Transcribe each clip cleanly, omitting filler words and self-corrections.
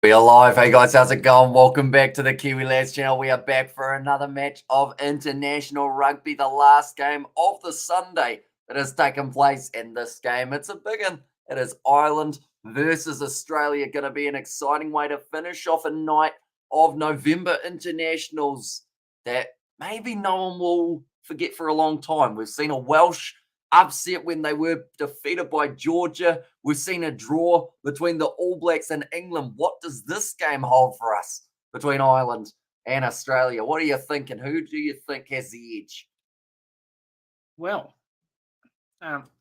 We are live. Hey guys, how's it going? Welcome back to the Kiwi Lads channel. We are back for another match of international rugby, the last game of the Sunday that has taken place in this game. It's a big one. It is Ireland versus Australia. Going to be an exciting way to finish off a night of November internationals that maybe no one will forget for a long time. We've seen a Welsh upset when they were defeated by Georgia. We've seen a draw between the All Blacks and England. What does this game hold for us between Ireland and Australia? What are you thinking? Who do you think has the edge? Well,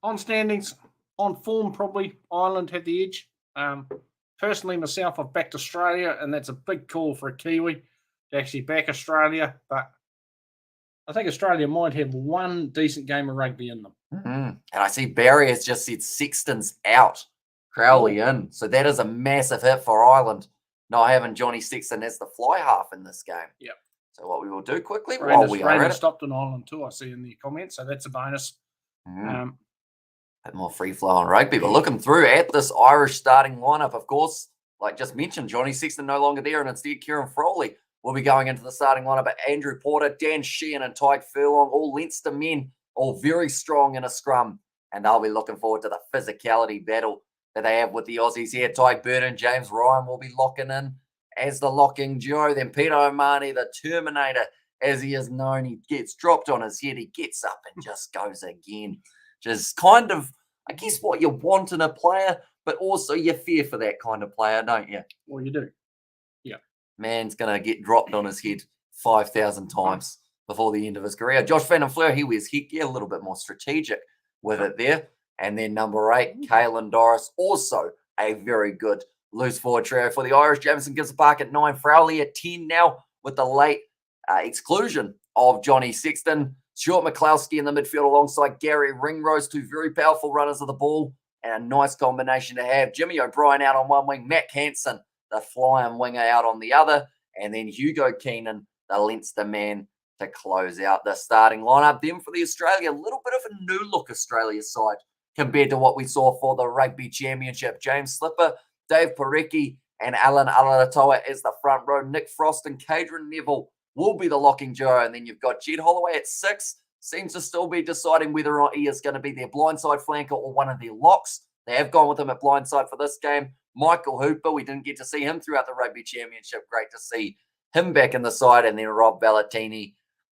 on standings, on form, probably Ireland had the edge. Personally, myself, I've backed Australia, and that's a big call for a Kiwi to actually back Australia. But I think Australia might have one decent game of rugby in them. And I see Barry has just said Sexton's out, Crowley in. So that is a massive hit for Ireland, not having Johnny Sexton as the fly half in this game. Yep. So what we will do quickly while we are at it. stopped in Ireland too, I see in the comments, so that's a bonus. A bit more free flow on rugby, but looking through at this Irish starting lineup, of course, like just mentioned, Johnny Sexton no longer there, and instead Kieran Frawley will be going into the starting lineup. But Andrew Porter, Dan Sheehan, and Tyke Furlong, all Leinster men, all very strong in a scrum, and they'll be looking forward to the physicality battle that they have with the Aussies here. Tyke Burton, James Ryan will be locking in as the locking duo. Then Peter O'Mahony, the Terminator, as he is known, he gets dropped on his head, he gets up and just goes again. Just kind of, I guess, what you want in a player, but also you fear for that kind of player, don't you? Well, you do. Yeah. Man's going to get dropped on his head 5,000 times before the end of his career. Josh Van den Fleur, he wears headgear, a little bit more strategic with it there. And then number 8, Caelan Doris, also a very good loose forward trio for the Irish. Jamison gives a park at 9, Frowley at 10 now with the late exclusion of Johnny Sexton. Stuart McCloskey in the midfield alongside Gary Ringrose, two very powerful runners of the ball, and a nice combination to have. Jimmy O'Brien out on one wing, Mac Hansen, the flying winger, out on the other, and then Hugo Keenan, the Leinster man, to close out the starting lineup. Then for the Australia, a little bit of a new look Australia side compared to what we saw for the Rugby Championship. James Slipper, Dave Porecki, and Alan Alaratoa as the front row. Nick Frost and Caedron Neville will be the locking duo. And then you've got Jed Holloway at 6. Seems to still be deciding whether or not he is going to be their blindside flanker or one of their locks. They have gone with him at blindside for this game. Michael Hooper, we didn't get to see him throughout the Rugby Championship. Great to see him back in the side. And then Rob Ballatini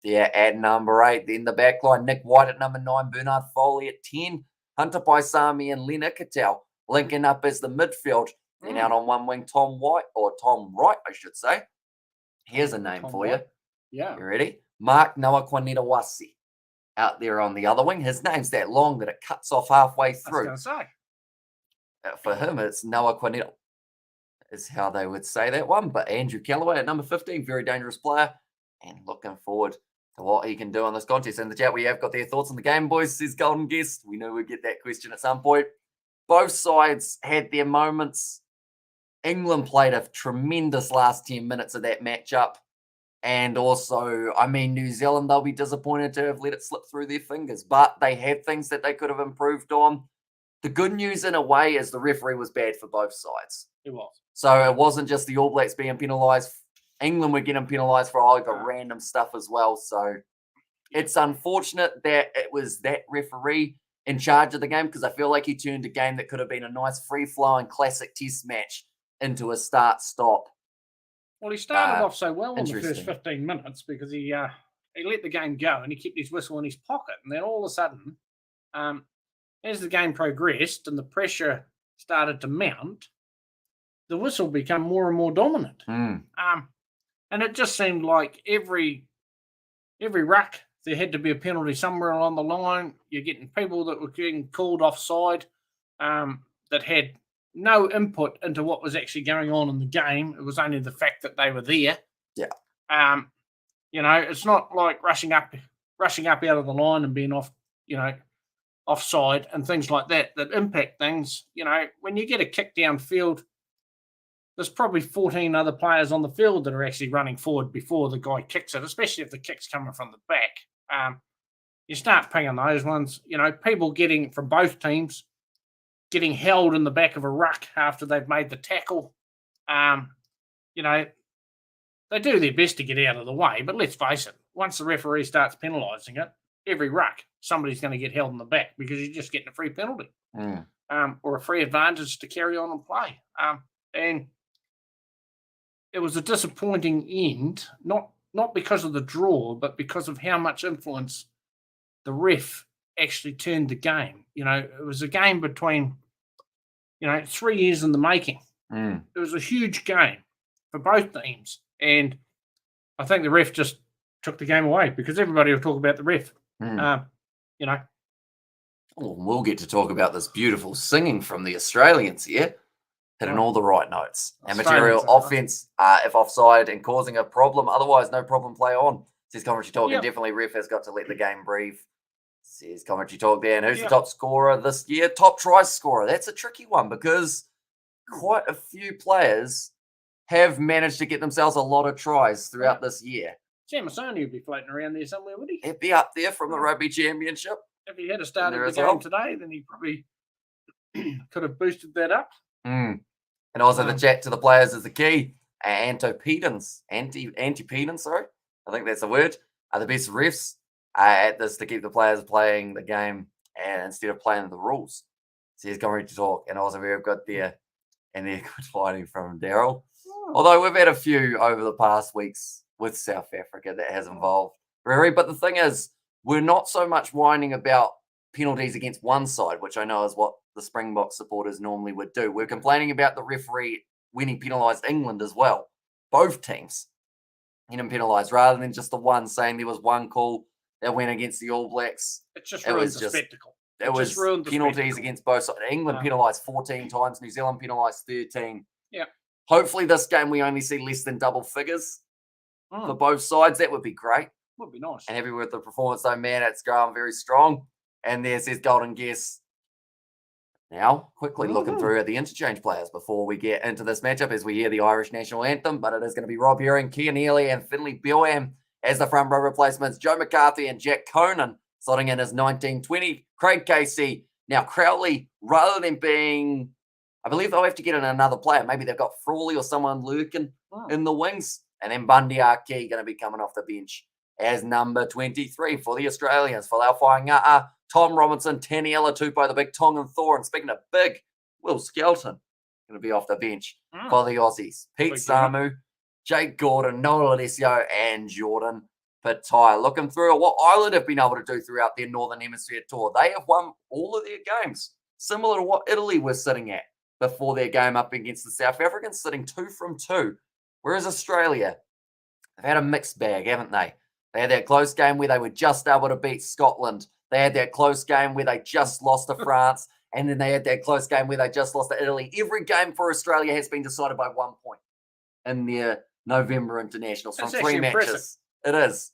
there at number 8. Then the back line, Nick White at number 9, Bernard Foley at 10, Hunter Paisami and Len Ikitau linking up as the midfield. Then out on one wing, Tom Wright, I should say. Here's a name for you. Yeah. You ready? Mark Noah Kwanetawasi out there on the other wing. His name's that long that it cuts off halfway through. I was going to say. For him, it's Noah Kwaneta is how they would say that one. But Andrew Callaway at number 15, very dangerous player. And looking forward to what he can do on this contest. In the chat, we have got their thoughts on the game, boys, says Golden Guest. We knew we'd get that question at some point. Both sides had their moments. England played a tremendous last 10 minutes of that matchup. And also, I mean, New Zealand, they'll be disappointed to have let it slip through their fingers. But they had things that they could have improved on. The good news, in a way, is the referee was bad for both sides. It was. So it wasn't just the All Blacks being penalised. England were getting penalised for all the random stuff as well. So it's unfortunate that it was that referee in charge of the game, because I feel like he turned a game that could have been a nice free-flowing classic test match into a start-stop. Well, he started off so well in the first 15 minutes because he let the game go and he kept his whistle in his pocket. And then all of a sudden, as the game progressed and the pressure started to mount, the whistle became more and more dominant. And it just seemed like every ruck, there had to be a penalty somewhere along the line. You're getting people that were getting called offside that had no input into what was actually going on in the game. It was only the fact that they were there. Yeah. It's not like rushing up out of the line and being offside and things like that impact things. When you get a kick downfield, there's probably 14 other players on the field that are actually running forward before the guy kicks it, especially if the kick's coming from the back. You start pinging those ones. People getting from both teams getting held in the back of a ruck after they've made the tackle. You know, they do their best to get out of the way, but let's face it, once the referee starts penalising it, every ruck, somebody's going to get held in the back because you're just getting a free penalty or a free advantage to carry on and play. And it was a disappointing end, not because of the draw, but because of how much influence the ref actually turned the game. You know, it was a game between, 3 years in the making. It was a huge game for both teams. And I think the ref just took the game away because everybody will talk about the ref. We'll get to talk about this beautiful singing from the Australians here, hitting all the right notes. And material offense, if offside and causing a problem, otherwise no problem, play on. Says commentary talk, and definitely ref has got to let the game breathe. Says commentary talk there. And who's the top scorer this year? Top try scorer. That's a tricky one because quite a few players have managed to get themselves a lot of tries throughout this year. Samasoni would be floating around there somewhere, would he? He'd be up there from the Rugby Championship. If he had started the game today, then he probably could have boosted that up. And also the chat to the players is the key. Antipedans, sorry. I think that's the word. Are the best refs at this to keep the players playing the game and instead of playing the rules. So he's coming to talk. And also we've got there and they're good fighting from Daryl. Although we've had a few over the past weeks with South Africa that has involved Riri. But the thing is, we're not so much whining about penalties against one side, which I know is what the Springbok supporters normally would do. We're complaining about the referee when he penalised England as well. Both teams getting penalised rather than just the one saying there was one call that went against the All Blacks. It just ruined the spectacle. It was penalties against both sides. England penalised 14 times. New Zealand penalised 13. Yeah. Hopefully this game we only see less than double figures for both sides. That would be great. Would be nice. And happy with the performance though, man. It's going very strong. And there's his golden guess. Now, quickly looking through at the interchange players before we get into this matchup as we hear the Irish national anthem, but it is going to be Rob Herring, Kean Early and Finlay Bilham as the front row replacements. Joe McCarthy and Jack Conan slotting in as 19-20. Craig Casey. Now, Crowley, rather than being, I believe they'll have to get in another player. Maybe they've got Frawley or someone lurking in the wings. And then Bundy Arkey going to be coming off the bench as number 23 for the Australians. For Lau Whainga'a, Tom Robinson, Taniela Tupou, the big Tongan Thor. And speaking of big, Will Skelton going to be off the bench for the Aussies. Pete Samu, Jake Gordon, Noah Alessio, and Jordan Patai. Looking through at what Ireland have been able to do throughout their Northern Hemisphere tour. They have won all of their games, similar to what Italy was sitting at before their game up against the South Africans, sitting 2 from 2. Whereas Australia, they've had a mixed bag, haven't they? They had that close game where they were just able to beat Scotland. They had that close game where they just lost to France. And then they had that close game where they just lost to Italy. Every game for Australia has been decided by 1 point in their November internationals from 3 matches. Impressive. It is.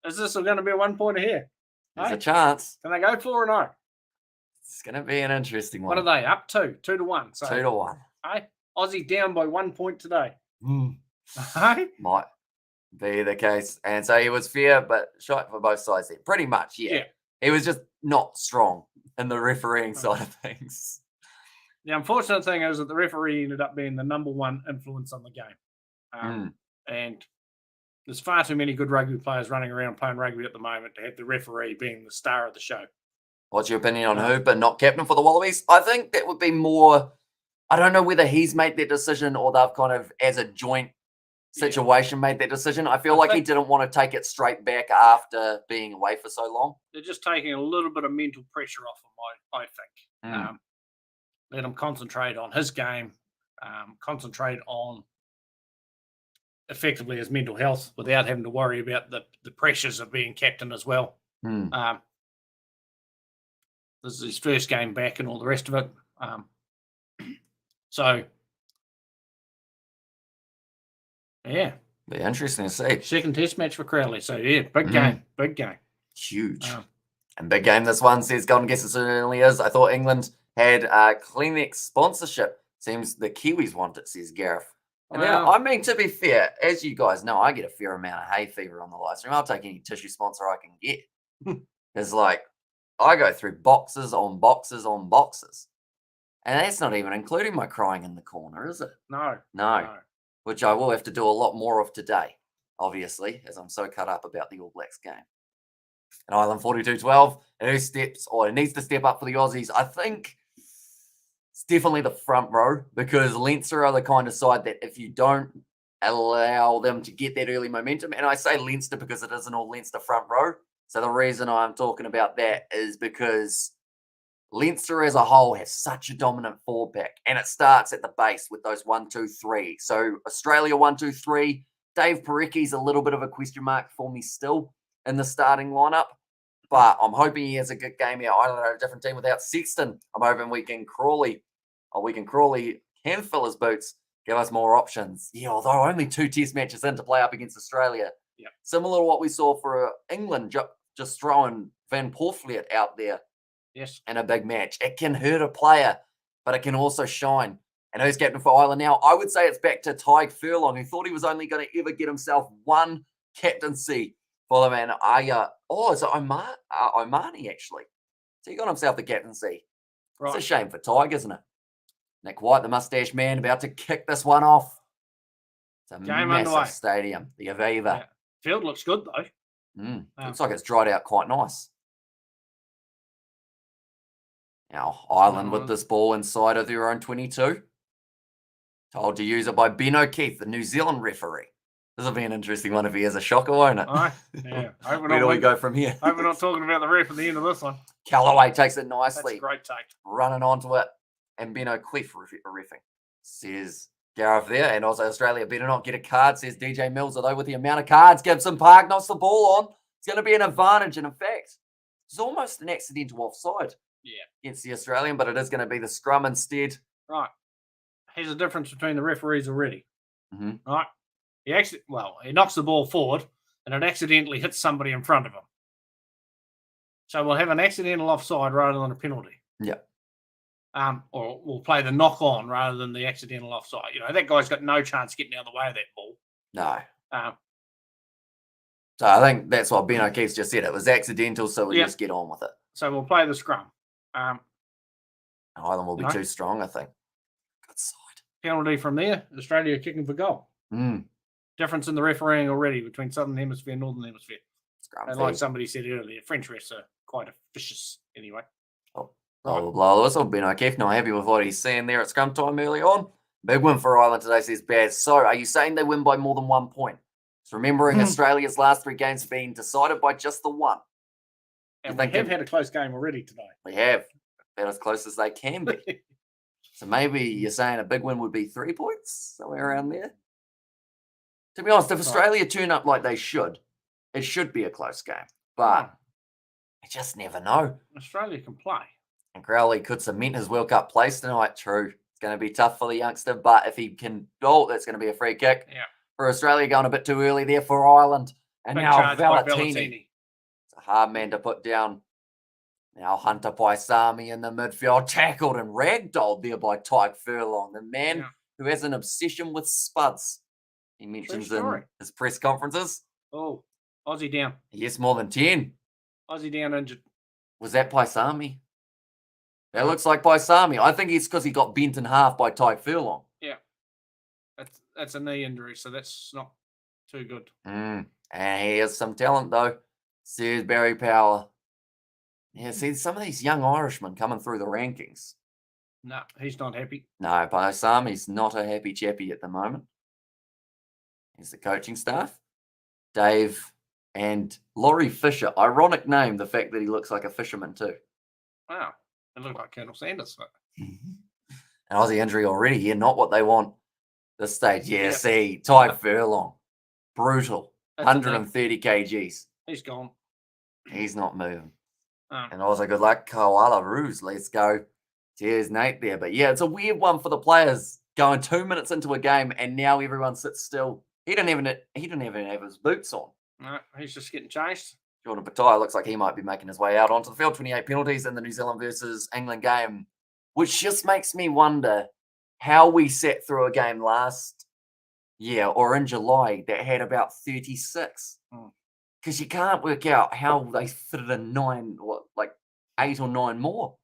Is this going to be a 1 pointer here? There's a chance. Can they go 4-0? It's going to be an interesting one. What are they? Up 2-1. So, 2-1. Aussie down by 1 point today. Might be the case. And so he was fair, but shot for both sides there. Pretty much, yeah. He was just not strong in the refereeing side of things. The unfortunate thing is that the referee ended up being the number one influence on the game. And there's far too many good rugby players running around playing rugby at the moment to have the referee being the star of the show. What's your opinion on Hooper not captain for the Wallabies? I think that would be more, I don't know whether he's made that decision or they've kind of, as a joint situation, made that decision. I feel like he didn't want to take it straight back after being away for so long. They're just taking a little bit of mental pressure off him, I think. Let him concentrate on his game, concentrate on effectively his mental health without having to worry about the pressures of being captain as well. This is his first game back and all the rest of it. So, yeah. Be interesting to see. Second test match for Crowley. So, yeah, big game. Big game. Huge. And big game this one, says Golden Guess as certainly is. I thought England had Kleenex sponsorship. Seems the Kiwis want it, says Gareth. And now, I mean, to be fair, as you guys know, I get a fair amount of hay fever on the live stream. I'll take any tissue sponsor I can get. It's like, I go through boxes on boxes on boxes. And that's not even including my crying in the corner, is it? No. Which I will have to do a lot more of today, obviously, as I'm so cut up about the All Blacks game. And Ireland 42-12, it needs to step up for the Aussies. I think it's definitely the front row, because Leinster are the kind of side that if you don't allow them to get that early momentum, and I say Leinster because it isn't all Leinster front row. So the reason I'm talking about that is because Leinster as a whole has such a dominant forward pack, and it starts at the base with those 1, 2, 3. So Australia 1, 2, 3. Dave Parecki's a little bit of a question mark for me still in the starting lineup, but I'm hoping he has a good game here. Ireland are a different team without Sexton. I'm hoping Crawley can fill his boots, give us more options. Yeah, although only 2 test matches in to play up against Australia. Yeah. Similar to what we saw for England, just throwing Van Poortvliet out there. Yes. In a big match. It can hurt a player, but it can also shine. And who's captain for Ireland now? I would say it's back to Tyg Furlong, who thought he was only going to ever get himself one captaincy for the man. Is it Omani, actually? So he got himself the captaincy. Right. It's a shame for Tyg, isn't it? Nick White, the mustache man, about to kick this one off. It's a game massive underway. Stadium, the Aviva. Yeah. Field looks good, though. Looks like it's dried out quite nice. Now, Ireland with this ball inside of their own 22. Told to use it by Ben O'Keefe, the New Zealand referee. This will be an interesting one if he has a shocker, won't it? Yeah. Where do we go from here? Hope we're not talking about the ref at the end of this one. Callaway takes it nicely. That's a great take. Running onto it. And Ben O'Keefe reffing. Says Gareth there. And also Australia better not get a card, says DJ Mills. Although with the amount of cards, Gibson Park knocks the ball on. It's going to be an advantage. And in fact, it's almost an accidental offside. Yeah, against the Australian, but it is going to be the scrum instead. Right. Here's the difference between the referees already. Mm-hmm. Right. He knocks the ball forward and it accidentally hits somebody in front of him. So we'll have an accidental offside rather than a penalty. Yeah. Or we'll play the knock on rather than the accidental offside. You know, that guy's got no chance getting out of the way of that ball. No. So I think that's what Ben O'Keefe's just said. It was accidental, so we'll just get on with it. So we'll play the scrum. Ireland will be too strong, I think. Good side. Penalty from there. Australia kicking for goal. Difference in the refereeing already between Southern Hemisphere and Northern Hemisphere. Scrum and like somebody said earlier, French refs are quite vicious anyway. Blow the whistle. Ben O'Keefe not happy with what he's seeing there at scrum time early on. Big win for Ireland today, says Baz. So are you saying they win by more than 1 point? So remembering Australia's last 3 games have been decided by just the one. And we have had a close game already today. We have. About as close as they can be. So maybe you're saying a big win would be 3 points, somewhere around there. To be honest, if Australia turn up like they should, it should be a close game. But you just never know. Australia can play. And Crowley could cement his World Cup place tonight. True. It's going to be tough for the youngster, but if he can goal, that's going to be a free kick. Yeah. For Australia, going a bit too early there for Ireland. And big now Valentini. It's a hard man to put down. Now Hunter Paisami in the midfield, tackled and ragdolled there by Tyg Furlong, the man who has an obsession with spuds. He mentions in his press conferences. Oh, Aussie down. Yes, more than 10. Aussie down injured. Was that Paisami? That looks like Paisami. I think it's because he got bent in half by Tyg Furlong. Yeah. That's a knee injury, so that's not too good. And he has some talent, though. Says Barry Power. Yeah, see, some of these young Irishmen coming through the rankings. No, he's not happy. No, Paisami's not a happy chappy at the moment. Here's the coaching staff. Dave and Laurie Fisher. Ironic name, the fact that he looks like a fisherman too. Wow. It looked like Colonel Sanders. An Aussie injury already. Yeah, not what they want this stage. Yeah, see, Tyg Furlong. Brutal. That's 130 kgs. He's gone. He's not moving. And also good luck, Koala Ruse. Let's go. Cheers, Nate, there. But yeah, it's a weird one for the players going 2 minutes into a game and now everyone sits still. He didn't even have his boots on. No, he's just getting chased. Jordan Pattaya looks like he might be making his way out onto the field. 28 penalties in the New Zealand versus England game, which just makes me wonder how we sat through a game last year or in July that had about 36. Because you can't work out how they fitted in 8 or 9 more.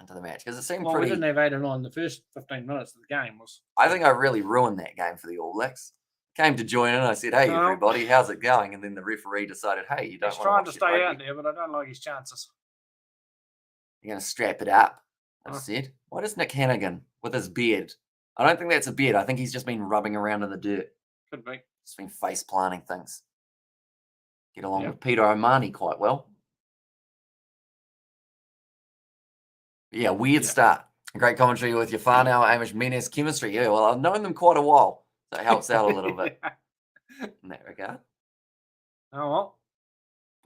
into the match because it seemed we pretty. didn't have 8 or 9 the first 15 minutes of the game. I think I really ruined that game for the All Blacks. Came to join in. I said, "Hey, everybody, how's it going?" And then the referee decided, "Hey, you don't want to trying to stay out there, but I don't like his chances. You're going to strap it up." I said, "Why does Nick Hannigan with his beard?" I don't think that's a beard. I think he's just been rubbing around in the dirt. Could be. Just been face planting things. Get along with Peter O'Mahony quite well. Yeah, weird start. Great commentary with your whānau, Amish Menes chemistry. Yeah, well, I've known them quite a while, so it helps out a little bit in that regard. Oh, well.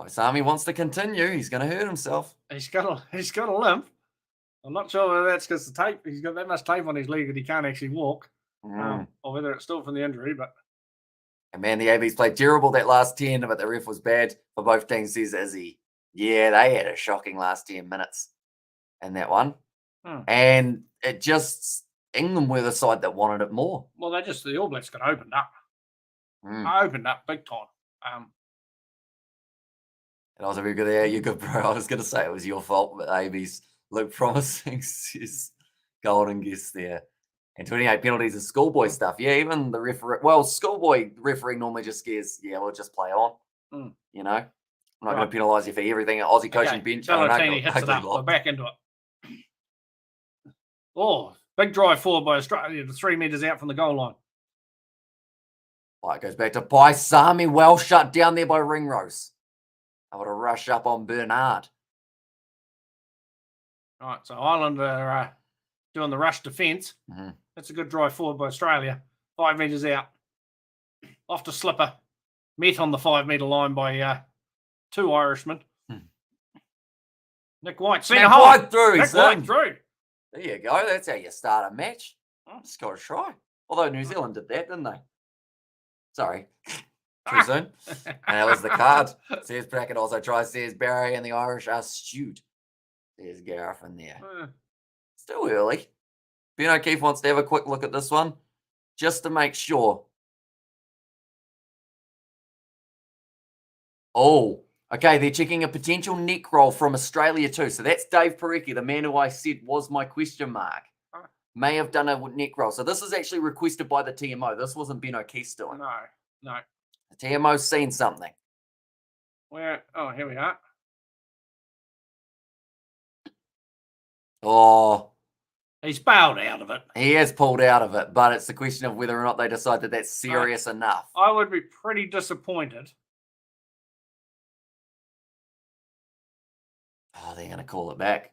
Paisami wants to continue. He's going to hurt himself. He's got a limp. I'm not sure whether that's because the tape. He's got that much tape on his leg that he can't actually walk, or whether it's still from the injury. But and man, the ABs played terrible that last 10, but the ref was bad for both teams. Says Izzy. Yeah, they had a shocking last 10 minutes in that one, and it just England were the side that wanted it more. Well, the All Blacks got opened up. Opened up big time. And I was very good there. You good, bro. I was going to say it was your fault, but ABs look promising. Says golden guess there. And 28 penalties is schoolboy stuff. Yeah, even the referee. Well, schoolboy referee normally just scares. Yeah, we'll just play on. You know, I'm not going to penalise you for everything. Aussie coaching bench. Bellotini hits it up. We're back into it. Oh, big drive forward by Australia, 3 metres out from the goal line. It goes back to Paisami. Well shut down there by Ringrose. Able to rush up on Bernard. All right, so Ireland are doing the rush defence. That's a good drive forward by Australia. 5 metres out. Off to Slipper. Met on the 5 metre line by 2 Irishmen. Nick White. Nick White through. Nick White through. There you go. That's how you start a match. Score a try. Although New Zealand did that, didn't they? Sorry. Too soon. And that was the card. Says Brackett also tries. Says Barry and the Irish are stewed. There's Gareth in there. Still early. Ben O'Keefe wants to have a quick look at this one just to make sure. Oh, okay. They're checking a potential neck roll from Australia too. So that's Dave Parecki, the man who I said was my question mark. May have done a neck roll. So this is actually requested by the TMO. This wasn't Ben O'Keefe doing. No. The TMO's seen something. Where? Oh, here we are. Oh. He's bailed out of it. He has pulled out of it, but it's the question of whether or not they decide that that's serious enough. I would be pretty disappointed. Oh, they're going to call it back.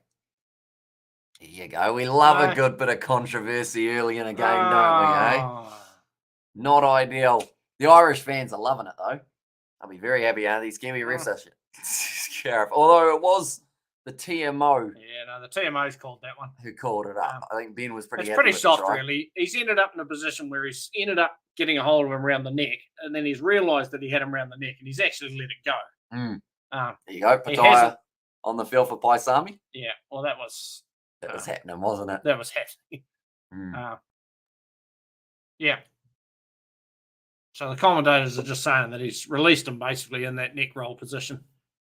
There you go. We love a good bit of controversy early in a game, don't we, eh? Not ideal. The Irish fans are loving it, though. I'll be very happy. These Kiwi refs are shit. Although it was the TMO. Yeah, no, the TMO's called that one. Who called it up. I think Ben was pretty happy. It's pretty soft, really. He's ended up in a position where he's ended up getting a hold of him around the neck, and then he's realised that he had him around the neck, and he's actually let it go. There you go. Pataya on the field for Paisami. Yeah, well, that was happening, wasn't it? That was happening. Yeah. So the commentators are just saying that he's released him basically in that neck roll position.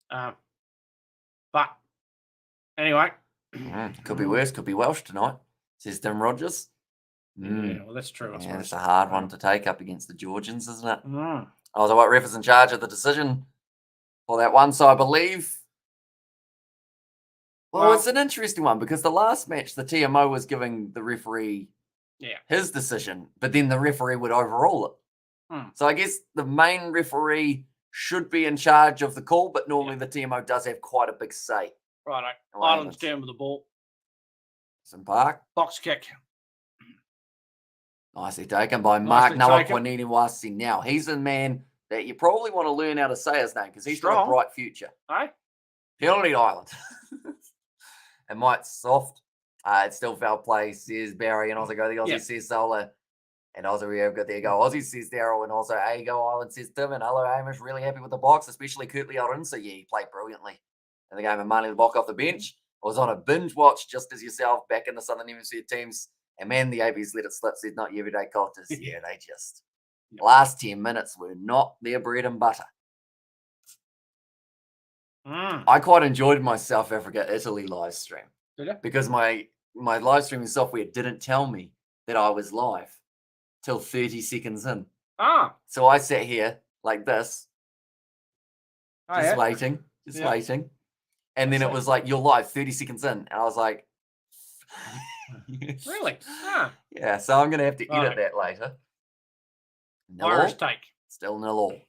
But anyway. Could be worse, could be Welsh tonight, says Tim Rogers. Yeah, well, that's true. Yeah, it's a hard one to take up against the Georgians, isn't it? So what ref is in charge of the decision for that one? So I believe... Well, it's an interesting one because the last match, the TMO was giving the referee his decision, but then the referee would overrule it. So I guess the main referee should be in charge of the call, but normally the TMO does have quite a big say. Right. Ireland's down with the ball. Some Park. Box kick. Nicely taken by Mark Nawakwanini-Wasi. Now, he's a man that you probably want to learn how to say his name because he's got a bright future. Penalty Ireland. It might soft. It's still foul play, says Barry, and also go the Aussie says Sola. And also we have got there you go. Aussie says Daryl, and also hey go Ireland says Tim, and hello Amish, really happy with the box, especially Kurtley Alden. So yeah, he played brilliantly in the game of Marley the Block off the bench. I was on a binge watch just as yourself back in the Southern Hemisphere teams, and man, the ABs let it slip, said not your everyday cotters. Yeah, they just last 10 minutes were not their bread and butter. I quite enjoyed my South Africa Italy live stream. Because my live streaming software didn't tell me that I was live till 30 seconds in. So I sat here like this, waiting, waiting. And then it was like, you're live 30 seconds in. And I was like, really? Yeah, so I'm going to have to edit that later. Irish take. Still 0-0.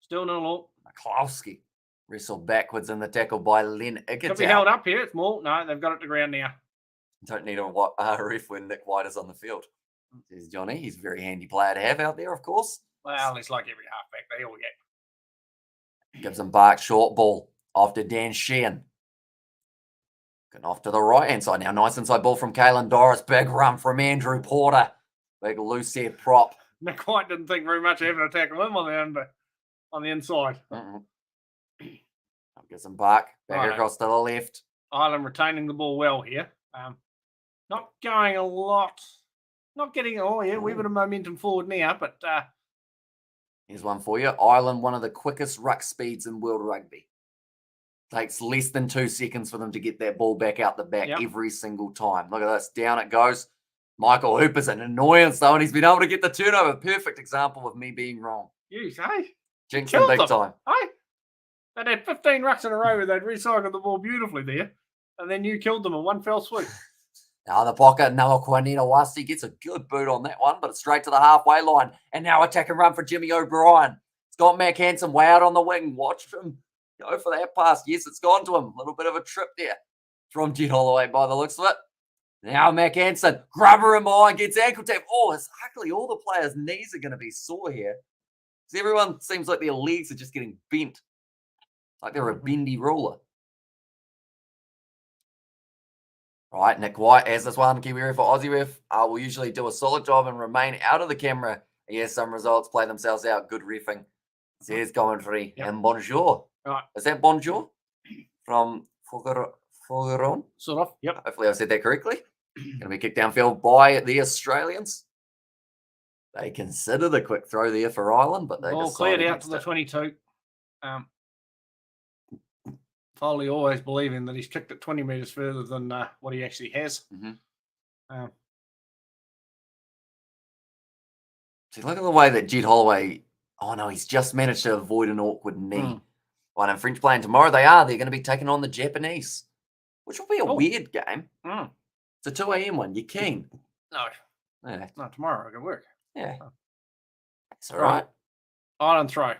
Still 0-0. McCloskey wrestled backwards in the tackle by Len Ikitau. Could be held up here. It's more. No, they've got it to ground now. Don't need a ref when Nick White is on the field. There's Johnny. He's a very handy player to have out there, of course. Well, it's like every halfback. They all get. Gives him Bark short ball after Dan Sheehan. Going off to the right-hand side now. Nice inside ball from Caelan Doris. Big run from Andrew Porter. Big loose head prop. Nick White didn't think very much of having to tackle him on the inside. Gives him Bark. Back across to the left. Ireland retaining the ball well here. Not going a lot. Not getting, wee bit of momentum forward now, but... Here's one for you. Ireland, one of the quickest ruck speeds in world rugby. Takes less than 2 seconds for them to get that ball back out the back every single time. Look at this. Down it goes. Michael Hooper's an annoyance, though, and he's been able to get the turnover. Perfect example of me being wrong. You say? Jinxed him big time. They had 15 rucks in a row where they'd recycled the ball beautifully there, and then you killed them in one fell swoop. Now the pocket, Noah Kwanina-Wasti gets a good boot on that one, but it's straight to the halfway line. And now attack and run for Jimmy O'Brien. It's got Mac Hansen way out on the wing. Watch him go for that pass. Yes, it's gone to him. A little bit of a trip there from Jed Holloway by the looks of it. Now Mac Hansen, grubber him on, gets ankle tape. Oh, it's ugly. All the players' knees are going to be sore here. Because everyone seems like their legs are just getting bent. Like they're a bendy ruler. Right, Nick White has this one. Kiwi ref or Aussie ref will usually do a solid job and remain out of the camera. Yes, some results play themselves out. Good reffing. Says commentary. And bonjour. Right. Is that bonjour? From Fogeron? Sort of, yep. Hopefully I said that correctly. Going to be kicked downfield by the Australians. They consider the quick throw there for Ireland, but they all cleared out to the 22. Foley always believing that he's kicked it 20 metres further than what he actually has. See, look at the way that Jed Holloway, he's just managed to avoid an awkward knee. One in French playing tomorrow, they're going to be taking on the Japanese, which will be a weird game. It's a 2 a.m. one. You keen? No. Yeah. No, tomorrow I can work. Yeah. It's all right. Ireland throw.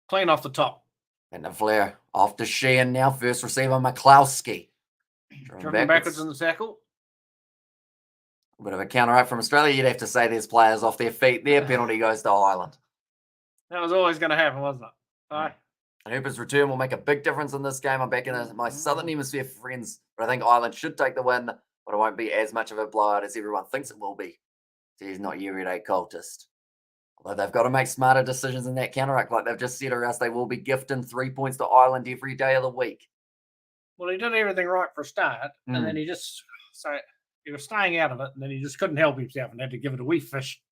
Clean off the top. And the flare off to Sheehan now. First receiver, McCloskey. Driven backwards in the tackle. A bit of a counter up from Australia. You'd have to say there's players off their feet. Their penalty goes to Ireland. That was always going to happen, wasn't it? Aye. And Hooper's return will make a big difference in this game. I'm back in my Southern Hemisphere friends, but I think Ireland should take the win, but it won't be as much of a blowout as everyone thinks it will be. So he's not your everyday cultist. Although they've got to make smarter decisions in that counteract, like they've just said, or else they will be gifting 3 points to Ireland every day of the week. Well, he did everything right for a start, and then he was staying out of it, and then he just couldn't help himself and had to give it a wee fish.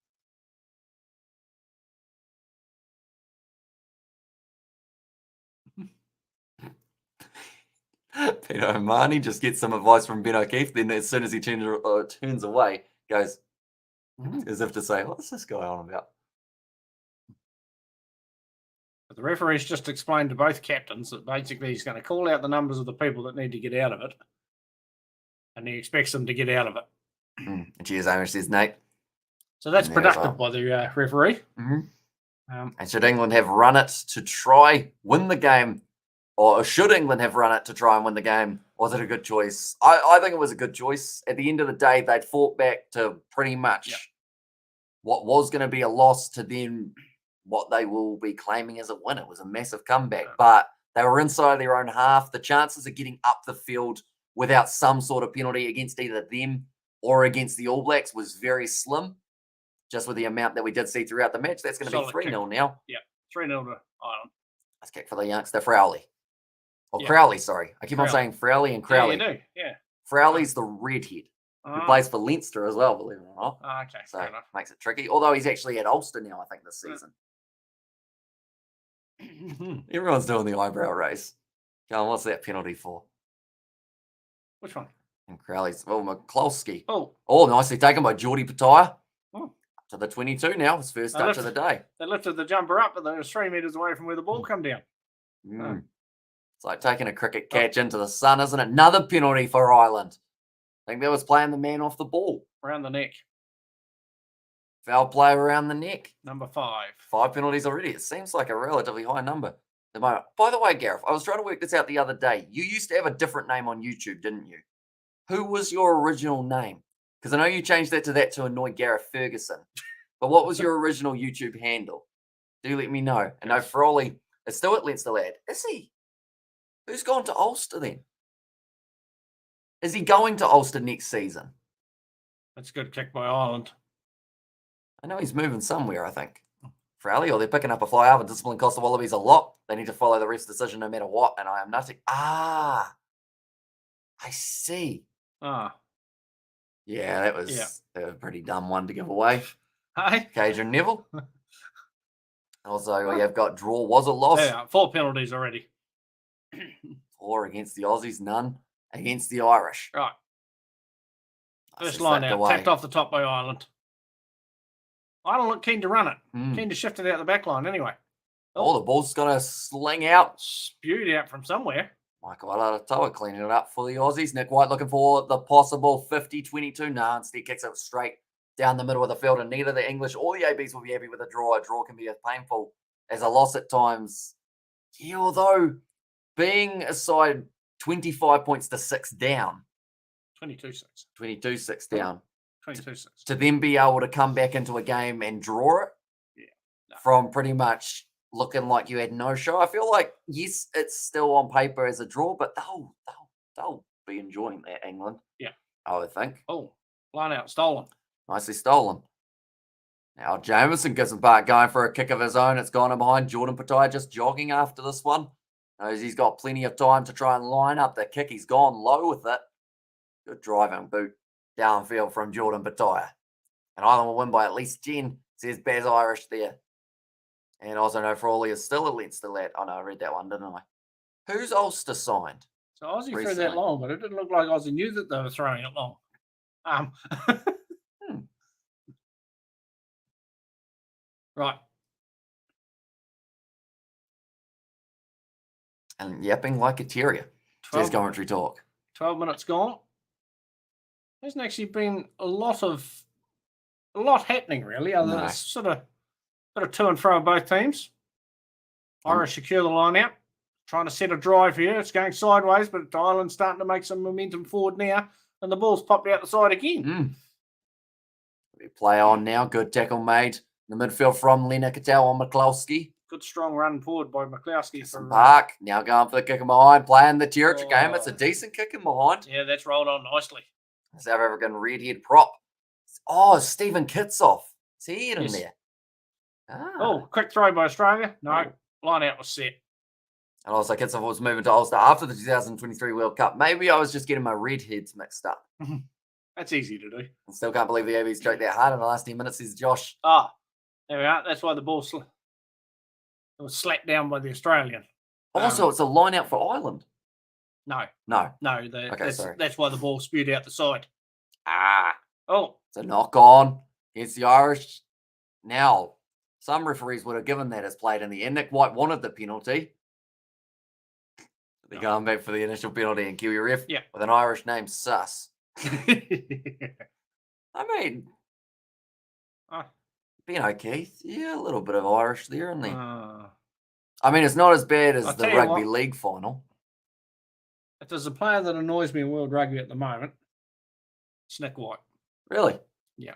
Peter O'Mahony just gets some advice from Ben O'Keefe. Then as soon as he turns away, goes as if to say, what's this guy on about? But the referee's just explained to both captains that basically he's going to call out the numbers of the people that need to get out of it. And he expects them to get out of it. And cheers, Amish, says Nate. So that's productive by the referee. And should England have run it to try win the game? Or should England have run it to try and win the game? Was it a good choice? I think it was a good choice. At the end of the day, they'd fought back to pretty much what was going to be a loss to then what they will be claiming as a win. It was a massive comeback, but they were inside their own half. The chances of getting up the field without some sort of penalty against either them or against the All Blacks was very slim. Just with the amount that we did see throughout the match, that's going to be 3-0 now. Yeah, 3-0 to Ireland. Let's kick for the youngster, Frowley. Crowley, sorry. I keep on saying Frowley and Crowley. Yeah, you do, yeah. Frowley's the redhead who plays for Leinster as well, believe it or not. Okay, so fair enough. Makes it tricky. Although he's actually at Ulster now, I think, this season. Everyone's doing the eyebrow raise. Go on, what's that penalty for? Which one? And Crowley's, McCloskey. Oh, Nicely taken by Geordie Pataya. Oh. To the 22 now, his first touch of the day. They lifted the jumper up, but they were 3 metres away from where the ball come down. It's like taking a cricket catch into the sun, isn't it? Another penalty for Ireland. I think that was playing the man off the ball. Around the neck. Foul play around the neck. Number 5. 5 penalties already. It seems like a relatively high number. By the way, Gareth, I was trying to work this out the other day. You used to have a different name on YouTube, didn't you? Who was your original name? Because I know you changed that to annoy Gareth Ferguson. But what was your original YouTube handle? Do let me know. And no, Frawley is still at Leinster Lad. Is he? Who's gone to Ulster then? Is he going to Ulster next season? That's a good kick by Ireland. I know he's moving somewhere, I think. Frawley, or they're picking up a fly over. Discipline cost the Wallabies a lot. They need to follow the ref's decision no matter what. And I am nothing. I see. Yeah, that was a pretty dumb one to give away. Hey? Cajun Neville. Also, we have got draw. Was a loss. Yeah, 4 penalties already. 4 against the Aussies, none against the Irish. Right. First line out, tapped off the top by Ireland. Ireland look keen to run it. Keen to shift it out the back line anyway. The ball's going to sling out. Spewed out from somewhere. Michael Alatoa cleaning it up for the Aussies. Nick White looking for the possible 50-22. No, instead kicks it straight down the middle of the field, and neither the English or the ABs will be happy with a draw. A draw can be as painful as a loss at times. Yeah, although being a side 25 points to 6 down. 22-6. 22-6 down. 22-6. To then be able to come back into a game and draw it from pretty much looking like you had no show. I feel like, yes, it's still on paper as a draw, but they'll be enjoying that, England. Yeah. I would think. Line out, stolen. Nicely stolen. Now Jameson gets him back going for a kick of his own. It's gone in behind. Jordan Pataya just jogging after this one. Knows he's got plenty of time to try and line up the kick. He's gone low with it. Good driving boot downfield from Jordan Pataya. And Ireland will win by at least 10, says Baz Irish there. And also know Frawley is still a Leinster lad. Oh no, I read that one, didn't I? Who's Ulster signed? So Aussie threw that long, but it didn't look like Aussie knew that they were throwing it long. Right. And yapping like a terrier. There's commentary talk. 12 minutes gone. Hasn't actually been a lot happening really, other than sort of to and fro of both teams. Irish secure the line out, trying to set a drive here. It's going sideways, but Ireland's starting to make some momentum forward now, and the ball's popped out the side again. We play on now. Good tackle made in the midfield from Lena Cattell on McCloskey. Good strong run forward by McCloskey. From Park. Now going for the kick in behind, playing the territory game. It's a decent kick in behind. Yeah, that's rolled on nicely. South African redhead prop. Stephen Kitsoff. Is he in there? Quick throw by Australia. No, line out was set. And also Kitsoff was moving to Ulster after the 2023 World Cup. Maybe I was just getting my redheads mixed up. That's easy to do. I still can't believe the ABs stroked that hard in the last 10 minutes, says Josh. There we are. That's why the ball was slapped down by the Australian. Also, it's a line out for Ireland. No. That's why the ball spewed out the side. It's a knock on against the Irish. Now, some referees would have given that as played in the end. Nick White wanted the penalty. They're going back for the initial penalty in Kiwi ref with an Irish name, Sus. I mean, Beno Keith, a little bit of Irish there, isn't there? I mean, it's not as bad as the Rugby League final. If there's a player that annoys me in World Rugby at the moment, it's Nick White. Really? Yeah.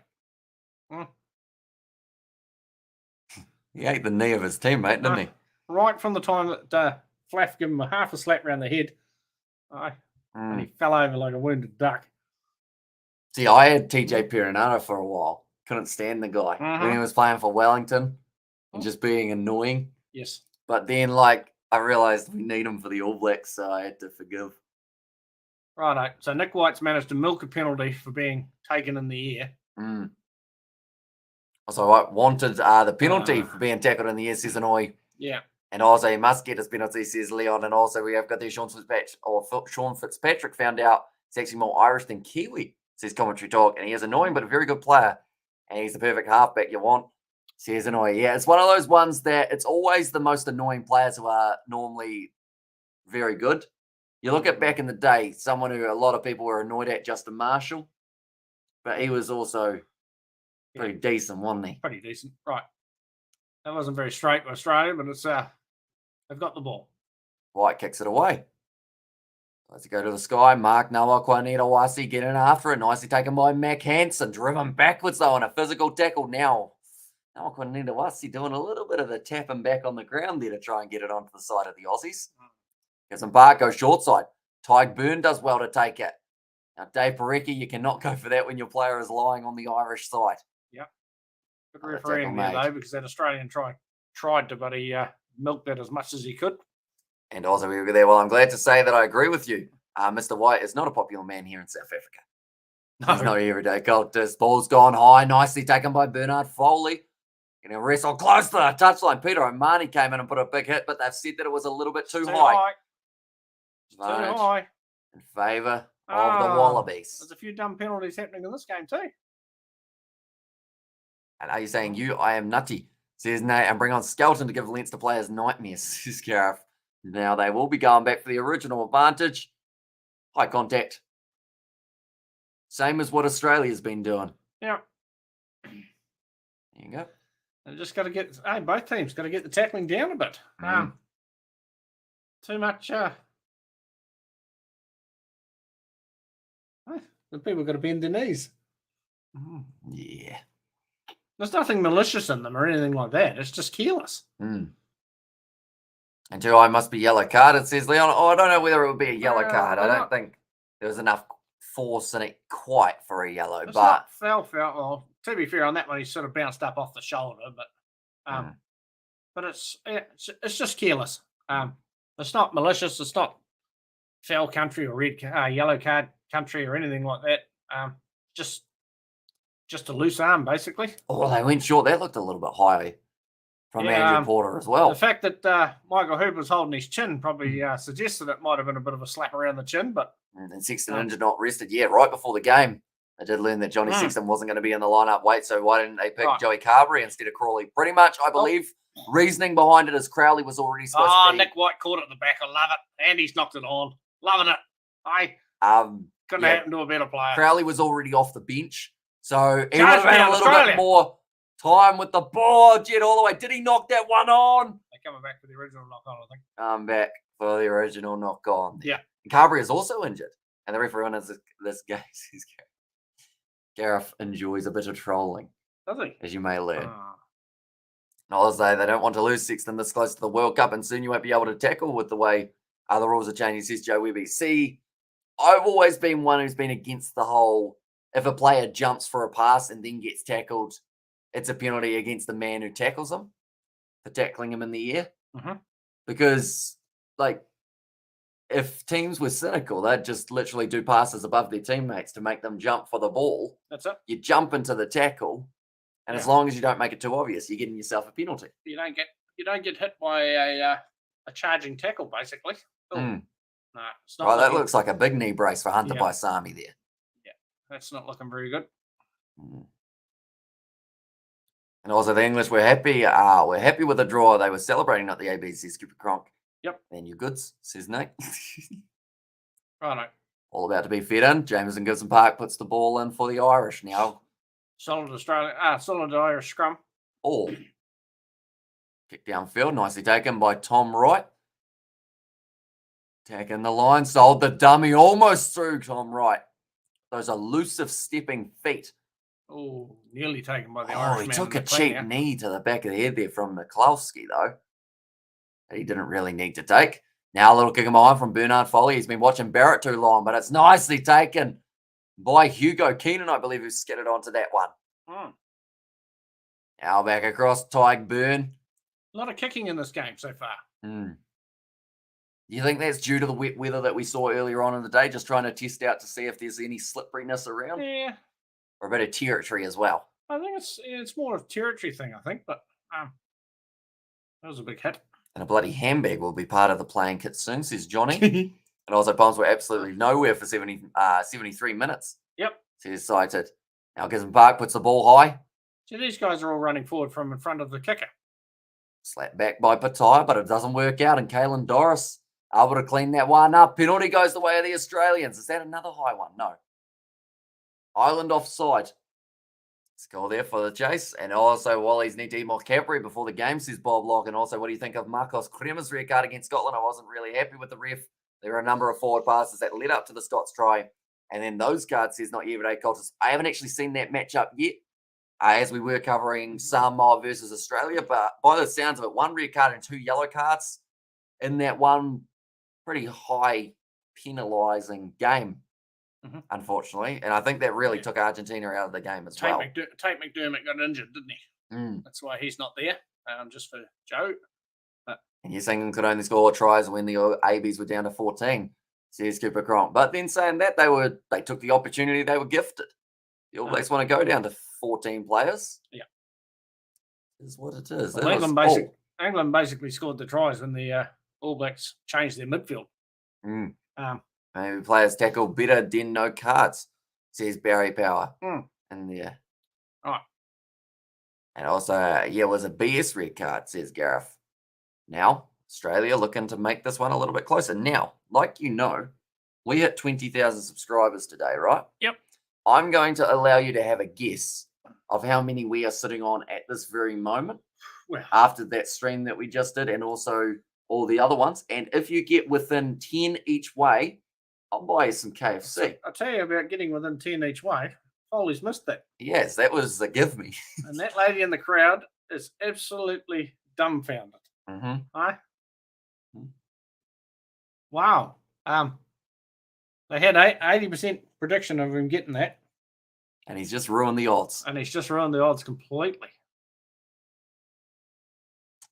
He ate the knee of his teammate, didn't he? Right from the time that Flaff gave him half a slap round the head, and he fell over like a wounded duck. See, I had TJ Perenara for a while. Couldn't stand the guy when he was playing for Wellington and just being annoying. Yes. But then, I realised we need him for the All Blacks, so I had to forgive. Righto. So Nick White's managed to milk a penalty for being taken in the air. Also, I wanted the penalty for being tackled in the air, says Annoy. Yeah. And also, he must get his penalty, says Leon. And also, we have got there Sean Fitzpatrick found out He's actually more Irish than Kiwi, says Commentary Talk. And he is annoying, but a very good player. And he's the perfect halfback you want, says annoying. Yeah, it's one of those ones that it's always the most annoying players who are normally very good. You look at back in the day, someone who a lot of people were annoyed at, Justin Marshall. But he was also pretty decent, wasn't he? Pretty decent, right. That wasn't very straight with Australia, but it's they've got the ball. White kicks it away. Let's go to the sky. Mark Noah, Kwanita Wasi getting after it. Nicely taken by Mac Hansen. Driven backwards, though, on a physical tackle. Now Kwanita Wasi doing a little bit of the tapping back on the ground there to try and get it onto the side of the Aussies. Gibson Park goes short side. Tyke Byrne does well to take it. Now, Dave Parecki, you cannot go for that when your player is lying on the Irish side. Yep. Good refereeing there, though, because that Australian tried to, but he milked that as much as he could. And also, we were there. Well, I'm glad to say that I agree with you. Mr. White is not a popular man here in South Africa. No. He's not everyday cultist. Ball's gone high. Nicely taken by Bernard Foley. Getting a wrestle close to the touchline. Peter O'Mahony came in and put a big hit, but they've said that it was a little bit too high. Too high. In favour of the Wallabies. There's a few dumb penalties happening in this game too. And are you saying I am nutty? Says Nate, and bring on Skelton to give Leinster players nightmares, says Gareth. Now they will be going back for the original advantage. High contact. Same as what Australia's been doing. Yeah. There you go. And just got to get, both teams got to get the tackling down a bit. Too much. The people got to bend their knees. Yeah. There's nothing malicious in them or anything like that. It's just careless. And I must be yellow carded, says Leon. I don't know whether it would be a yellow card. I don't think there was enough force in it quite for a yellow. It's but not foul. Well, to be fair, on that one, he sort of bounced up off the shoulder. But it's just careless. It's not malicious. It's not foul country or yellow card country or anything like that. Just a loose arm, basically. Oh, they went short. That looked a little bit high from Andrew Porter as well. The fact that Michael Hooper was holding his chin probably suggests that it might have been a bit of a slap around the chin. But and Sexton injured, not rested. Yeah, right before the game, I did learn that Johnny Sexton wasn't going to be in the lineup. So why didn't they pick Joey Carberry instead of Crawley? Pretty much, I believe, reasoning behind it is Crowley was already supposed to be. Nick White caught it at the back. I love it. And he's knocked it on. Loving it. Couldn't happen to a better player. Crowley was already off the bench. So he would have had a little bit more time with the ball. Jet all the way. Did he knock that one on? They're coming back for the original knock on, I think. I'm back for the original knock on. Yeah. And Carberry is also injured. And the referee on this game says Gareth enjoys a bit of trolling. Does he? As you may learn. Not as they don't want to lose Sexton this close to the World Cup, and soon you won't be able to tackle with the way the rules are changing, says Joe Webby. See, I've always been one who's been against the whole, if a player jumps for a pass and then gets tackled, it's a penalty against the man who tackles him for tackling him in the air. Because, if teams were cynical, they'd just literally do passes above their teammates to make them jump for the ball. That's it. You jump into the tackle, and as long as you don't make it too obvious, you're getting yourself a penalty. You don't get hit by a charging tackle, basically. No, it's not. That looks like a big knee brace for Hunter by Sami there. Yeah, that's not looking very good. And also the English were happy. We're happy with the draw. They were celebrating at the ABC, Skipper Cronk. Yep. And you goods, says Nate. Righto. All about to be fed in. Jameson Gibson Park puts the ball in for the Irish now. Solid Irish scrum. All. Kick downfield, nicely taken by Tom Wright. Taking the line, sold the dummy almost through Tom Wright. Those elusive stepping feet. Oh, nearly taken by the Irish. He took a cheap knee to the back of the head there from Miklowski, though. He didn't really need to take. Now a little kick behind from Bernard Foley. He's been watching Barrett too long, but it's nicely taken by Hugo Keenan, I believe, who skidded onto that one. Now back across Tyke Byrne. A lot of kicking in this game so far. Do you think that's due to the wet weather that we saw earlier on in the day, just trying to test out to see if there's any slipperiness around? Yeah. Or a bit of territory as well? I think it's more of a territory thing, I think, but that was a big hit. And a bloody handbag will be part of the playing kit soon, says Johnny. And also, Palms were absolutely nowhere for 73 minutes. Yep. Says cited. Now, Gisborne Park puts the ball high. So these guys are all running forward from in front of the kicker. Slapped back by Pattaya, but it doesn't work out. And Kalen Doris able to clean that one up. Penalty goes the way of the Australians. Is that another high one? No. Ireland offside. Score there for the chase. And also, Wally's need to eat more Cadbury before the game, says Bob Locke. And also, what do you think of Marcos Kremer's red card against Scotland? I wasn't really happy with the ref. There were a number of forward passes that led up to the Scots try. And then those cards says not everyday cultures. I haven't actually seen that matchup yet, as we were covering Samoa versus Australia. But by the sounds of it, 1 red card and 2 yellow cards in that one pretty high penalising game. Unfortunately, and I think that really took Argentina out of the game as well. Tate McDermott got injured, didn't he? That's why he's not there. Just for Joe. And you're saying could only score tries when the ABs were down to 14, says Cooper Cronk. But then saying that they took the opportunity they were gifted. The All Blacks want to go down to 14 players. Yeah, is what it is. Well, England basically scored the tries when the All Blacks changed their midfield. Maybe players tackle better, then no cards, says Barry Power. And there. Right. And also, it was a BS red card, says Gareth. Now, Australia looking to make this one a little bit closer. Now, like you know, we hit 20,000 subscribers today, right? Yep. I'm going to allow you to have a guess of how many we are sitting on at this very moment. Well, after that stream that we just did, and also all the other ones. And if you get within 10 each way, I'll buy you some KFC. I'll tell you about getting within 10 each way. Foley's missed that. Yes, that was a give me. And that lady in the crowd is absolutely dumbfounded. Hi. Wow. They had 80% prediction of him getting that. And he's just ruined the odds. Completely.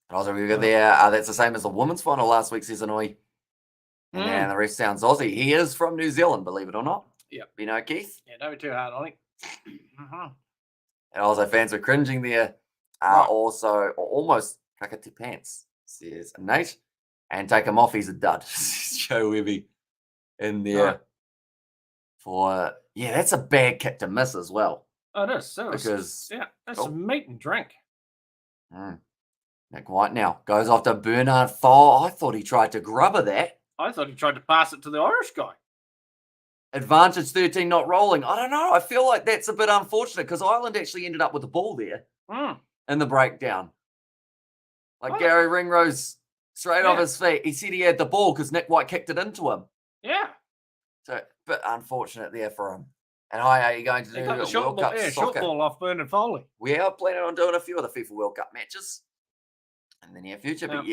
And also, we got there. That's the same as the women's final last week, says Annoy. And the ref sounds Aussie. He is from New Zealand, believe it or not. Yep. You know, Keith? Yeah, don't be too hard on him. And also, fans were cringing there. Also, almost kakati pants, says Nate. And take him off, he's a dud, says Joe Webby in there. That's a bad kick to miss as well. Oh, it is. That's a meat and drink. Nick White now goes off to Bernard Thal. I thought he tried to grubber that. I thought he tried to pass it to the Irish guy. Advantage 13 not rolling. I don't know. I feel like that's a bit unfortunate because Ireland actually ended up with the ball there in the breakdown. Gary Ringrose straight off his feet. He said he had the ball because Nick White kicked it into him. Yeah. So, but unfortunate there for him. And how are you going to do a World Cup soccer? Short ball off Bernard Foley. We are planning on doing a few of the FIFA World Cup matches in the near future, but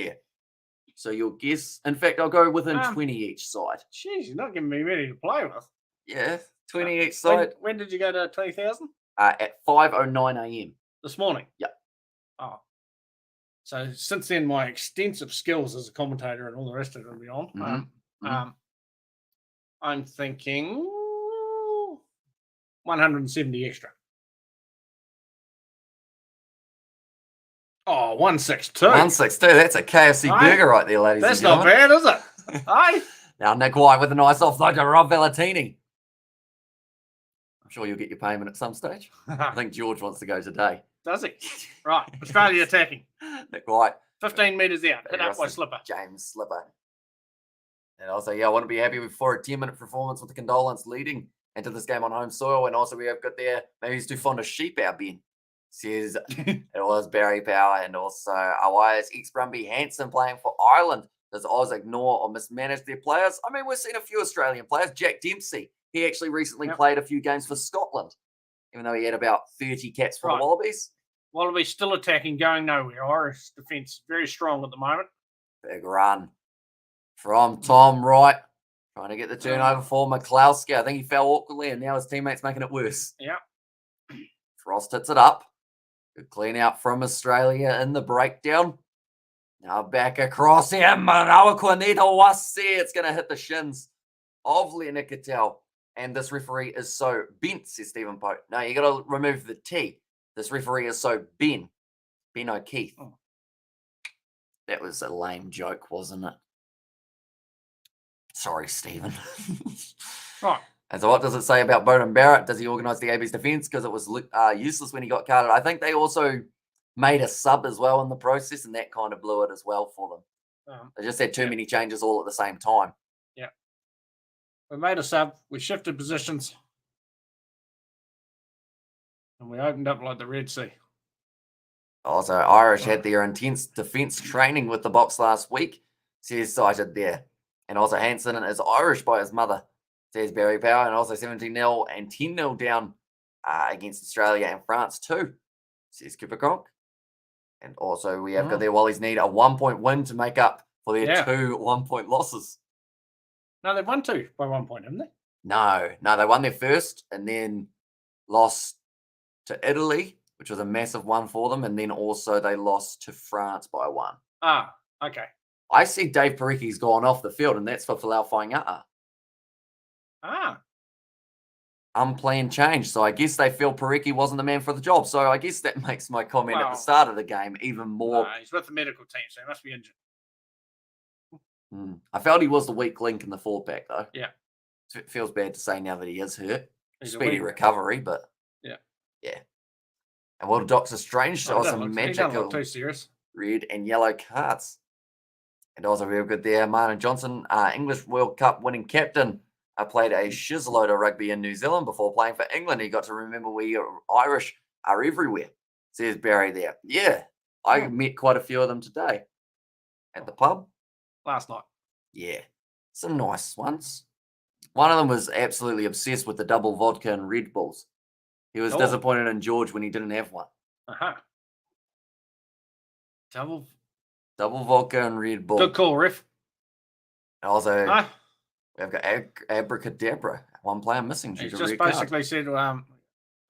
So you'll guess. In fact, I'll go within 20 each side. Jeez, you're not giving me ready to play with. Yeah, 20 each side. When did you go to 20,000? At 5:09 a.m. This morning? Yep. Oh. So since then, my extensive skills as a commentator and all the rest of it are beyond. I'm thinking 170 extra. Oh, 162. 162. That's a KFC burger right there, ladies and gentlemen. That's not bad, is it? Aye. Now, Nick White with a nice offload to Rob Valentini. I'm sure you'll get your payment at some stage. I think George wants to go today. Does he? Right. Australia attacking. Nick White. 15 metres out. Hit up by Slipper. James Slipper. And also, I want to be happy for a 10-minute performance with the condolence leading into this game on home soil. And also, we have got there, maybe he's too fond of sheep, our Ben. Says it was Barry Power. And also, Awai's ex-Brumby Hansen playing for Ireland. Does Oz ignore or mismanage their players? I mean, we've seen a few Australian players. Jack Dempsey, he actually recently played a few games for Scotland, even though he had about 30 caps for the Wallabies. Wallabies still attacking, going nowhere. Irish defence very strong at the moment. Big run from Tom Wright, trying to get the turnover for McCloskey. I think he fell awkwardly, and now his teammates making it worse. Yeah. Frost hits it up. Good clean out from Australia in the breakdown. Now back across here. Marawa Wasi. It's going to hit the shins of Leonard Cattell. And this referee is so bent, says Stephen Pope. No, you got to remove the T. This referee is so Ben O'Keefe. That was a lame joke, wasn't it? Sorry, Stephen. Right. And so what does it say about Bowden Barrett? Does he organise the AB's defence because it was useless when he got carded? I think they also made a sub as well in the process, and that kind of blew it as well for them. They just had too many changes all at the same time. Yeah. We made a sub. We shifted positions. And we opened up like the Red Sea. Also, Irish had their intense defence training with the Box last week, says cited there. And also Hansen is Irish by his mother, says Barry Power. And also 17-0 and 10-0 down against Australia and France too, says Cooper Cronk. And also we have got their Wallies need a 1-point win to make up for their 2 1-point losses. No, they've won 2 by 1 point, haven't they? No, they won their first and then lost to Italy, which was a massive one for them, and then also they lost to France by 1. Ah, okay. I see Dave Parecki's gone off the field, and that's for Folau Fainga'a. Ah. Unplanned change. So I guess they feel Parecki wasn't the man for the job. So I guess that makes my comment at the start of the game even more. He's with the medical team, so he must be injured. I felt he was the weak link in the 4-pack, though. Yeah. So it feels bad to say now that he is hurt. He's Speedy recovery, but yeah. And World Doctor Strange saw some magical red and yellow cards. And also real good there. Martin Johnson, English World Cup winning captain, played a shizload of rugby in New Zealand before playing for England. He got to remember we Irish are everywhere, says Barry there. Yeah, I met quite a few of them today at the pub. Last night. Yeah, some nice ones. One of them was absolutely obsessed with the double vodka and Red Bulls. He was disappointed in George when he didn't have one. Double vodka and Red Bull. Good call, Riff. Also, we've got Abracadabra. One player missing. He's just basically said,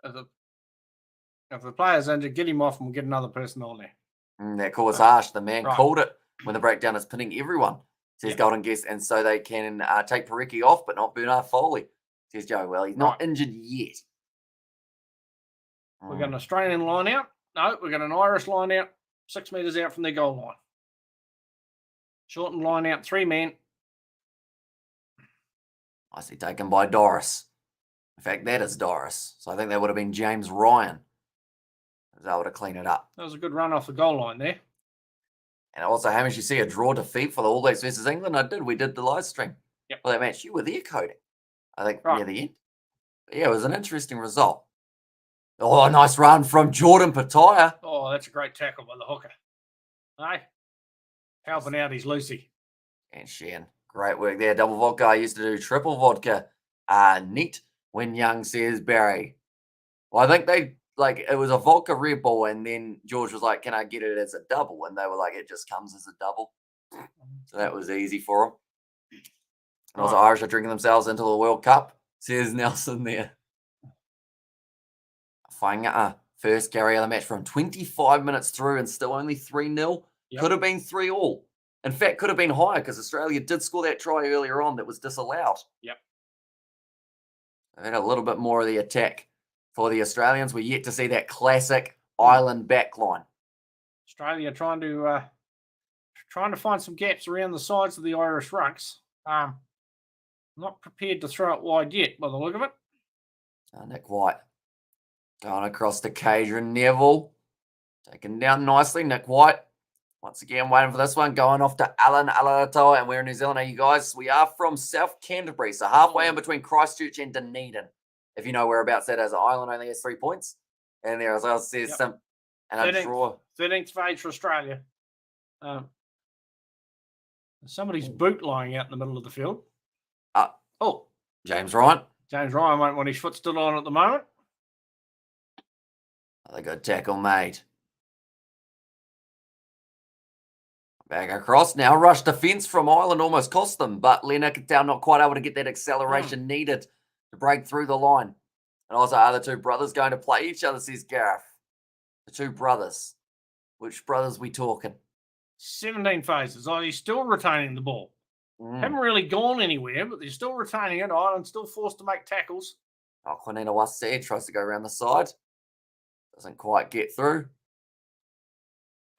if the player's injured, get him off and we'll get another person on there. That call was harsh. The man called it when the breakdown is pinning everyone, says Golden Guest, and so they can take Parecki off, but not Bernard Foley, says Joe. Well, he's not injured yet. We've got an Australian line out. No, we've got an Irish line out, 6 metres out from their goal line. Shortened line out, 3 men. Nicely taken by Doris. In fact, that is Doris. So I think that would have been James Ryan. Was able to clean it up. That was a good run off the goal line there. And also, Hamish, you see a draw defeat for the All Blacks versus England? I did. We did the live stream. Yep. For that match. You were there, Cody. I think near the end. But yeah, it was an interesting result. Oh, nice run from Jordan Pataya. Oh, that's a great tackle by the hooker. Hey, helping out his Lucy. And Shan, great work there. Double vodka. I used to do triple vodka. Neat when Young says Barry. Well, I think it was a vodka Red Bull, and then George was like, can I get it as a double? And they were like, it just comes as a double. So that was easy for them. And also Irish are drinking themselves into the World Cup, says Nelson there. Fainga'a, first carry of the match from 25 minutes through and still only 3-0. Yep. Could have been 3-3. In fact, could have been higher because Australia did score that try earlier on that was disallowed. Yep. They had a little bit more of the attack for the Australians. We're yet to see that classic Ireland backline. Australia trying to find some gaps around the sides of the Irish rucks. Not prepared to throw it wide yet, by the look of it. Nick White going across to Cadron Neville. Taken down nicely. Nick White, once again, waiting for this one. Going off to Alan Alatoa, and we're in New Zealand. Are you guys? We are from South Canterbury, so halfway in between Christchurch and Dunedin. If you know whereabouts that is, Ireland only has 3 points. And there as well says some, and a draw. 13th of age for Australia. Somebody's boot lying out in the middle of the field. James Ryan. James Ryan won't want his foot still on at the moment. They got tackle made. Back across now. Rush defence from Ireland almost cost them, but Leonard Down not quite able to get that acceleration needed to break through the line. And also, are the two brothers going to play each other, says Gareth. The two brothers. Which brothers we talking? 17 phases. Oh, he's still retaining the ball. Haven't really gone anywhere, but they're still retaining it. Ireland still forced to make tackles. Juanita Wassey tries to go around the side. Doesn't quite get through.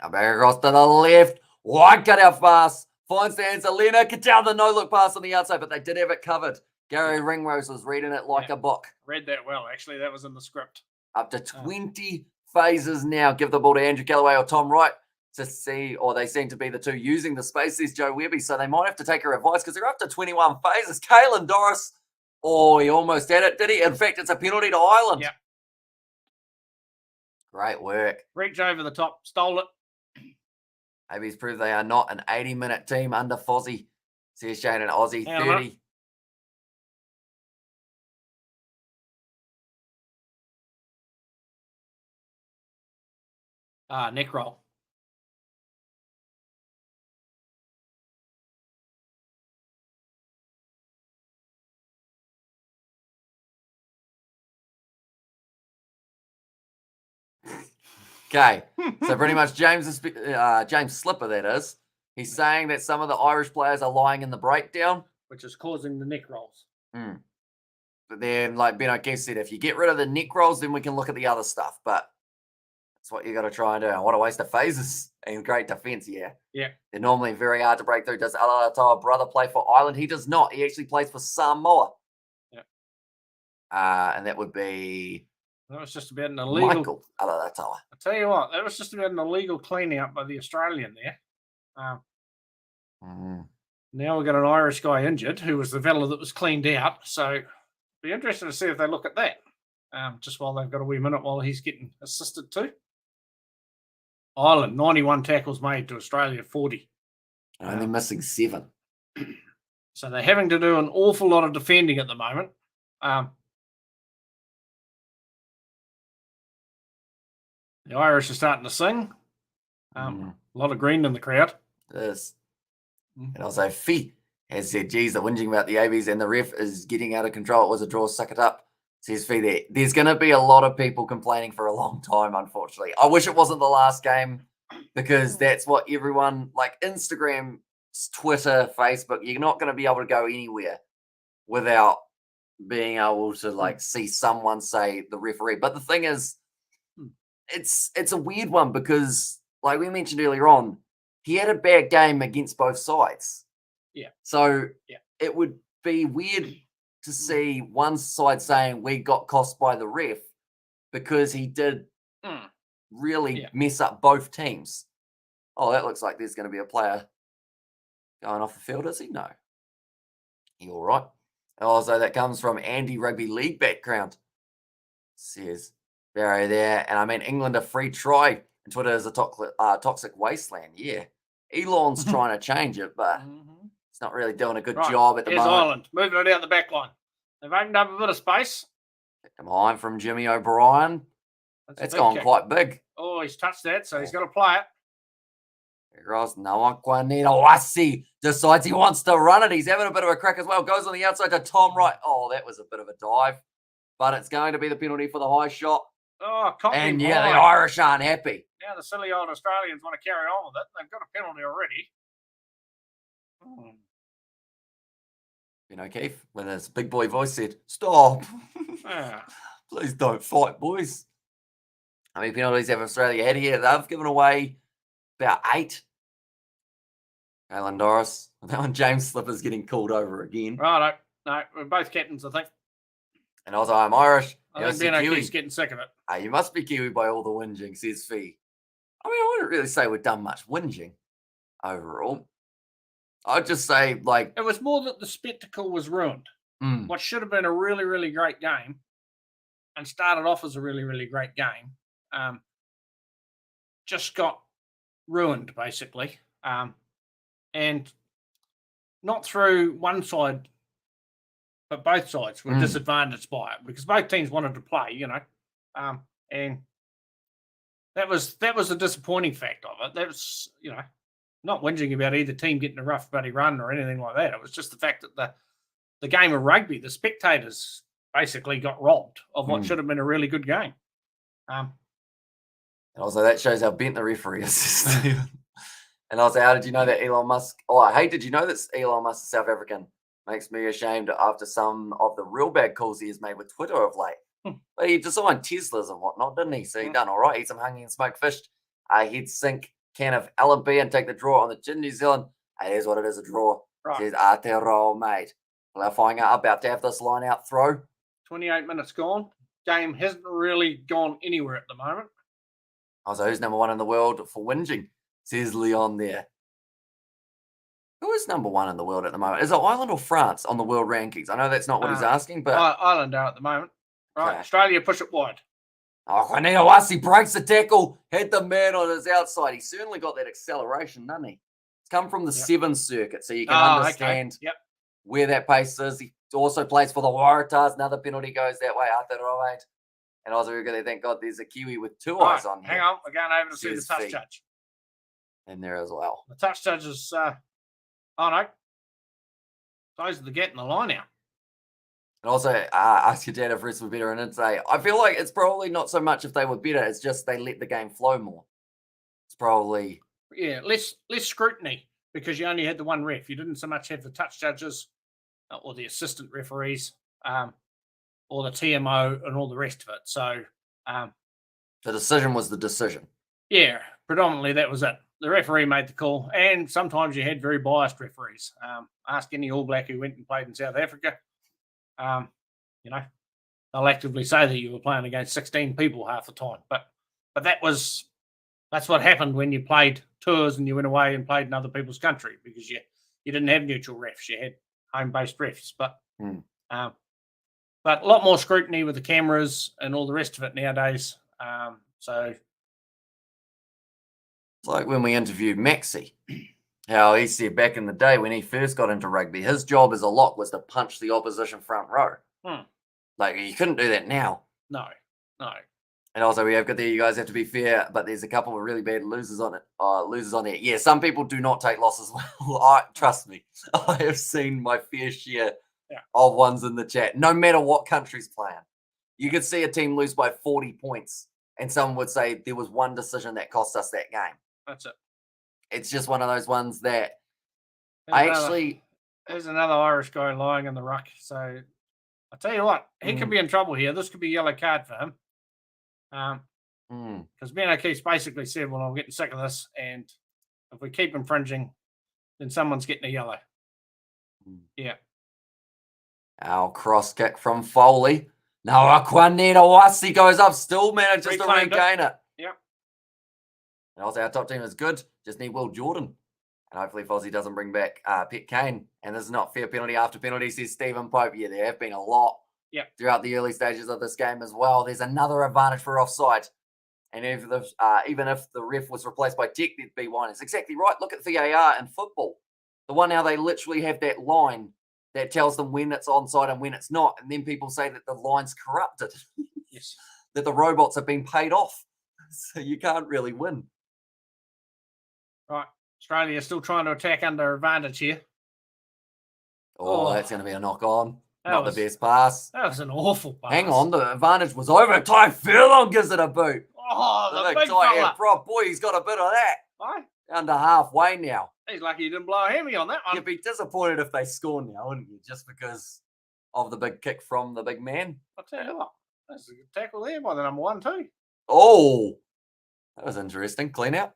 Now back across to the left. White cut out fast Finds the hands of Lena. Get down the no-look pass on the outside, but they did have it covered. Gary Ringrose was reading it like a book. Read that well, actually. That was in the script. Up to 20 phases now. Give the ball to Andrew Galloway or Tom Wright to see, or they seem to be the two using the space, says Joe Webby. So they might have to take her advice because they're up to 21 phases. Caelan Doris. Oh, he almost had it, did he? In fact, it's a penalty to Ireland. Yep. Great work. Reach over the top, stole it. Avies prove they are not an 80-minute team under Fozzie. Says Shane and Aussie, 30. Neck roll. Okay, so pretty much James Slipper, that is. He's saying that some of the Irish players are lying in the breakdown, which is causing the neck rolls. But then, like Ben O'Keefe said, if you get rid of the neck rolls, then we can look at the other stuff. But that's what you got to try and do. And what a waste of phases and great defense. Yeah. They're normally very hard to break through. Does Alatoa brother play for Ireland? He does not. He actually plays for Samoa. And that would be. That was just about an illegal. Michael Alatoa. I tell you what, that was just about an illegal clean out by the Australian there. Now we've got an Irish guy injured who was the fella that was cleaned out. So be interested to see if they look at that. Just while they've got a wee minute while he's getting assisted too. Ireland, 91 tackles made to Australia, 40. Only missing 7. So they're having to do an awful lot of defending at the moment. The Irish are starting to sing. A lot of green in the crowd. Yes. And also, Fee has said, geez, they're whinging about the Avies and the ref is getting out of control. It was a draw, suck it up. Says Fee there. There's going to be a lot of people complaining for a long time, unfortunately. I wish it wasn't the last game because that's what everyone, like Instagram, Twitter, Facebook, you're not going to be able to go anywhere without being able to, like, see someone say the referee. But the thing is, it's a weird one because, like we mentioned earlier on, he had a bad game against both sides. So it would be weird to see one side saying we got cost by the ref because he did really mess up both teams. Oh, that looks like there's going to be a player going off the field, is he? No. You all right? Also, that comes from Andy Rugby League background. Says Barry there. And I mean, England a free try. And Twitter is a toxic wasteland. Yeah. Elon's trying to change it, but it's not really doing a good job at the moment. Ireland, moving it out the back line. They've opened up a bit of space. Come on from Jimmy O'Brien. That's gone quite big. Oh, he's touched that, so he's got to play it. Nawaqanitawasi decides he wants to run it. He's having a bit of a crack as well. Goes on the outside to Tom Wright. Oh, that was a bit of a dive. But it's going to be the penalty for the high shot. Oh, and the Irish aren't happy. Now the silly old Australians want to carry on with it. They've got a penalty already. Ben O'Keefe, with his big boy voice, said, "Stop. Please don't fight, boys." How many penalties have Australia had here? They've given away about 8. Caelan Doris. That one, James Slipper's getting called over again. Right, no, we're both captains, I think. And also, I'm Irish. I think Ben O'Keefe's getting sick of it. You must be Kiwi by all the whinging, says Fee. I mean, I wouldn't really say we've done much whinging overall. I'd just say, like... It was more that the spectacle was ruined. What should have been a really, really great game and started off as a really, really great game just got ruined, basically. And not through one side, but both sides were disadvantaged by it because both teams wanted to play, you know. And that was the disappointing fact of it. That was, you know, not whinging about either team getting a rough buddy run or anything like that. It was just the fact that the game of rugby, the spectators basically got robbed of what should have been a really good game. And also that shows how bent the referee is. And also, how did you know that Elon Musk... Oh, hey, did you know that Elon Musk is South African? Makes me ashamed after some of the real bad calls he has made with Twitter of late. But he designed Teslas and whatnot, didn't he? So he done all right. Eat some hungry and smoked fish. He'd sink can of Allen and take the draw on the New Zealand Hey, here's what it is, a draw. Right. Says Aotearoa, mate. Clarifying out, about to have this line out throw. 28 minutes gone. Game hasn't really gone anywhere at the moment. So who's number 1 in the world for whinging? Says Leon there. Who is number 1 in the world at the moment? Is it Ireland or France on the world rankings? I know that's not what he's asking, but Ireland are at the moment. Right, okay. Australia push it wide. Oh, Juanito breaks the tackle, hit the man on his outside. He certainly got that acceleration, doesn't he? It's come from the 7 circuit, so you can understand where that pace is. He also plays for the Waratahs. Another penalty goes that way, Aotearoa. And also, we're going to thank God there's a Kiwi with 2 eyes on here. Hang on, we're going over to see the touch judge. In there as well. The touch judge is, oh no, close the gate in the line out. And also, ask your dad if refs were better in it today. I feel like it's probably not so much if they were better, it's just they let the game flow more. It's probably... Yeah, less scrutiny because you only had the one ref. You didn't so much have the touch judges or the assistant referees or the TMO and all the rest of it. So... the decision was the decision. Yeah, predominantly that was it. The referee made the call, and sometimes you had very biased referees. Ask any All Black who went and played in South Africa. You know, they'll actively say that you were playing against 16 people half the time. But that's what happened when you played tours and you went away and played in other people's country because you didn't have neutral refs, you had home-based refs. But a lot more scrutiny with the cameras and all the rest of it nowadays. So it's like when we interviewed Maxi, how he said back in the day when he first got into rugby, his job as a lock was to punch the opposition front row. Like, you couldn't do that now. No. And also, we have got there, you guys have to be fair, but there's a couple of really bad losers on it. Yeah, some people do not take losses well. Trust me, I have seen my fair share of ones in the chat, no matter what country's playing. You could see a team lose by 40 points, and someone would say there was one decision that cost us that game. That's it. It's just one of those ones that There's another Irish guy lying in the ruck. So I tell you what, he could be in trouble here. This could be a yellow card for him. Because Ben O'Keefe's basically said, well, I'm getting sick of this, and if we keep infringing, then someone's getting a yellow. Yeah. Our cross kick from Foley. Now Juanito goes up, still manages to regain it. Yep. And also our top team is good. Just need Will Jordan. And hopefully Fozzie doesn't bring back Pet Kane. And this is not fair penalty after penalty, says Stephen Pope. Yeah, there have been a lot throughout the early stages of this game as well. There's another advantage for offside. And even if the ref was replaced by tech, there'd be one. It's exactly right. Look at VAR in football. The one how they literally have that line that tells them when it's onside and when it's not. And then people say that the line's corrupted. Yes. That the robots have been paid off. So you can't really win. Right. Australia still trying to attack under advantage here. Oh, that's going to be a knock on. Not the best pass. That was an awful pass. Hang on, the advantage was over. Ty Furlong gives it a boot. Oh, the big fella. Prop. Boy, he's got a bit of that. Aye. Under halfway now. He's lucky he didn't blow a hammy on that one. You'd be disappointed if they score now, wouldn't you? Just because of the big kick from the big man. I'll tell you what. That's a good tackle there by the number 1 too. Oh, that was interesting. Clean out.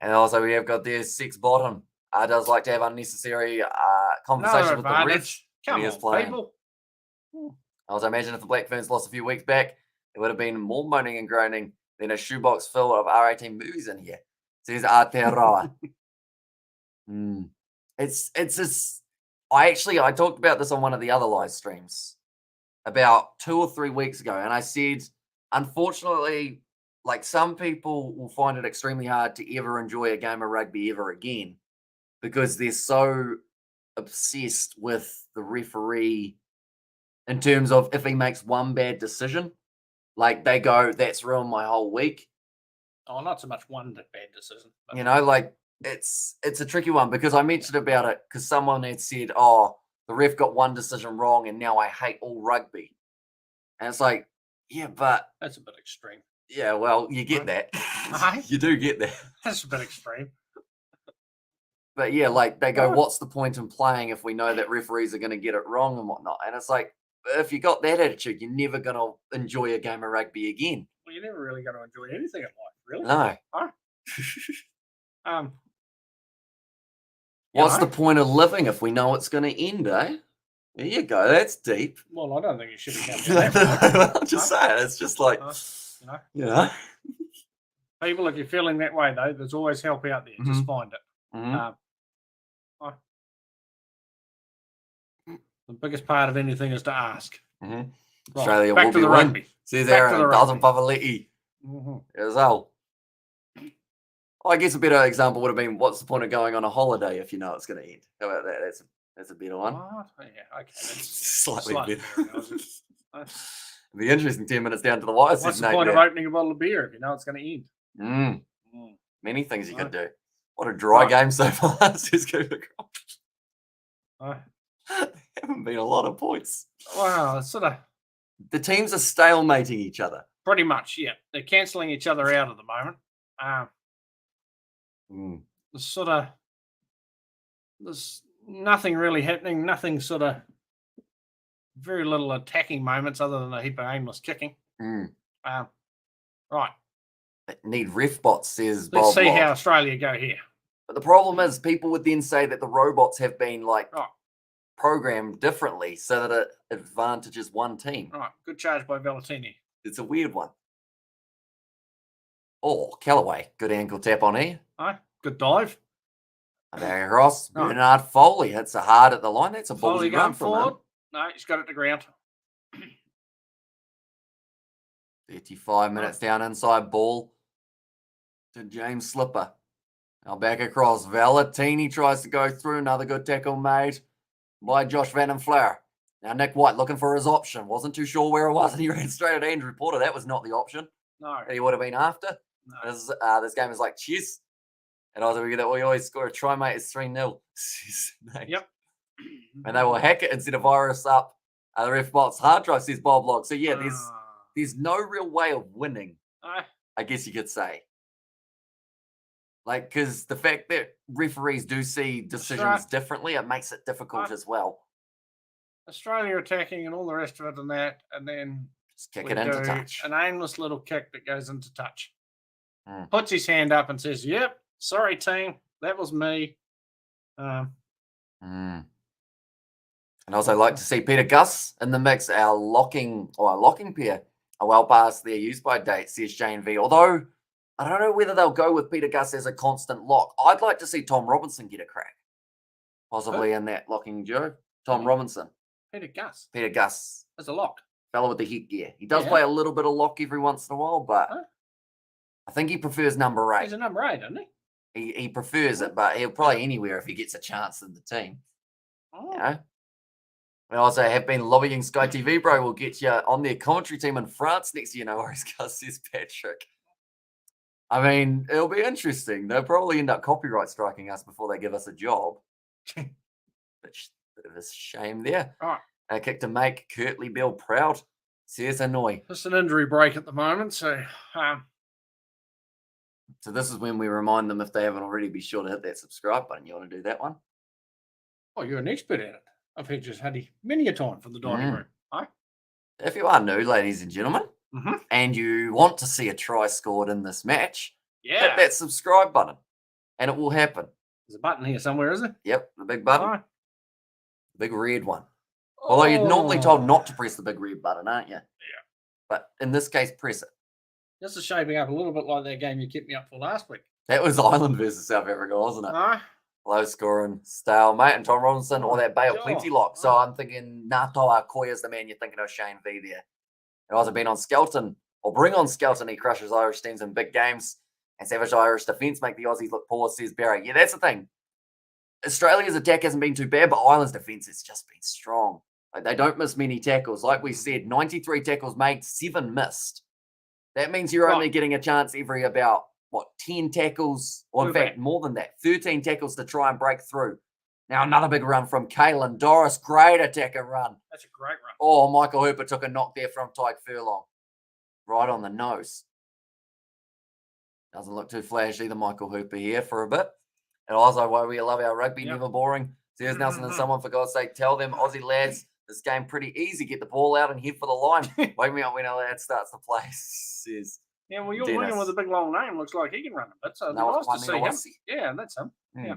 And also we have got there's Six Bottom. Does like to have unnecessary conversation with the refs. Come on, people. I also imagine if the Black Ferns lost a few weeks back, it would have been more moaning and groaning than a shoebox full of R18 movies in here. Says Aotearoa. I talked about this on one of the other live streams about 2 or 3 weeks ago, and I said, unfortunately, like some people will find it extremely hard to ever enjoy a game of rugby ever again because they're so obsessed with the referee in terms of if he makes one bad decision, like they go, that's ruined my whole week. Oh, not so much one bad decision. But... You know, like it's a tricky one because I mentioned about it because someone had said, oh, the ref got one decision wrong and now I hate all rugby. And it's like, yeah, but... That's a bit extreme. Yeah, well, you get that. You do get that. That's a bit extreme. But yeah, like they go, what's the point in playing if we know that referees are going to get it wrong and whatnot? And it's like, if you got that attitude, you're never going to enjoy a game of rugby again. Well, you're never really going to enjoy anything in life, really. No. Huh? What's the point of living if we know it's going to end, eh? There you go. That's deep. Well, I don't think it should be that. I'm just saying. It's just like, you know. People, if you're feeling that way, though, there's always help out there. Just find it. The biggest part of anything is to ask. Right, Australia will be rugby. Says Aaron, doesn't Pavaletti. As well. I guess a better example would have been, what's the point of going on a holiday if you know it's going to end? How about that? That's a better one. Yeah, okay. Slightly better. It'll be interesting 10 minutes down to the wire. What's the point of opening a bottle of beer if you know it's going to end? Many things you could do. What a dry game so far. Haven't been a lot of points. Wow, it's sort of... The teams are stalemating each other. Pretty much, yeah. They're cancelling each other out at the moment. There's nothing really happening. Nothing very little attacking moments other than a heap of aimless kicking. Right. They need ref bots, says Bob. Let's see how Australia go here. But the problem is, people would then say that the robots have been programmed differently so that it advantages one team. Right. Good charge by Valentini. It's a weird one. Oh, Callaway. Good ankle tap on here. Good dive. Barry Ross. Bernard Foley hits a hard at the line. That's a ballsy run from him. No, he's got it to ground. 35 minutes down inside ball to James Slipper. Now back across. Valentini tries to go through. Another good tackle made by Josh Van den Floer. Now Nick White looking for his option. Wasn't too sure where it was, and he ran straight at Andrew Porter. That was not the option. No. That he would have been after. No. This game is like chess. And we always score a try, mate. It's 3-0. Yep. And they will hack it instead of virus up. The ref bots hard drive, says Bob Log. So yeah, there's no real way of winning, I guess you could say. Like, because the fact that referees do see decisions differently, it makes it difficult as well. Australia attacking and all the rest of it and that, and then just kick it into touch. An aimless little kick that goes into touch. Puts his hand up and says, "Yep, sorry team, that was me." And also like to see Peter Gus in the mix. Our locking pair are well past their use-by date, says Shane V. Although I don't know whether they'll go with Peter Gus as a constant lock. I'd like to see Tom Robinson get a crack, possibly in that locking duo. Tom Robinson. Peter Gus as a lock. Fellow with the headgear. He does play a little bit of lock every once in a while, but I think he prefers number 8. He's a number 8, isn't he? He prefers it, but he'll play anywhere if he gets a chance in the team. You know? We also have been lobbying Sky TV, bro. We'll get you on their commentary team in France next year. No worries, Gus, says Patrick. I mean, it'll be interesting. They'll probably end up copyright striking us before they give us a job. Bit of a shame there. A kick to make Kurtley Bell proud, says Hanoi. Just an injury break at the moment, so... So this is when we remind them, if they haven't already, be sure to hit that subscribe button. You want to do that one? Oh, you're an expert at it. I've just had many a time from the dining room. If you are new, ladies and gentlemen, and you want to see a try scored in this match, hit that subscribe button, and it will happen. There's a button here somewhere, is it? Yep, the big button. The big red one. Although you're normally told not to press the big red button, aren't you? Yeah. But in this case, press it. This is shaping up a little bit like that game you kept me up for last week. That was Ireland versus South Africa, wasn't it? Low scoring, stalemate, and Tom Robinson, or that Bay of Plenty lock. So I'm thinking Ngātoa Koya's the man you're thinking of, Shane V there. It also been on Skelton, or bring on Skelton. He crushes Irish teams in big games. And savage Irish defence make the Aussies look poor, says Barry. Yeah, that's the thing. Australia's attack hasn't been too bad, but Ireland's defence has just been strong. Like, they don't miss many tackles. Like we said, 93 tackles made, 7 missed. That means you're only getting a chance every about, 10 tackles, or in fact, more than that, 13 tackles to try and break through. Now, another big run from Caelan Doris. Great attacker run. That's a great run. Oh, Michael Hooper took a knock there from Tyke Furlong. Right on the nose. Doesn't look too flashy, the Michael Hooper here for a bit. And also, why we love our rugby, never boring. There's Nelson and someone, for God's sake, tell them, Aussie lads, this game pretty easy. Get the ball out and head for the line. Wake me up when a lad starts to play, says Yeah, well, you're winning with a big long name. Looks like he can run a bit. So no, nice to see him. Yeah, that's him. Yeah.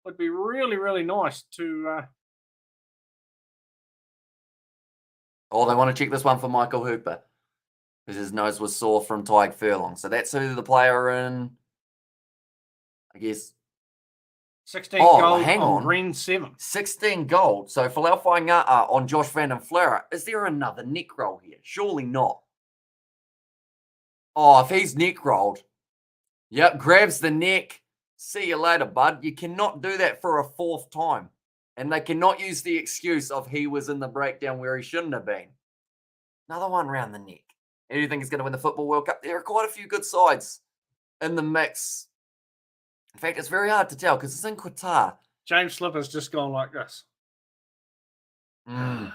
would be really, really nice to. Oh, they want to check this one for Michael Hooper, because his nose was sore from Tyg Furlong. So that's who the player in, I guess. 16 gold on green 7. 16 gold. So Folau Fainga'a on Josh Van den Fleur. Is there another neck roll here? Surely not. Oh, if he's neck rolled. Yep, grabs the neck. See you later, bud. You cannot do that for a 4th time. And they cannot use the excuse of he was in the breakdown where he shouldn't have been. Another one round the neck. Who do you think is going to win the Football World Cup? There are quite a few good sides in the mix. In fact, it's very hard to tell because it's in Qatar. James Slipper's just gone like this. And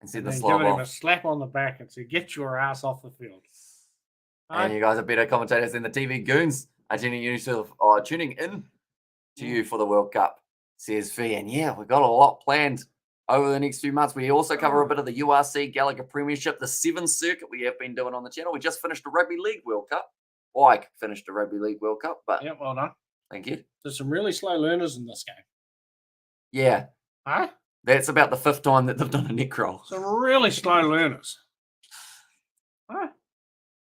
said the slob off. Him a slap on the back and said, "Get your ass off the field." And you guys are better commentators than the TV goons are tuning in to you for the World Cup, says Fee. And yeah, we've got a lot planned over the next few months. We also cover a bit of the URC Gallagher Premiership, the 7th circuit we have been doing on the channel. We just finished a Rugby League World Cup. I finished a Rugby League World Cup, but yeah, well done. Thank you. There's some really slow learners in this game. Yeah. Huh? That's about the 5th time that they've done a neck roll. Some really slow learners. Huh?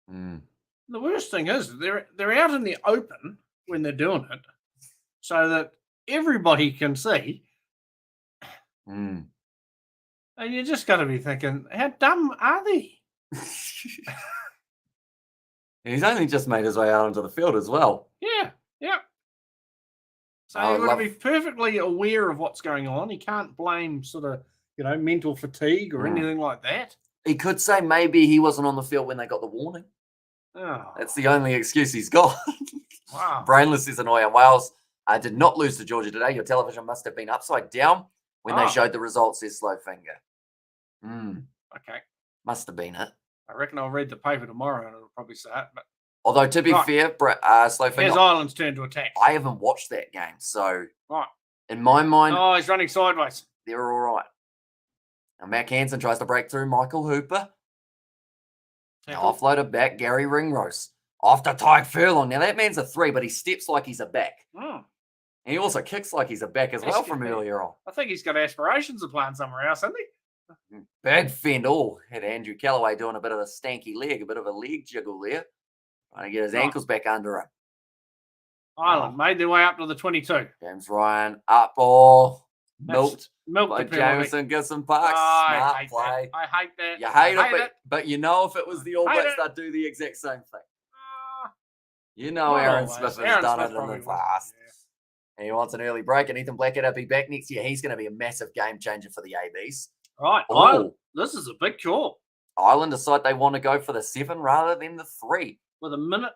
The worst thing is they're out in the open when they're doing it, so that everybody can see. And you just got to be thinking, how dumb are they? He's only just made his way out onto the field as well. Yeah. So he would be perfectly aware of what's going on. He can't blame sort of, mental fatigue or anything like that. He could say maybe he wasn't on the field when they got the warning. Oh. That's the only excuse he's got. Wow. Brainless is annoying. Wales did not lose to Georgia today. Your television must have been upside down when they showed the results, says Slowfinger. Okay. Must have been it. I reckon I'll read the paper tomorrow and it'll probably say it. But although, to be fair, Slowfinger... Here's Ireland's turn to attack. I haven't watched that game, so... Right. In my mind... Oh, he's running sideways. They're all right. Now, Mac Hansen tries to break through Michael Hooper. Now offloaded back, Gary Ringrose. Off to Tyg Furlong. Now, that man's a 3, but he steps like he's a back. And he also kicks like he's a back as well from earlier on. I think he's got aspirations of playing somewhere else, hasn't he? Big fend. Oh, had Andrew Callaway doing a bit of a stanky leg, a bit of a leg jiggle there. Trying to get his ankles back under him. Ireland made their way up to the 22. James Ryan up. Oh, milked by Jameson Gibson-Park. Smart play. I hate that. You hate it, but you know if it was the All Blacks, they'd do the exact same thing. Aaron Smith has done it in the past. And he wants an early break, and Ethan Blackett will be back next year. He's going to be a massive game changer for the ABs. Right. This is a big call. Ireland decide they want to go for the 7 rather than the 3. With a minute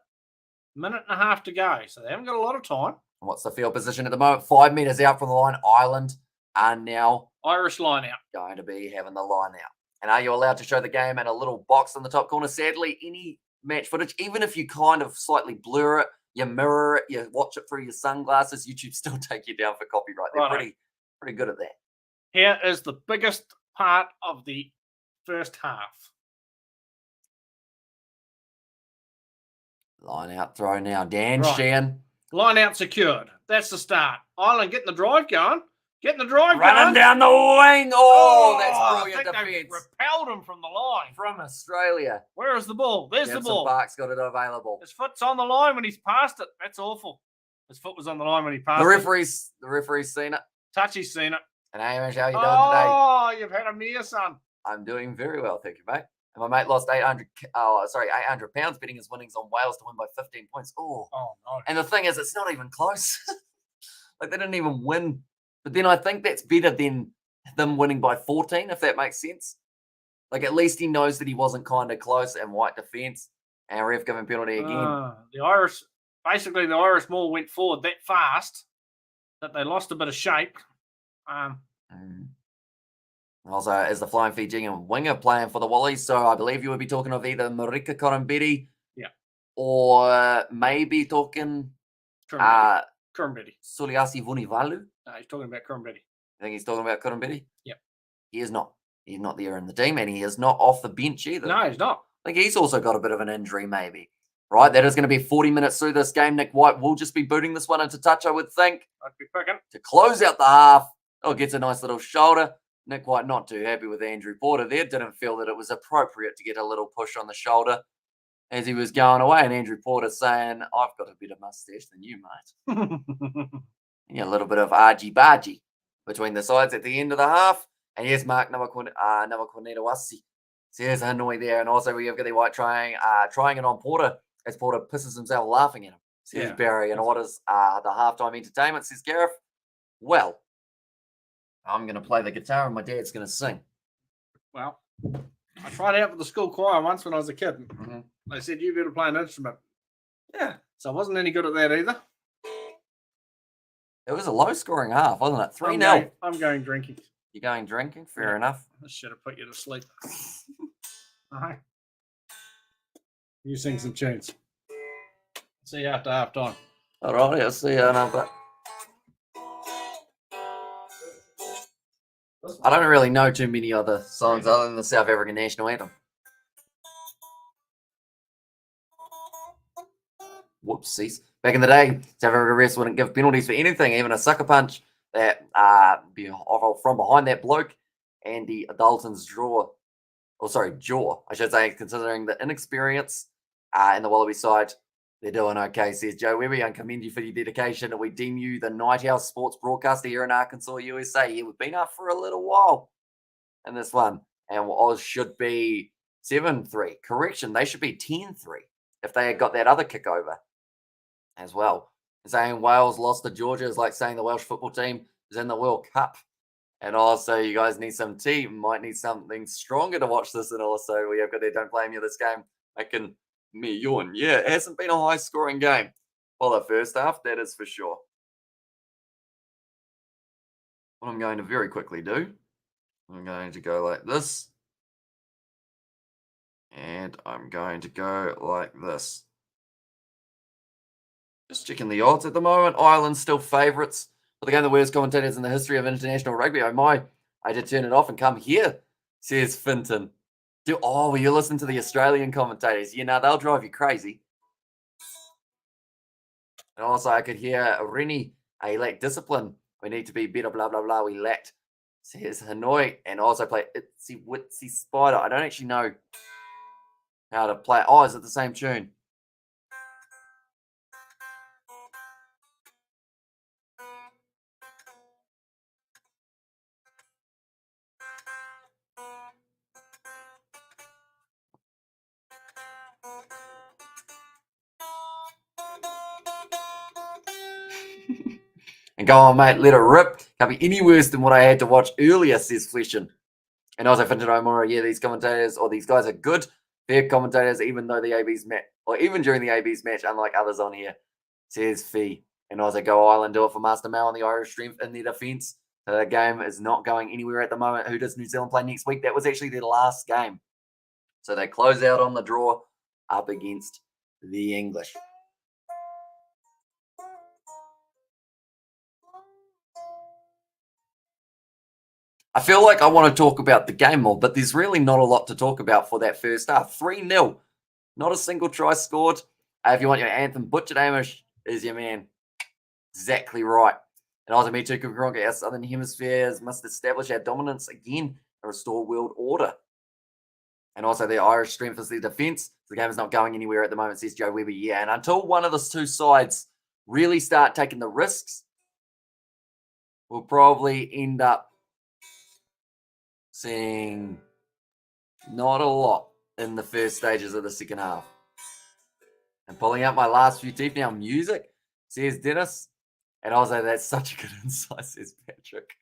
and a half to go. So they haven't got a lot of time. What's the field position at the moment? 5 metres out from the line. Ireland are now... Irish line out. Going to be having the line out. And are you allowed to show the game in a little box in the top corner? Sadly, any match footage, even if you kind of slightly blur it, you mirror it, you watch it through your sunglasses, YouTube still take you down for copyright. They're pretty good at that. Here is the biggest part of the first half. Line out throw now. Dan Sheehan. Line out secured. That's the start. Ireland getting the drive going. Running down the wing. Oh, that's brilliant defence. Repelled him from the line. From Australia. Where is the ball? There's the ball. Park's got it available. His foot's on the line when he's passed it. That's awful. His foot was on the line when he passed it. The referee's seen it. Touchy's seen it. And Hamish, how are you doing today? Oh, you've had a near, son. I'm doing very well, thank you, mate. And my mate lost 800 pounds betting his winnings on Wales to win by 15 points. Oh, no. And the thing is, it's not even close. Like, they didn't even win. But then I think that's better than them winning by 14, if that makes sense. Like, at least he knows that he wasn't kind of close and white defence. And ref giving penalty again. The Irish maul went forward that fast that they lost a bit of shape. Also, as the Flying Fijian winger playing for the Wallabies, so I believe you would be talking of either Marika Korombeti, or maybe talking Korombeti. Suliasi Vunivalu. No, he's talking about Korombeti. I think he's talking about Korombeti? Yep. He is not. He's not there in the team, and he is not off the bench either. No, he's not. I think he's also got a bit of an injury, maybe. Right, that is going to be 40 minutes through this game. Nick White will just be booting this one into touch, I would think. I'd be picking. To close out the half. Oh, gets a nice little shoulder. Nick White not too happy with Andrew Porter there. Didn't feel that it was appropriate to get a little push on the shoulder as he was going away. And Andrew Porter saying, I've got a better mustache than you, mate. Yeah, a little bit of argy-bargy between the sides at the end of the half. And yes, Mark Namakonetawasi says Hanoi there. And also we have got the White trying it on Porter as Porter pisses himself laughing at him, says Barry. And what is the halftime entertainment, says Gareth? Well, I'm going to play the guitar and my dad's going to sing. Well, I tried out for the school choir once when I was a kid. Mm-hmm. They said, you better play an instrument. Yeah. So I wasn't any good at that either. It was a low-scoring half, wasn't it? 3-0. I'm going drinking. You're going drinking? Fair enough. I should have put you to sleep. All right. You sing some tunes. See you after half time. All right, I'll see you another. I don't really know too many other songs other than the South African national anthem. Whoopsies. Back in the day, South Africa refs wouldn't give penalties for anything, even a sucker punch that from behind that bloke, Andy Dalton's jaw, I should say, considering the inexperience in the Wallaby side. They're doing okay, says Joe Webby. I commend you for your dedication. We deem you the Night Owl sports broadcaster here in Arkansas, USA. Yeah, we've been up for a little while in this one. And Oz should be 7-3. Correction, they should be 10-3 if they had got that other kick over as well. Saying Wales lost to Georgia is like saying the Welsh football team is in the World Cup. And also, you guys need some tea. Might need something stronger to watch this. And also, we have got there, don't blame you this game. I can... me yawn. Yeah, it hasn't been a high-scoring game for the first half, that is for sure. What I'm going to very quickly do, I'm going to go like this. And I'm going to go like this. Just checking the odds at the moment. Ireland's still favourites. For the game, the worst commentators in the history of international rugby. Oh my, I did turn it off and come here, says Finton. Well, you listen to the Australian commentators. You know, they'll drive you crazy. And also, I could hear Rennie, he lacked discipline. We need to be better, blah, blah, blah. We lacked, says Hanoi. And also play Itsy Witsy Spider. I don't actually know how to play. Oh, is it the same tune? And go on, mate, let it rip. Can't be any worse than what I had to watch earlier, says Fleshin. And also, Fintan Omora, yeah, these commentators, or these guys are good, fair commentators, even though the AB's match, or even during the AB's match, unlike others on here, says Fee. And also, go Ireland, do it for Master Mal and the Irish strength in their defence. So the game is not going anywhere at the moment. Who does New Zealand play next week? That was actually their last game. So they close out on the draw up against the English. I feel like I want to talk about the game more, but there's really not a lot to talk about for that first half. 3-0. Not a single try scored. If you want your anthem, Butcher Amish is your man. Exactly right. And also, me too, Kukuronga, our Southern Hemispheres must establish our dominance again and restore world order. And also, the Irish strength is their defence. The game is not going anywhere at the moment, says Joe Webber. Yeah, and until one of those two sides really start taking the risks, we'll probably end up seeing not a lot in the first stages of the second half. And pulling out my last few teeth now, music, says Dennis. And also, that's such a good insight, says Patrick.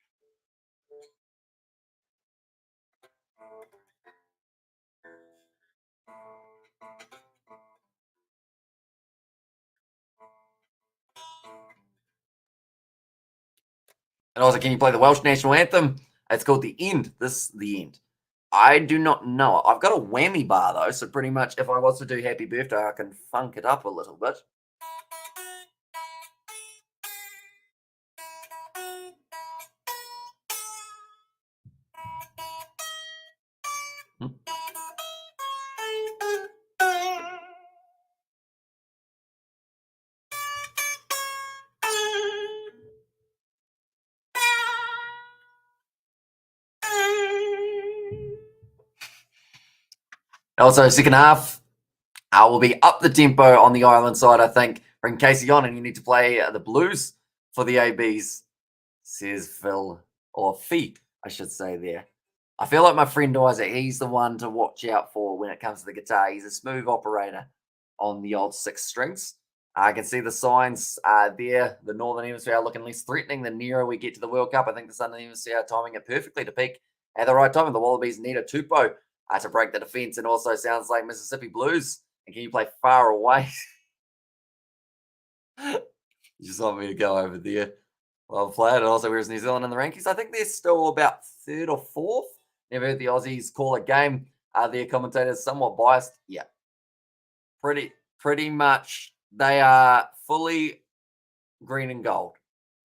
And also, can you play the Welsh national anthem? It's called The End. The End. I do not know. I've got a whammy bar, though, so pretty much if I was to do Happy Birthday, I can funk it up a little bit. Also, second half will be up the tempo on the Ireland side, I think. Bring Casey on, and you need to play the Blues for the ABs, says Phil, or Fee, I should say there. I feel like my friend Isaac, he's the one to watch out for when it comes to the guitar. He's a smooth operator on the old 6 strings. I can see the signs there. The Northern Hemisphere are looking less threatening the nearer we get to the World Cup. I think the Southern Hemisphere are timing it perfectly to peak at the right time. And the Wallabies need a tupo to break the defense. And also sounds like Mississippi Blues. And can you play far away? You just want me to go over there. Well played. And also, where's New Zealand in the rankings? I think they're still about 3rd or 4th. Never heard the Aussies call a game. Their commentators somewhat biased. Yeah. Pretty much they are fully green and gold,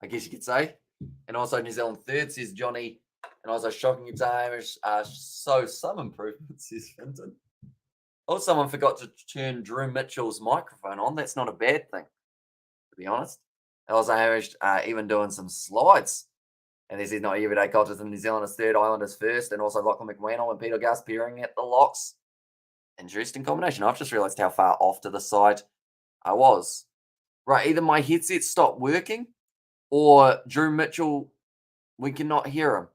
I guess you could say. And also New Zealand 3rd, says Johnny. And also shocking guitar image. So some improvements, says Finton. Oh, someone forgot to turn Drew Mitchell's microphone on. That's not a bad thing, to be honest. Also averaged even doing some slides. And this is not everyday cultures in New Zealand is 3rd, Islanders 1st, and also Lachlan McWhannell and Peter Gus pairing at the locks. Interesting combination. I've just realised how far off to the side I was. Right, either my headset stopped working or Drew Mitchell, we cannot hear him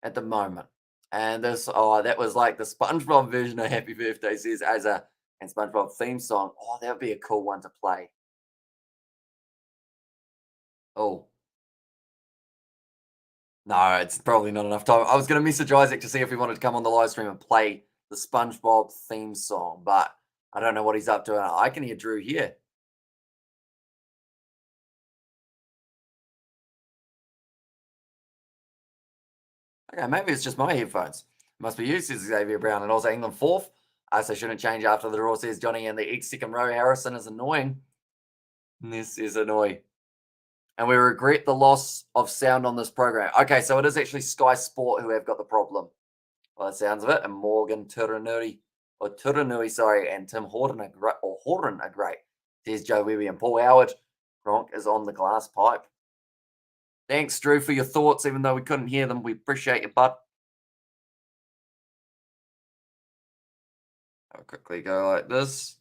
at the moment. And this, that was like the SpongeBob version of Happy Birthday, says and SpongeBob theme song. Oh, that would be a cool one to play. Oh. No, it's probably not enough time. I was going to message Isaac to see if he wanted to come on the live stream and play the SpongeBob theme song, but I don't know what he's up to. I can hear Drew here. Okay, maybe it's just my headphones. Must be you, says Xavier Brown. And also England 4th. So shouldn't change after the draw, says Johnny. And the ex-second row, Harrison, is annoying. This is annoying. And we regret the loss of sound on this program. Okay, so it is actually Sky Sport who have got the problem. Well, it sounds of it. And Morgan Turanui, and Tim Horton are great. Says Joe Webby and Paul Howard. Gronk is on the glass pipe. Thanks, Drew, for your thoughts, even though we couldn't hear them. We appreciate you, bud. I'll quickly go like this.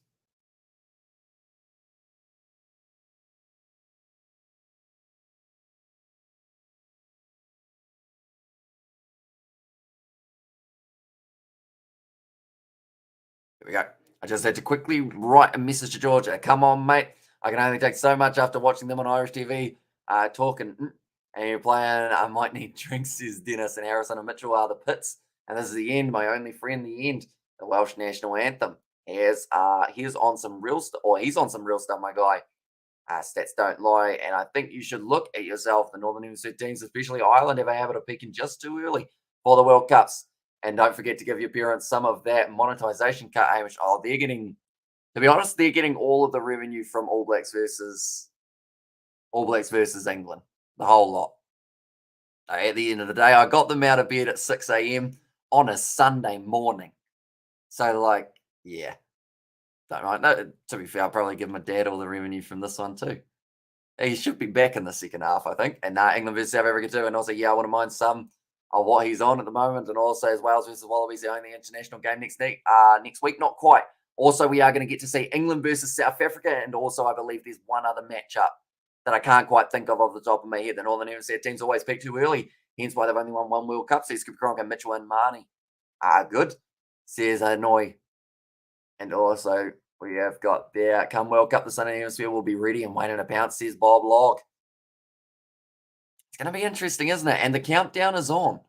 Here we go. I just had to quickly write a message to Georgia. Come on, mate. I can only take so much after watching them on Irish TV talking. And you're playing, I might need drinks, says Dennis. And Harrison and Mitchell are the pits. And this is the end, my only friend, the end. The Welsh national anthem. He's on some real stuff, my guy. Stats don't lie. And I think you should look at yourself. The Northern Hemisphere teams, especially Ireland, have a habit of peaking just too early for the World Cups. And don't forget to give your parents some of that monetization cut, Hamish. Oh, they're getting, to be honest, they're getting all of the revenue from All Blacks versus England. The whole lot. At the end of the day, I got them out of bed at 6 a.m. on a Sunday morning. So, like, yeah. Don't know. No, to be fair, I'll probably give my dad all the revenue from this one too. He should be back in the second half, I think. And England versus South Africa too. And also, I wouldn't mind some of what he's on at the moment. And also, as Wales versus Wallabies, the only international game next week. Not quite. Also, we are going to get to see England versus South Africa. And also, I believe there's one other matchup that I can't quite think of off the top of my head. The Northern Hemisphere teams always peak too early. Hence why they've only won one World Cup. Says Skip Cronk, Mitchell and Marnie. Good. Says Hanoi. And also, we have got there. Come World Cup, the Southern Hemisphere will be ready and waiting to pounce, says Bob Log. It's going to be interesting, isn't it? And the countdown is on.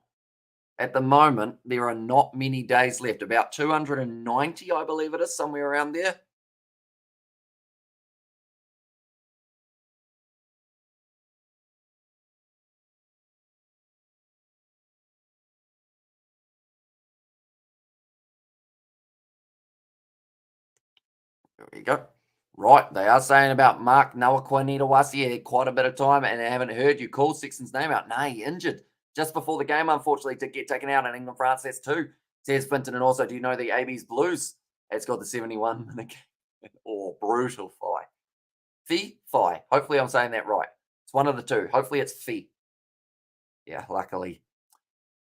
At the moment, there are not many days left. About 290, I believe it is, somewhere around there. There we go. Right, they are saying about Mark Nawaqanitawasi. He had quite a bit of time, and I haven't heard you call Sexton's name out. No, he injured just before the game, unfortunately, to get taken out in England, France. That's 2, says Finton. And also, do you know the AB's Blues? It's got the 71-minute game. Oh, brutal fight. Fi. Hopefully, I'm saying that right. It's one of the two. Hopefully, it's Fi. Yeah, luckily.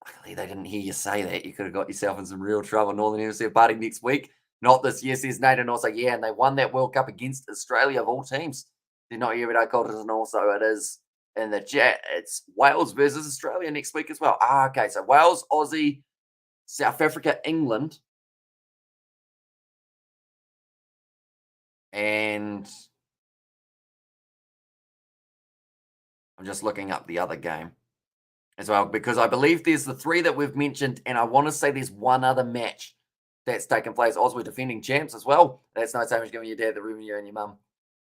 Luckily, they didn't hear you say that. You could have got yourself in some real trouble. Northern Hemisphere party next week. Not this year, says Nathan. Also, yeah, and they won that World Cup against Australia of all teams. They're not here, but I called it, and also it is in the chat. It's Wales versus Australia next week as well. Okay, so Wales, Aussie, South Africa, England. And I'm just looking up the other game as well, because I believe there's the 3 that we've mentioned, and I want to say there's one other match that's taken place. Oz were defending champs as well. That's no same as giving your dad the room you and your mum,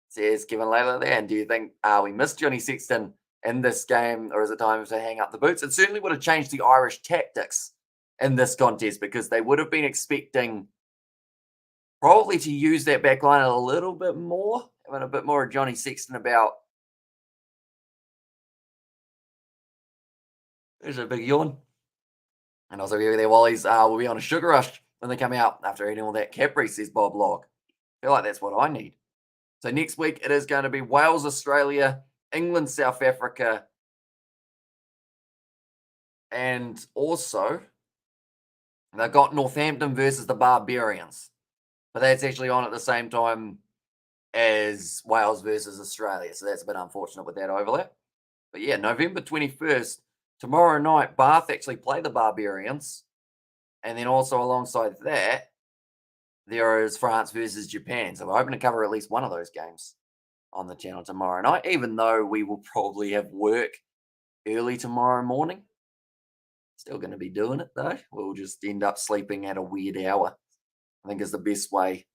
says Kevin Layla there. And do you think we missed Johnny Sexton in this game, or is it time to hang up the boots? It certainly would have changed the Irish tactics in this contest, because they would have been expecting probably to use that back line a little bit more, having a bit more of Johnny Sexton about. There's a big yawn. And also, their Wallies will be on a sugar rush when they come out after eating all that Capri, says Bob Locke. I feel like that's what I need. So next week, it is going to be Wales, Australia, England, South Africa, and also they've got Northampton versus the Barbarians. But that's actually on at the same time as Wales versus Australia. So that's a bit unfortunate with that overlap. But yeah, November 21st, tomorrow night, Bath actually play the Barbarians. And then also alongside that, there is France versus Japan. So we're hoping to cover at least one of those games on the channel tomorrow night, even though we will probably have work early tomorrow morning. Still going to be doing it, though. We'll just end up sleeping at a weird hour, I think is the best way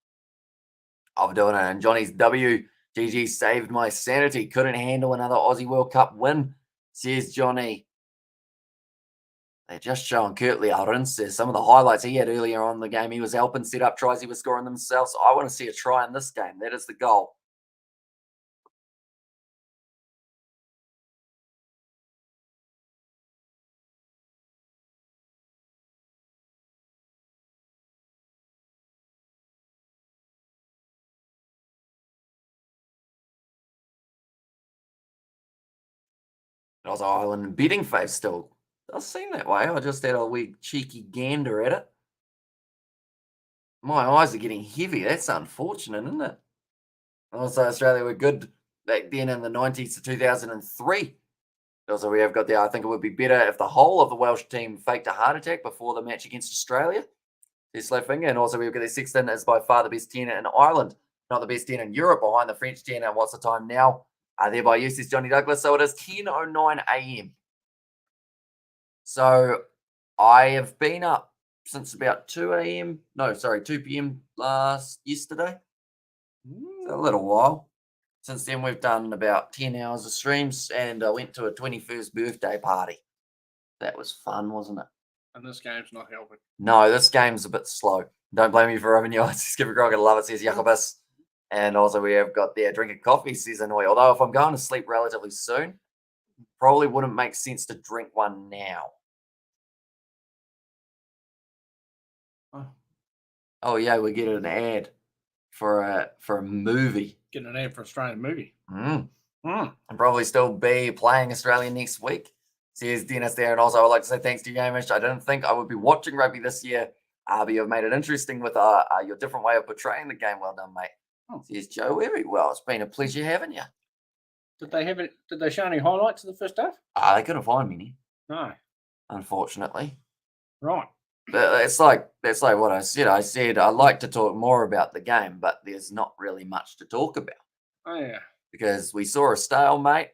of doing it. And Johnny's WGG saved my sanity. Couldn't handle another Aussie World Cup win, says Johnny. They're just showing Kurtley Alden says some of the highlights he had earlier on in the game. He was helping set up tries. He was scoring themselves. So I want to see a try in this game. That is the goal. Also, Ireland betting face still does seem that way. I just had a wee cheeky gander at it. My eyes are getting heavy. That's unfortunate, isn't it? Also, Australia were good back then in the 90s to 2003. Also, we have got there. I think it would be better if the whole of the Welsh team faked a heart attack before the match against Australia. There's slow finger. And also, we've got the Sexton is by far the best 10 in Ireland, not the best 10 in Europe, behind the French 10. And what's the time now? Thereby, yes, is Johnny Douglas. So it is 10:09 a.m. So I have been up since about 2 a.m. No, sorry, 2 p.m. yesterday. So a little while. Since then, we've done about 10 hours of streams, and I went to a 21st birthday party. That was fun, wasn't it? And this game's not helping. No, this game's a bit slow. Don't blame me for rubbing your eyes. Skipper Grog, I love it, says Jacobus. And also, we have got there drinking coffee, says Annoy. Although, if I'm going to sleep relatively soon, probably wouldn't make sense to drink one now. Oh, yeah, we get an ad for a movie. Getting an ad for an Australian movie. And probably still be playing Australia next week, says Dennis there. And also, I'd like to say thanks to you, Hamish. I didn't think I would be watching rugby this year, but you've made it interesting with your different way of portraying the game. Well done, mate. Says Joe Webby. Well, it's been a pleasure having you. Did they show any highlights of the first half? They couldn't find many. No. Unfortunately. Right. But it's like what I said. I said I'd like to talk more about the game, but there's not really much to talk about. Oh, yeah. Because we saw a stalemate.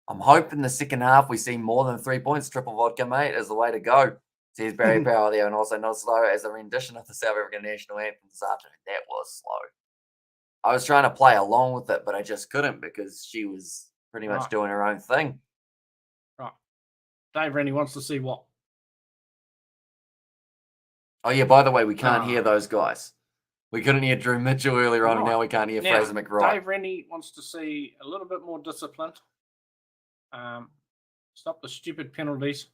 I'm hoping the second half we see more than 3 points. Triple vodka, mate, is the way to go. Says Barry Powell there, and also not slow as a rendition of the South African national anthem this afternoon. That was slow. I was trying to play along with it, but I just couldn't because she was pretty much doing her own thing. Right. Dave Rennie wants to see what? Oh, yeah, by the way, we can't hear those guys. We couldn't hear Drew Mitchell earlier on, and now we can't hear Fraser McWright. Dave Rennie wants to see a little bit more discipline. Stop the stupid penalties.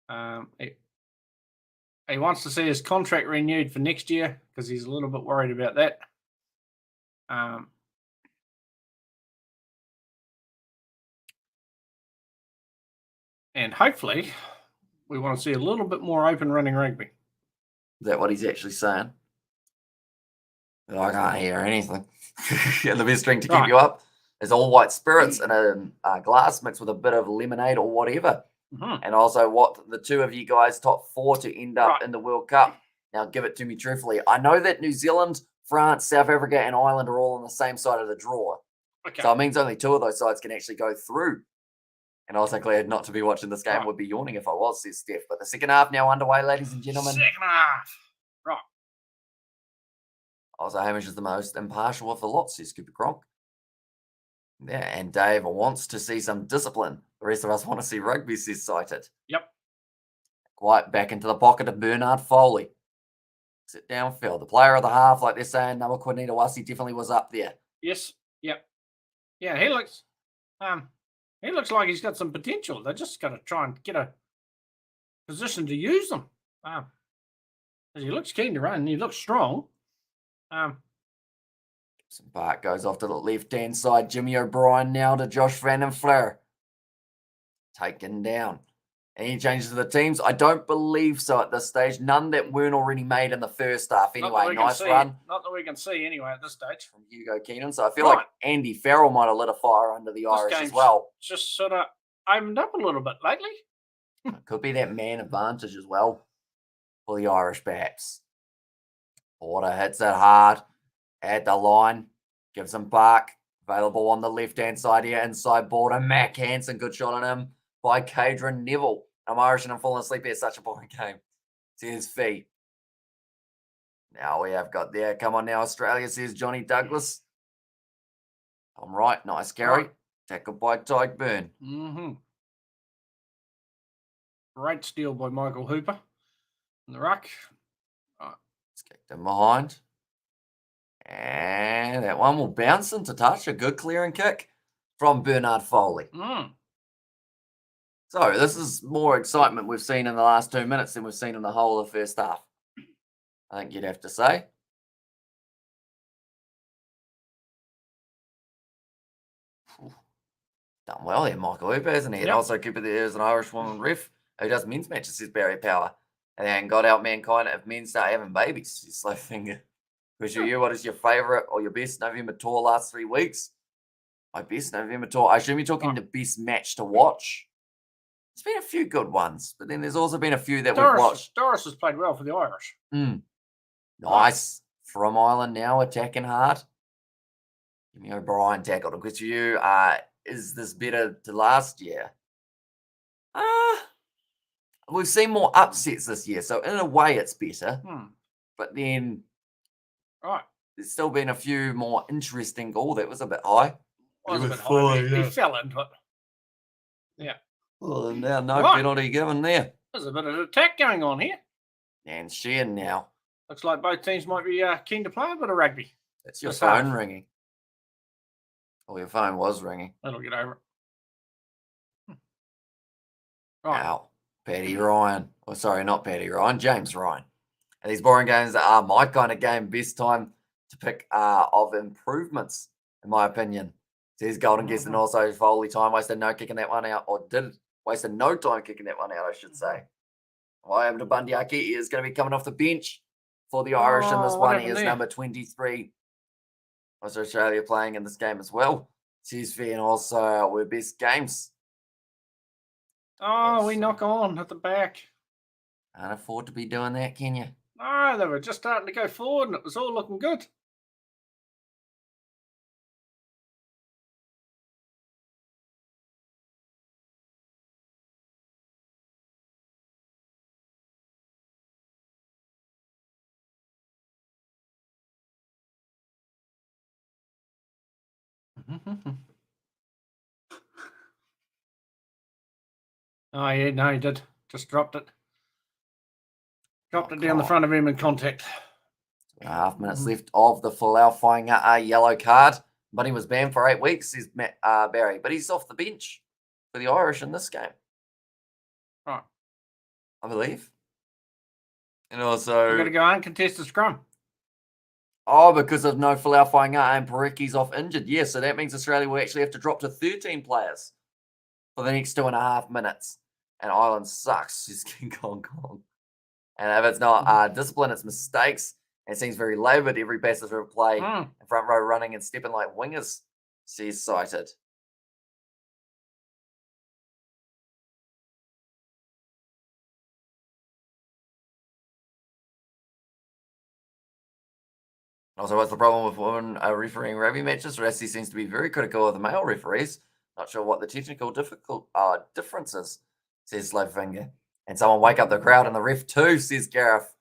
He wants to see his contract renewed for next year because he's a little bit worried about that. And hopefully We want to see a little bit more open running rugby. Is that what he's actually saying? I can't hear anything. The best drink to keep you up is all white spirits in a glass mixed with a bit of lemonade or whatever. And also what the two of you guys top 4 to end up in the World Cup. Now give it to me truthfully. I know that New Zealand, France, South Africa, and Ireland are all on the same side of the draw. Okay. So it means only 2 of those sides can actually go through. And also glad not to be watching this game. Would be yawning if I was, says Steph. But the second half now underway, ladies and gentlemen. Second half. Right. Also, Hamish is the most impartial of the lot, says Cooper Cronk. Yeah, and Dave wants to see some discipline. The rest of us want to see rugby, says Cited. Yep. Quite back into the pocket of Bernard Foley. Sit downfield. The player of the half, like they're saying, number Quinita Wasi definitely was up there. Yes. Yep. Yeah, he looks like he's got some potential. They're just got to try and get a position to use them. He looks keen to run. He looks strong. Some Park goes off to the left-hand side. Jimmy O'Brien now to Josh Van den Fleur. Taken down. Any changes to the teams? I don't believe so at this stage. None that weren't already made in the first half. Anyway, nice run. Not that we can see anyway at this stage. From Hugo Keenan. So I feel like Andy Farrell might have lit a fire under the Irish as well. Just sort of opened up a little bit lately. Could be that man advantage as well for the Irish, perhaps. Porter hits it hard at the line. Gives him Park. Available on the left-hand side here. Inside border. Mac Hansen. Good shot on him by Cadron Neville. I'm Irish and I'm falling asleep here. Such a boring game. To his feet. Now we have got there. Come on now, Australia, says Johnny Douglas. I'm right. Nice carry. Tackled by Tyke Byrne. Great steal by Michael Hooper in the ruck. Let's kick them behind. And that one will bounce into touch. A good clearing kick from Bernard Foley. So this is more excitement we've seen in the last 2 minutes than we've seen in the whole of the first half. I think you'd have to say. Done well there, Michael Hooper, hasn't he? And also keep it there as an Irish woman ref who does men's matches, says Barry Power. And got out mankind if men start having babies, says Slowfinger. You, what is your favourite or your best November tour last 3 weeks? My best November tour. I assume you're talking the best match to watch. There's been a few good ones, but then there's also been a few that we've watched. Doris has played well for the Irish. Nice. From Ireland now, attacking hard. Jimmy O'Brien tackled him. Question you, is this better to last year? We've seen more upsets this year, so in a way it's better. But then there's still been a few more interesting. Oh, that was a bit high. Was a bit high. He fell into it. Yeah. Well, now no penalty given there. There's a bit of an attack going on here. And Sheehan now. Looks like both teams might be keen to play a bit of rugby. That's your phone ringing. Oh, your phone was ringing. That'll get over it. Wow. Paddy Ryan. Oh, sorry, not Paddy Ryan. James Ryan. And these boring games are my kind of game. Best time to pick of improvements, in my opinion. Says Golden Guest and also Foley. Time wasted no kicking that one out. Or did wasted no time kicking that one out, I should say. Why happened to Bundy Akiti is going to be coming off the bench for the Irish in this one. He is number 23. Also Australia playing in this game as well. Says Fair and also we're best games. Oh, we knock on at the back. Can't afford to be doing that, can you? No, they were just starting to go forward and it was all looking good. Oh, yeah, no, he did. Just dropped it. Dropped it down the front of him in contact. 2.5 minutes left of the Folau Whainga yellow card. But he was banned for 8 weeks, says Matt, Barry. But he's off the bench for the Irish in this game. Right. I believe. And also... We're going to go uncontested scrum. Oh, because of no Folau Whainga and Parecki's off injured. Yes, so that means Australia will actually have to drop to 13 players for the next 2.5 minutes. And Ireland sucks, says King Kong Kong. And if it's not discipline, it's mistakes. It seems very laboured. Every passage of play, and front row running and stepping like wingers, says Cited. Also, what's the problem with women refereeing rugby matches? Rassi seems to be very critical of the male referees. Not sure what the technical difference is, says Slowfinger. And someone wake up the crowd and the ref too, says Gareth.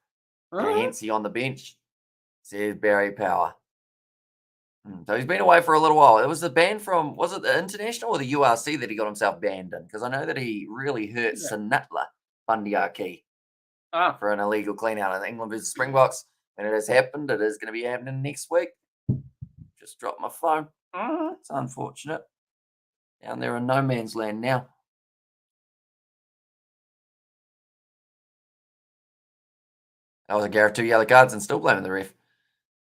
And hence he on the bench, says Barry Power. So he's been away for a little while. It was the ban from, was it the International or the URC that he got himself banned in? Because I know that he really hurt Sinatla Bundyaki for an illegal clean-out in England versus Springboks. And it has happened. It is going to be happening next week. Just dropped my phone. It's unfortunate. Down there in no man's land now. That was a Gareth 2 yellow cards and still blaming the ref.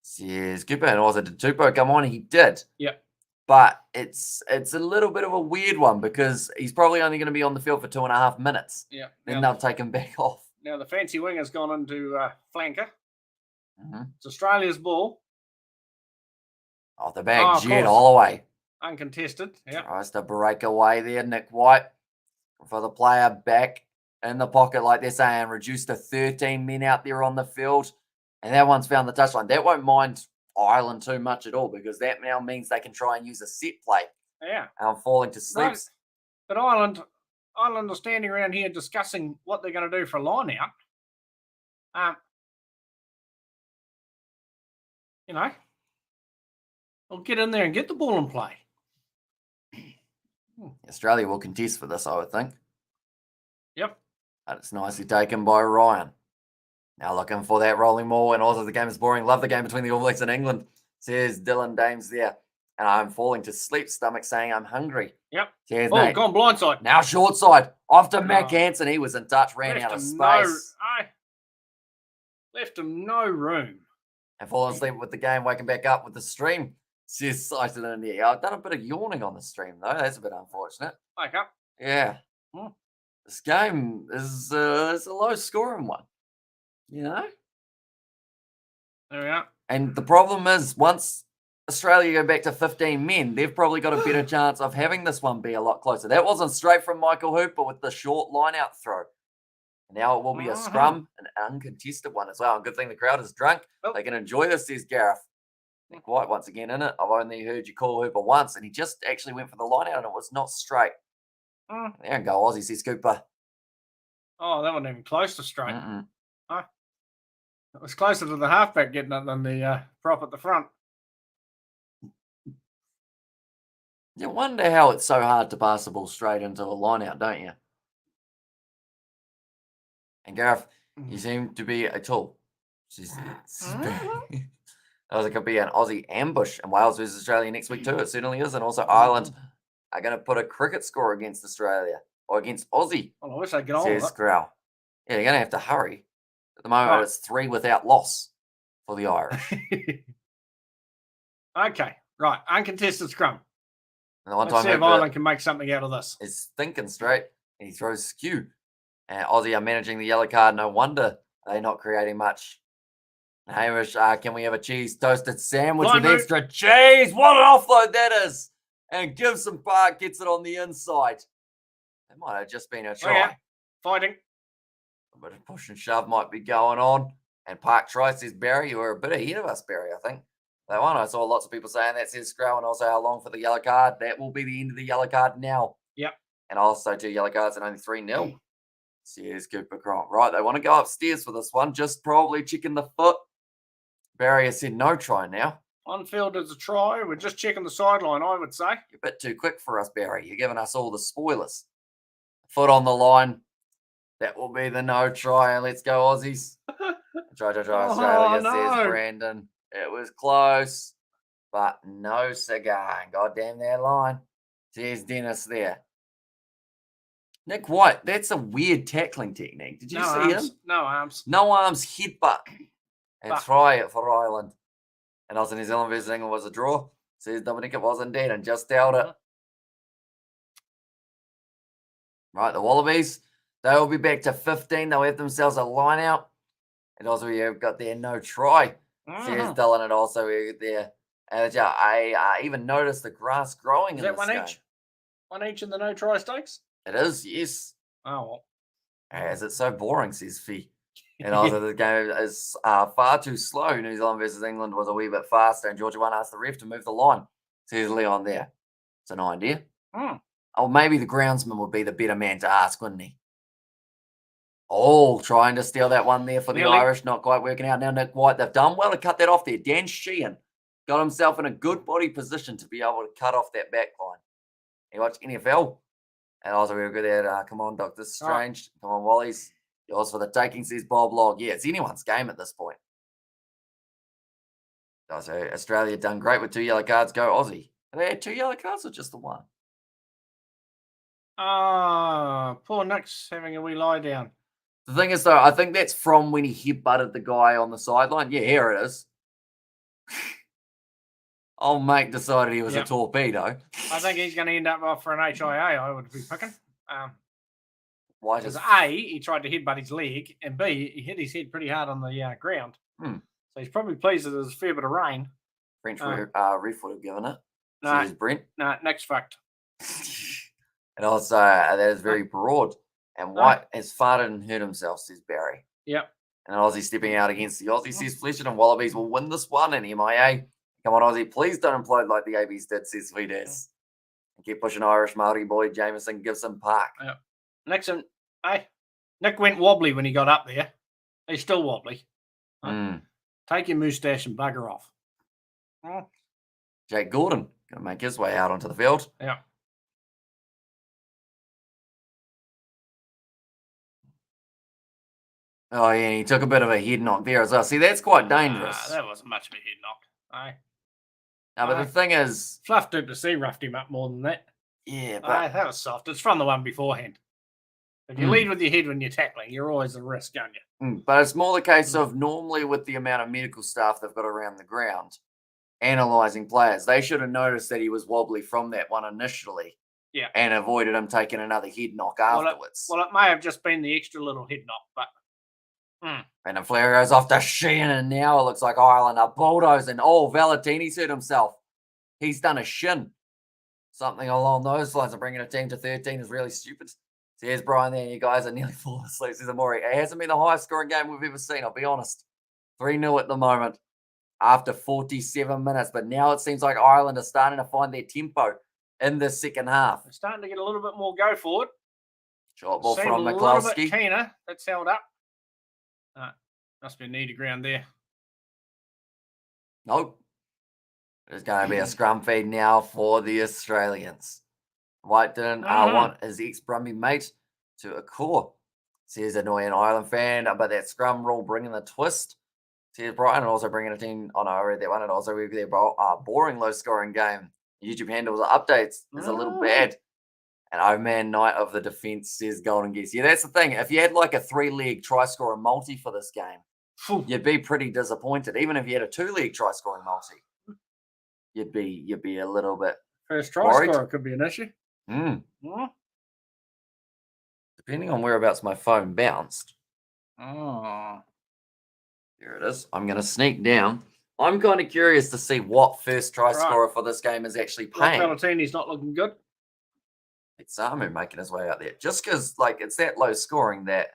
Says Cooper. And also did Tupou come on? He did. Yep. But it's a little bit of a weird one because he's probably only going to be on the field for 2.5 minutes. Yeah. Then they'll take him back off. Now the fancy winger's gone into flanker. It's Australia's ball. Off the back, Jed Holloway. Uncontested. Yeah. Tries to break away there, Nick White. For the player back in the pocket, like they're saying, reduced to 13 men out there on the field. And that one's found the touchline. That won't mind Ireland too much at all because that now means they can try and use a set play. Yeah. And falling to sleep. Right. But Ireland are standing around here discussing what they're going to do for a line out. We'll get in there and get the ball and play. Australia will contest for this, I would think. Yep. But it's nicely taken by Ryan. Now looking for that rolling ball, and also the game is boring. Love the game between the All Blacks and England, says Dylan Dames there. And I'm falling to sleep, stomach saying I'm hungry. Yep. Cheers, mate. Gone blindside. Now short side. Off to Mac Hansen. He was in touch, ran out of space. Left him no room. And falling asleep with the game, waking back up with the stream. Says Cited in the air. I've done a bit of yawning on the stream, though. That's a bit unfortunate. Wake up. Yeah. This game is a low scoring one. You know? There we are. And the problem is, once Australia go back to 15 men, they've probably got a better chance of having this one be a lot closer. That wasn't straight from Michael Hooper with the short line-out throw. Now it will be a scrum, an uncontested one as well. And good thing the crowd is drunk. They can enjoy this, says Gareth. Nick White once again in it. I've only heard you call Hooper once, and he just actually went for the line-out, and it was not straight. There you go, Aussie, says Cooper. Oh, that wasn't even close to straight. It was closer to the halfback getting it than the prop at the front. You wonder how it's so hard to pass the ball straight into a line-out, don't you? And Gareth, you seem to be a tool. It could be an Aussie ambush in Wales versus Australia next week too. It certainly is. And also Ireland are going to put a cricket score against Australia or against Aussie. Well, I wish they'd get on with it. Growl. Yeah, you're going to have to hurry. At the moment, it's 3 without loss for the Irish. Okay, right. Uncontested scrum. And the Let's see if Ireland can make something out of this. Is thinking straight, and he throws skew. And Aussie are managing the yellow card. No wonder they're not creating much. Hamish, can we have a cheese toasted sandwich with extra cheese? What an offload that is! And Gibson Park gets it on the inside. It might have just been a try. Yeah. Fighting. A bit of push and shove might be going on. And Park tries, says Barry. You were a bit ahead of us, Barry, I think. That one, I saw lots of people saying that says Scrow, and also how long for the yellow card. That will be the end of the yellow card now. Yep. And also 2 yellow cards and only 3-0. Says Cooper Cronk. Right, they want to go upstairs for this one. Just probably checking the foot. Barry has said no try now. On field is a try. We're just checking the sideline, I would say. You're a bit too quick for us, Barry. You're giving us all the spoilers. Foot on the line. That will be the no try. And let's go, Aussies. Try, Australia, says Brandon. It was close, but no cigar. God damn that line. There's Dennis there. Nick White, that's a weird tackling technique. Did you see him? No arms. No arms, headbutt. And try it for Ireland. And also New Zealand versus England was a draw. Says Dominic, it was indeed, and just held it. Right, the Wallabies They'll be back to 15. They'll have themselves a line out. And also, you've got their no try. Says Dylan, and also there. And I even noticed the grass growing in this game. Is that one each in the no try stakes? It is, yes. Oh, well. As it's so boring, says Fee. And also, the game is far too slow. New Zealand versus England was a wee bit faster, and Georgia 1 asked the ref to move the line. Says Leon there. It's an idea. Oh, maybe the groundsman would be the better man to ask, wouldn't he? Oh, trying to steal that one there for the Irish. Not quite working out now. Nick White, they've done well to cut that off there. Dan Sheehan got himself in a good body position to be able to cut off that back line. You watch NFL. And also, we were good at, come on, Dr. Strange. Come on, Wallies. Yours for the taking, says Bob Log. Yeah, it's anyone's game at this point. So Australia done great with 2 yellow cards. Go Aussie. Have they had 2 yellow cards or just the one? Poor Nick's having a wee lie down. The thing is, though, I think that's from when he headbutted the guy on the sideline. Yeah, here it is. Old mate decided he was a torpedo. I think he's going to end up off for an HIA, I would be picking. Why because A, he tried to headbutt his leg, and B, he hit his head pretty hard on the ground. So he's probably pleased that there's a fair bit of rain. French ref would have given it. No, Brent. No, Nick's fucked. And also, that is very broad. And White has farted and hurt himself, says Barry. Yep. And Aussie stepping out against the Aussie, says Fletcher, and Wallabies will win this one in MIA. Come on, Aussie, please don't implode like the ABs did, says Vides. Keep pushing Irish Māori boy Jameson Gibson Park. Yep. Nick went wobbly when he got up there. He's still wobbly. Take your moustache and bugger off. Jake Gordon going to make his way out onto the field. Yeah. Oh, yeah, he took a bit of a head knock there as well. See, that's quite dangerous. That wasn't much of a head knock. No, but the thing is... Fluff Duplessis roughed him up more than that. Yeah, but... that was soft. It's from the one beforehand. If you lead with your head when you're tackling, you're always at risk, aren't you? But it's more the case of normally with the amount of medical staff they've got around the ground, analysing players, they should have noticed that he was wobbly from that one initially. Yeah. And avoided him taking another head knock afterwards. Well, it may have just been the extra little head knock, but... And the flare goes off to Sheehan, and now it looks like Ireland are bulldozing. Oh, Valentini's hurt himself. He's done a shin. Something along those lines of bringing a team to 13 is really stupid. So here's Brian there. You guys are nearly falling asleep, says Amori. It hasn't been the highest scoring game we've ever seen, I'll be honest. 3-0 at the moment after 47 minutes. But now it seems like Ireland are starting to find their tempo in the second half. They're starting to get a little bit more go forward. Short ball from McCloskey. A little bit keener. That's held up. Must be a knee to ground there. Nope. There's going to be a scrum feed now for the Australians. White didn't want his ex-Brumby mate to occur. Says annoying Ireland fan, but that scrum rule bringing the twist. Says Brian, and also bringing a team. Oh no, I read that one. And also their boring low-scoring game. YouTube handles updates is a little bad. And oh man, Knight of the defense says Golden Geese. Yeah, that's the thing. If you had like a 3-leg try-scorer multi for this game, you'd be pretty disappointed. Even if you had a 2-leg try-scoring multi, you'd be a little bit first try-scorer could be an issue. Depending on whereabouts my phone bounced. There it is. I'm going to sneak down. I'm kind of curious to see what first try-scorer for this game is actually playing. Valentini's not looking good. It's Samu making his way out there. Just because it's that low scoring that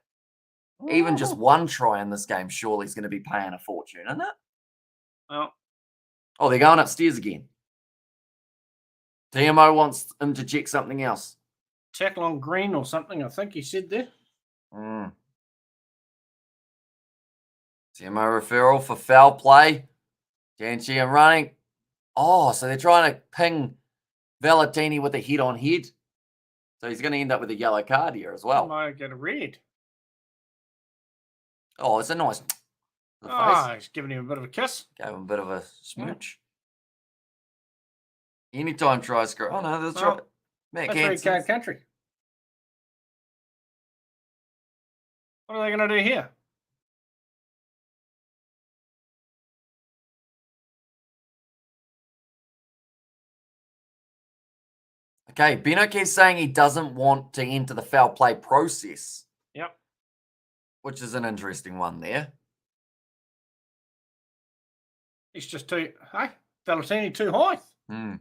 even just one try in this game surely is going to be paying a fortune, isn't it? Oh, they're going upstairs again. TMO wants him to check something else. Tackle on green or something, I think he said there. TMO referral for foul play. Janchi and running. Oh, so they're trying to ping Valentini with a head-on-head. So he's going to end up with a yellow card here as well. He might get a red. Oh, it's a nice... he's giving him a bit of a kiss. Gave him a bit of a smooch. Anytime try score. Oh, no, that's right. That's red card country. What are they going to do here? Okay, Benoke is saying he doesn't want to enter the foul play process. which is an interesting one there. He's just too, hey, Valentini too high. Mm.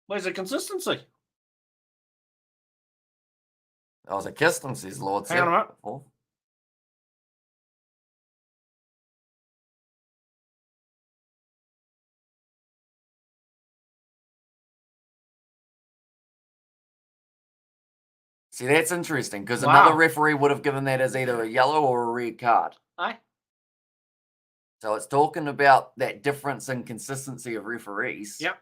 Where's the consistency? I was a custom, says Lord. Hang on a minute. See, that's interesting because another referee would have given that as either a yellow or a red card. Aye. So it's talking about that difference in consistency of referees. Yep.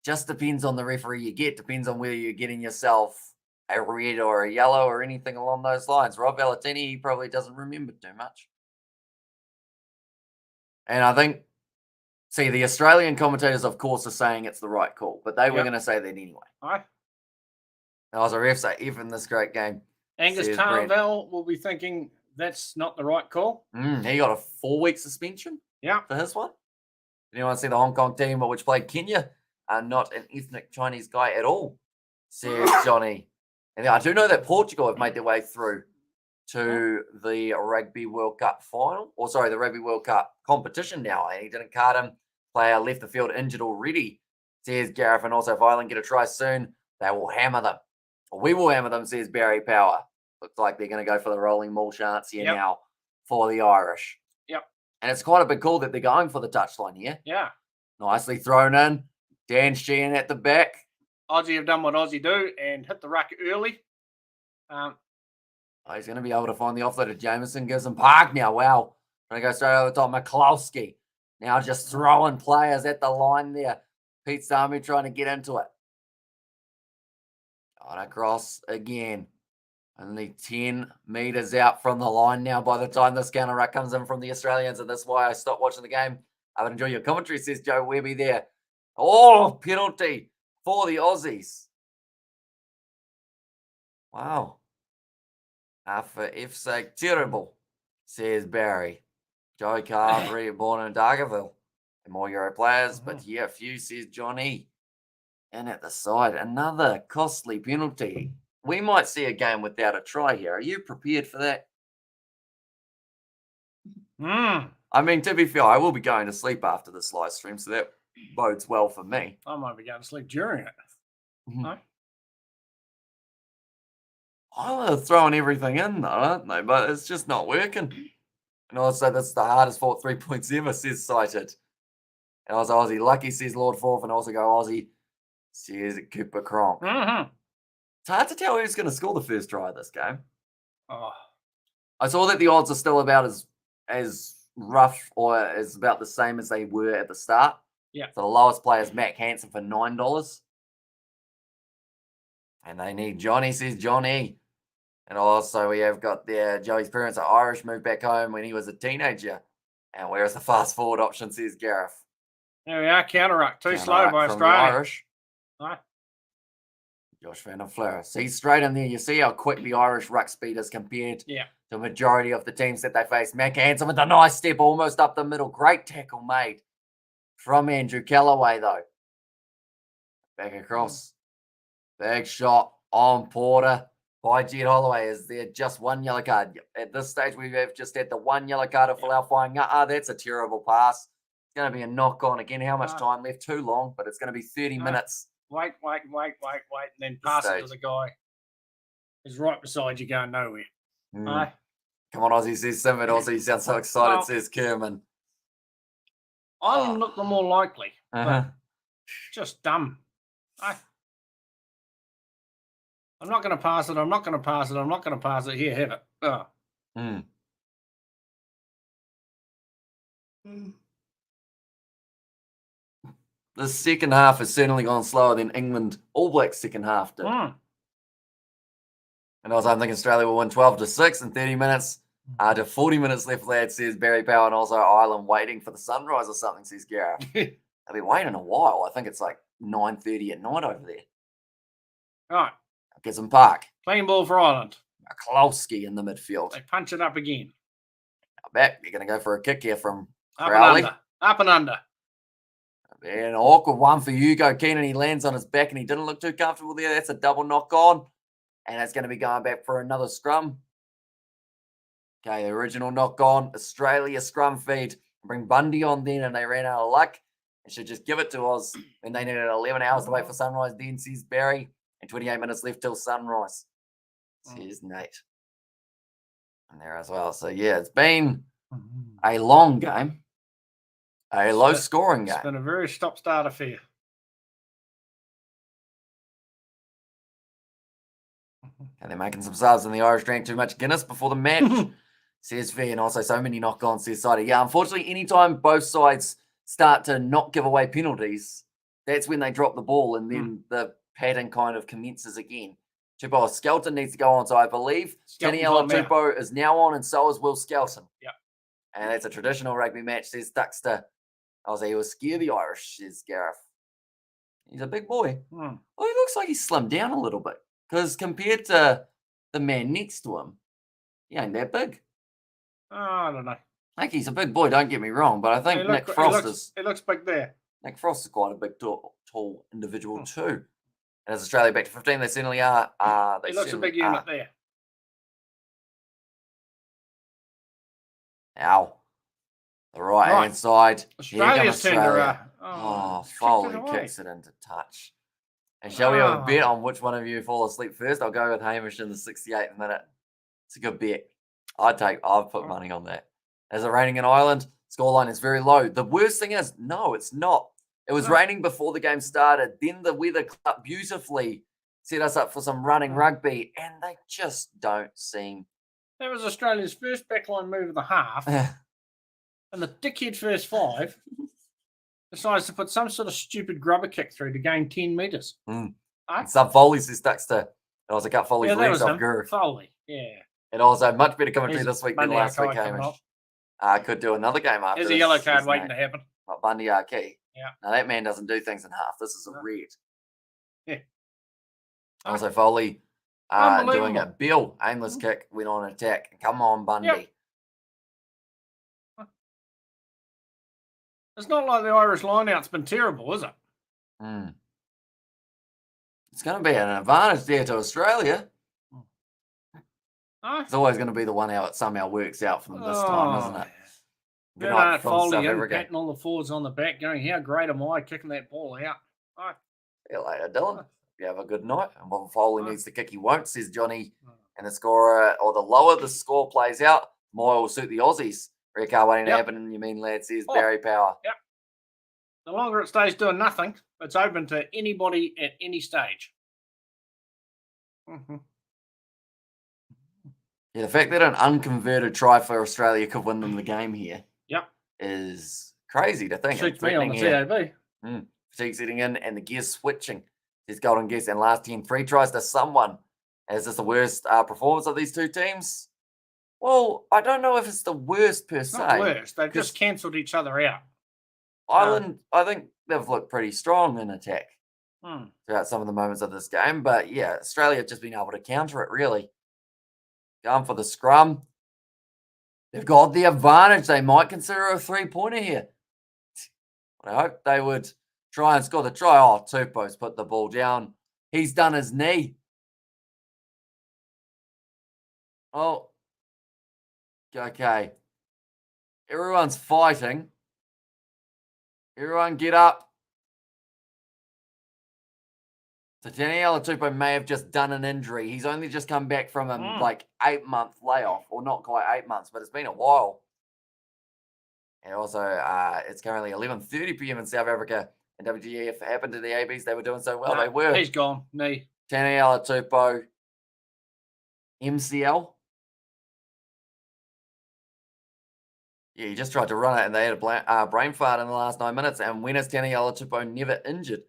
Just depends on the referee you get. Depends on whether you're getting yourself a red or a yellow or anything along those lines. Rob Valentini, he probably doesn't remember too much. And I think, see, the Australian commentators, of course, are saying it's the right call, but they were going to say that anyway. Aye. And I was a ref say, even this great game. Angus Carnevale will be thinking that's not the right call. He got a 4-week suspension for his one. Anyone see the Hong Kong team which played Kenya? Not an ethnic Chinese guy at all, says Johnny. And I do know that Portugal have made their way through to the Rugby World Cup final, or sorry, the Rugby World Cup competition now. And he didn't card him. Player left the field injured already, says Gareth. And also, if Ireland get a try soon, they will hammer them. We will hammer them, says Barry Power. Looks like they're going to go for the rolling maul chance here now for the Irish. Yep. And it's quite a big call that they're going for the touchline here. Yeah. Nicely thrown in. Dan Sheehan at the back. Aussie have done what Aussie do and hit the ruck early. He's going to be able to find the offload of Jameson. Gives him Park now. Wow. Going to go straight over the top. McCloskey now just throwing players at the line there. Pete Samu trying to get into it. On across again. Only 10 meters out from the line now by the time this counter ruck comes in from the Australians. And that's why I stopped watching the game. I would enjoy your commentary, says Joe Webby there. Oh, penalty for the Aussies. Wow. For F's sake, terrible, says Barry. Joe Carberry, born in Dargaville. And more Euro players, but yeah, a few, says Johnny. And at the side, another costly penalty. We might see a game without a try here. Are you prepared for that? I mean, to be fair, I will be going to sleep after this live stream, so that bodes well for me. I might be going to sleep during it. No? I'm throwing everything in, though, aren't they? But it's just not working. And also, that's the hardest fought 3 points ever, says Cited. And also, Aussie Lucky, says Lord Forth, and also go Aussie, says Cooper Cronk. It's hard to tell who's going to score the first try of this game. I saw that the odds are still about as rough or as about the same as they were at the start. Yeah. So the lowest player is Matt Hansen for $9. And they need Johnny, says Johnny. And also we have got there Joey's parents are Irish, moved back home when he was a teenager. And where's the fast forward option, says Gareth. There we are, counter ruck. Too slow by Australia. Irish. Josh Van der Fleur. See straight in there, you see how quick the Irish ruck speed is compared to the majority of the teams that they face. Mac Hansen with a nice step almost up the middle. Great tackle made from Andrew Callaway, though. Back across. Big shot on Porter by Jed Holloway. Is there just one yellow card? At this stage, we have just had the one yellow card of Falau Flying. That's a terrible pass. It's going to be a knock on. Again, how much time left? Too long, but it's going to be 30 minutes. Wait, and then pass it to the guy who's right beside you going nowhere. Come on, Aussie, says Simon. Aussie, you sound so excited, says Kerman. Ireland look the more likely, but just dumb. I'm not going to pass it. I'm not going to pass it. I'm not going to pass it. Here, have it. The second half has certainly gone slower than England All Blacks second half did. And also, I'm thinking Australia will win 12-6 in 30 minutes. To 40 minutes left, lad, says Barry Power. And also Ireland waiting for the sunrise or something, says Gareth. They've been waiting a while. I think it's like 9:30 at night over there. Right. Gibson Park. Clean ball for Ireland. McCloskey in the midfield. They punch it up again. Now back. They're going to go for a kick here from Up Crowley. and under. Up and under. An awkward one for Hugo Keenan. He lands on his back and he didn't look too comfortable there. That's a double knock on. And it's going to be going back for another scrum. Okay, the original knock on. Australia scrum feed. Bring Bundy on then, and they ran out of luck. And should just give it to Oz when they needed 11 hours to wait for sunrise. Then says Barry, and 28 minutes left till sunrise. Says Nate. And there as well. So yeah, it's been a long game, a low-scoring game. It's been a very stop-start affair. And they're making some subs, and the Irish drank too much Guinness before the match. Says V, and also so many knock-ons, says Sider. Yeah, unfortunately, anytime both sides start to not give away penalties, that's when they drop the ball, and then the pattern kind of commences again. Tupou Skelton needs to go on, so I believe Taniela Tupou is now on, and so is Will Skelton. Yeah. And it's a traditional rugby match, says Duxter. I was like, he was scared the Irish, says Gareth. He's a big boy. Well, he looks like he's slimmed down a little bit, because compared to the man next to him, he ain't that big. I don't know. I think he's a big boy, don't get me wrong, but I think Nick Frost is... He looks big there. Nick Frost is quite a big, tall individual too. And as Australia back to 15, they certainly are. He looks a big unit there. Ow. The right-hand side. Australia's tender. Foley kicks it into touch. And shall we have a bet on which one of you fall asleep first? I'll go with Hamish in the 68th minute. It's a good bet. I've put money on that. As it raining in Ireland, scoreline is very low. The worst thing is, no, it's not. It was raining before the game started. Then the weather cut beautifully, set us up for some running rugby, and they just don't seem. That was Australia's first backline move of the half. And the dickhead first five decides to put some sort of stupid grubber kick through to gain 10 metres. Some Foley says Duxter. It was a cut Foley's legs off Guru. Foley, yeah. And also much better commentary this week than last week, Hamish. Could do another game after There's a yellow card waiting to happen. Not Bundy Key. Yeah. Now that man doesn't do things in half. This is a red. Yeah. Also Foley doing a Bill aimless kick, went on attack. Come on, Bundy. Yep. It's not like the Irish line-out's been terrible, is it? It's going to be an advantage there to Australia. It's always going to be the one out that somehow works out for them this time, isn't it? Good night from Foley in, patting all the forwards on the back, going, how great am I kicking that ball out? See you later, Dylan. You have a good night. And what Foley needs to kick, he won't, says Johnny. And the scorer, or the lower the score plays out, more will suit the Aussies. Ricard waiting to happen, and you mean, lad, says Barry Power. Yep. The longer it stays doing nothing, it's open to anybody at any stage. Yeah, the fact that an unconverted try for Australia could win them the game here is crazy to think. Shoots me on the TAB. Fatigue sitting in and the gears switching. His golden gears and last 10 free tries to someone. Is this the worst performance of these two teams? Well, I don't know if it's the worst per se. Not worst. They've just cancelled each other out. Ireland, I think they've looked pretty strong in attack throughout some of the moments of this game. But yeah, Australia have just been able to counter it, really. Going for the scrum. They've got the advantage. They might consider a three-pointer here. I hope they would try and score the try. Oh, Tupou's put the ball down. He's done his knee. Oh. Okay. Everyone's fighting. Everyone get up. So Taniela Tupou may have just done an injury. He's only just come back from a 8-month layoff. Or not quite 8 months, but it's been a while. And also, it's currently 11:30 p.m. in South Africa. And WGF happened to the ABs. They were doing so well. They were. He's gone. Knee. Taniela Tupou. MCL. Yeah, he just tried to run it, and they had a brain fart in the last 9 minutes. And when is Taniela Tupou never injured?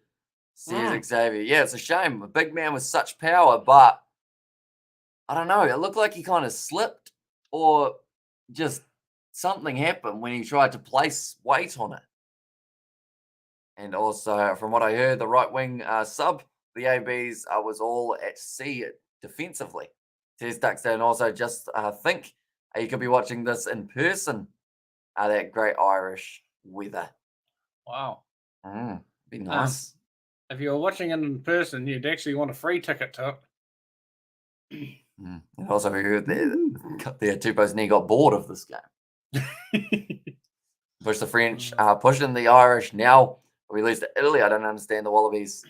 Says Xavier. Yeah, it's a shame. A big man with such power, but I don't know. It looked like he kind of slipped or just something happened when he tried to place weight on it. And also, from what I heard, the right wing sub, the ABs, was all at sea defensively. Says Duxton. And also, just think you could be watching this in person. That great Irish weather. Wow. Be nice. If you were watching it in person, you'd actually want a free ticket to it. And also, we heard their Tupou's knee got bored of this game. Push the French, pushing the Irish. Now we lose to Italy. I don't understand the Wallabies,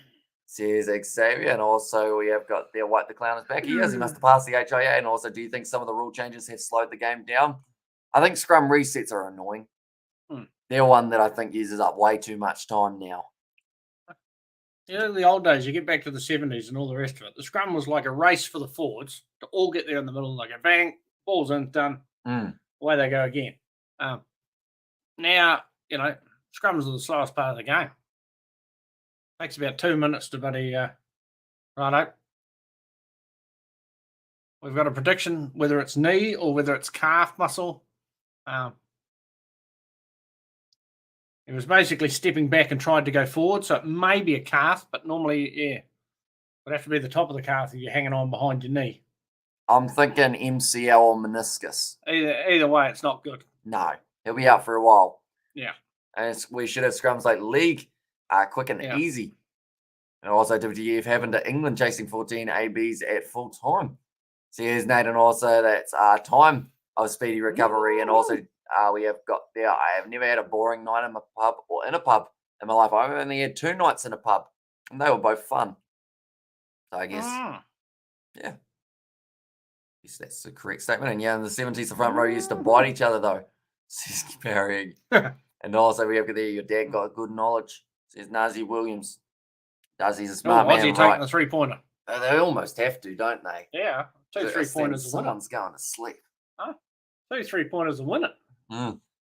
says Xavier. And also, we have got their White the Clown is back. He must have passed the HIA. And also, do you think some of the rule changes have slowed the game down? I think scrum resets are annoying. They're one that I think uses up way too much time now. In the old days, you get back to the 70s and all the rest of it. The scrum was like a race for the forwards to all get there in the middle, like a bang, ball's in, done. Away they go again. Now, scrums are the slowest part of the game. Takes about 2 minutes to buddy. Righto. We've got a prediction whether it's knee or whether it's calf muscle. It was basically stepping back and tried to go forward, so it may be a calf, but normally, it would have to be the top of the calf if you're hanging on behind your knee. I'm thinking MCL or meniscus. Either way, it's not good. No, he'll be out for a while. Yeah. And we should have scrums like league, quick and easy. And also WTF happened to England chasing 14 ABs at full time. So here's Nathan also, that's time of speedy recovery. And also we have got there. I have never had a boring night in a pub or in a pub in my life. I've only had 2 nights in a pub, and they were both fun. So I guess, yeah. Yes, that's the correct statement. And in the 70s, the front row used to bite each other, though, says Barry. And also, we have there, your dad got good knowledge, says Nazi Williams. He's a smart man. Aussie taking the 3-pointer. They almost have to, don't they? Yeah. 2 3-pointers a winner. Someone's going to sleep. 2 3-pointers a winner.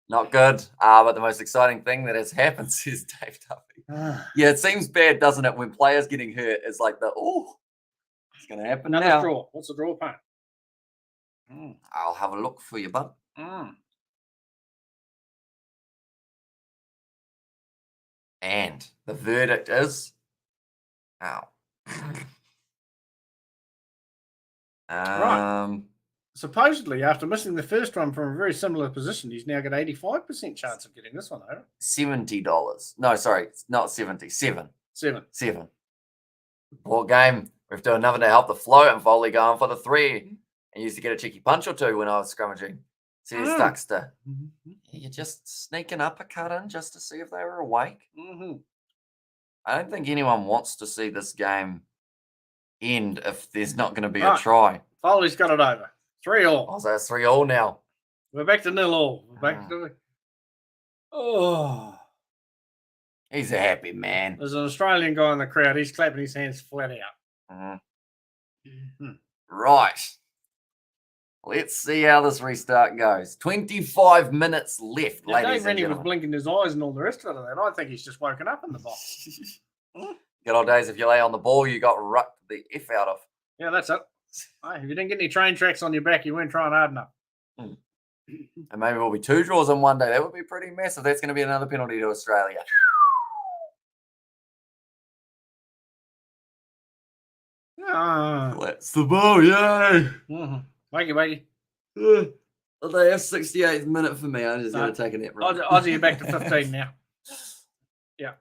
Not good. But the most exciting thing that has happened, says Dave Duffy. Yeah, it seems bad, doesn't it, when players getting hurt? It's like it's going to happen now. Draw. What's the draw part? I'll have a look for you, bud. And the verdict is, right. Supposedly, after missing the first one from a very similar position, he's now got 85% chance of getting this one over. $70. No, sorry, not 70. 7. 7. Poor game. We have to do another to help the float, and Foley going for the 3. I used to get a cheeky punch or 2 when I was scrummaging. Says Duxter. You're just sneaking up a cut in just to see if they were awake. I don't think anyone wants to see this game end if there's not going to be a try. Foley's got it over. 3-all. Oh, so it's 3-all now. We're back to 0-all. We're back to he's a happy man. There's an Australian guy in the crowd. He's clapping his hands flat out. Right. Let's see how this restart goes. 25 minutes left, ladies and gentlemen. Rennie was blinking his eyes and all the rest of it. And I think he's just woken up in the box. Good old days, if you lay on the ball, you got rucked the F out of. Yeah, that's it. If you didn't get any train tracks on your back, you weren't trying hard enough. And maybe we'll be 2 draws in one day. That would be pretty massive. That's going to be another penalty to Australia. That's the ball, yay! Wakey. They have 68th minute for me. I'm just going to take a net run. Aussie, you're back to 15 now. Yeah.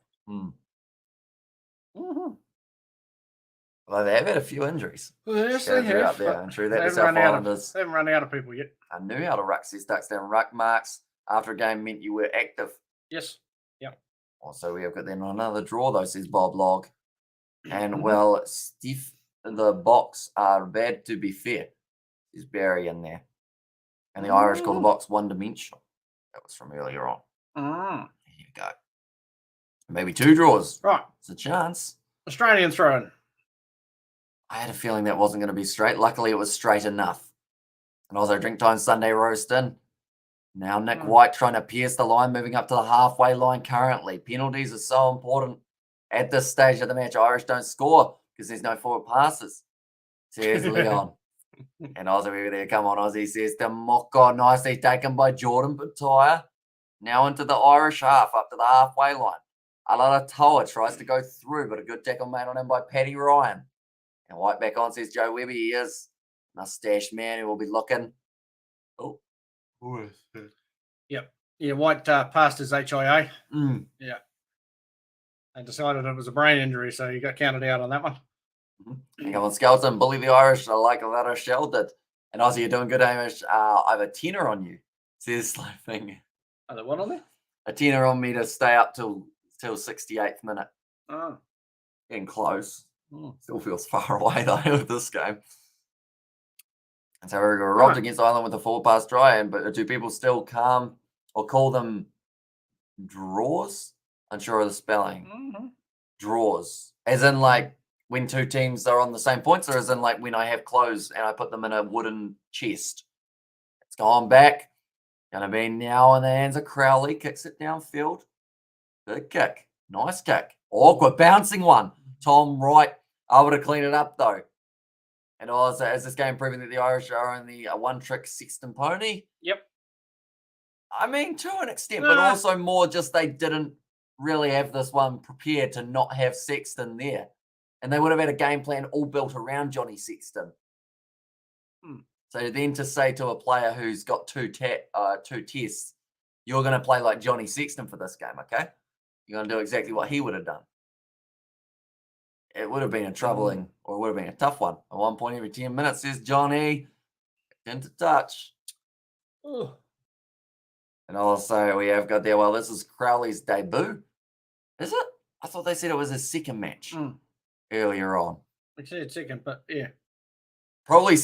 Well, they have had a few injuries. Well, yes, they have. Out there. I'm sure that the South Islanders. They haven't run out of people yet. I knew how to ruck, says Ducks down. Ruck marks after a game meant you were active. Yes. Yeah. Also, we have got then another draw, though, says Bob Log. And, well, stiff the box are bad to be fair. There's Barry in there. And the Irish call the box one-dimensional. That was from earlier on. There you go. Maybe 2 draws. Right. It's a chance. Australian throw-in. I had a feeling that wasn't going to be straight. Luckily, it was straight enough. And also, drink time Sunday roast in. Now, Nick White trying to pierce the line, moving up to the halfway line currently. Penalties are so important at this stage of the match. Irish don't score because there's no forward passes. Says Leon. And Aussie over there, come on, Aussie, says to Moko. Nicely taken by Jordan Bataya. Now into the Irish half, up to the halfway line. Alatoa tries to go through, but a good tackle made on him by Paddy Ryan. And White back on, says Joe Webber. He is mustache man who will be looking. Oh, who is it? Yep. Yeah, White passed his HIA. Mm. Yeah. They decided it was a brain injury, so he got counted out on that one. Hang on, Skeleton, bully the Irish like that Rochelle did. And Aussie, you're doing good, Hamish. I have a tenner on you. Says Sloping. Are there one on there? A tenner on me to stay up till 68th minute. Oh. Getting close. Still feels far away though with this game. And so we're robbed against Ireland with a forward pass try, but do people still calm or call them draws? Unsure of the spelling. Draws. As in like when two teams are on the same points, or as in like when I have clothes and I put them in a wooden chest. It's gone back. Gonna be now in the hands of Crowley. Kicks it downfield. Good kick. Nice kick. Awkward bouncing one. Tom Wright able to clean it up though. And also, as this game proving that the Irish are only a one-trick Sexton pony. Yep. I mean, to an extent, but also more just they didn't really have this one prepared to not have Sexton there. And they would have had a game plan all built around Johnny Sexton. So then to say to a player who's got two tests, you're going to play like Johnny Sexton for this game, okay? You're going to do exactly what he would have done. It would have been a troubling, or it would have been a tough one. At 1 point every 10 minutes, says Johnny. Into touch. Ooh. And also we have got there, well, this is Crowley's debut. Is it? I thought they said it was his second match earlier on. They said second, but yeah. Probably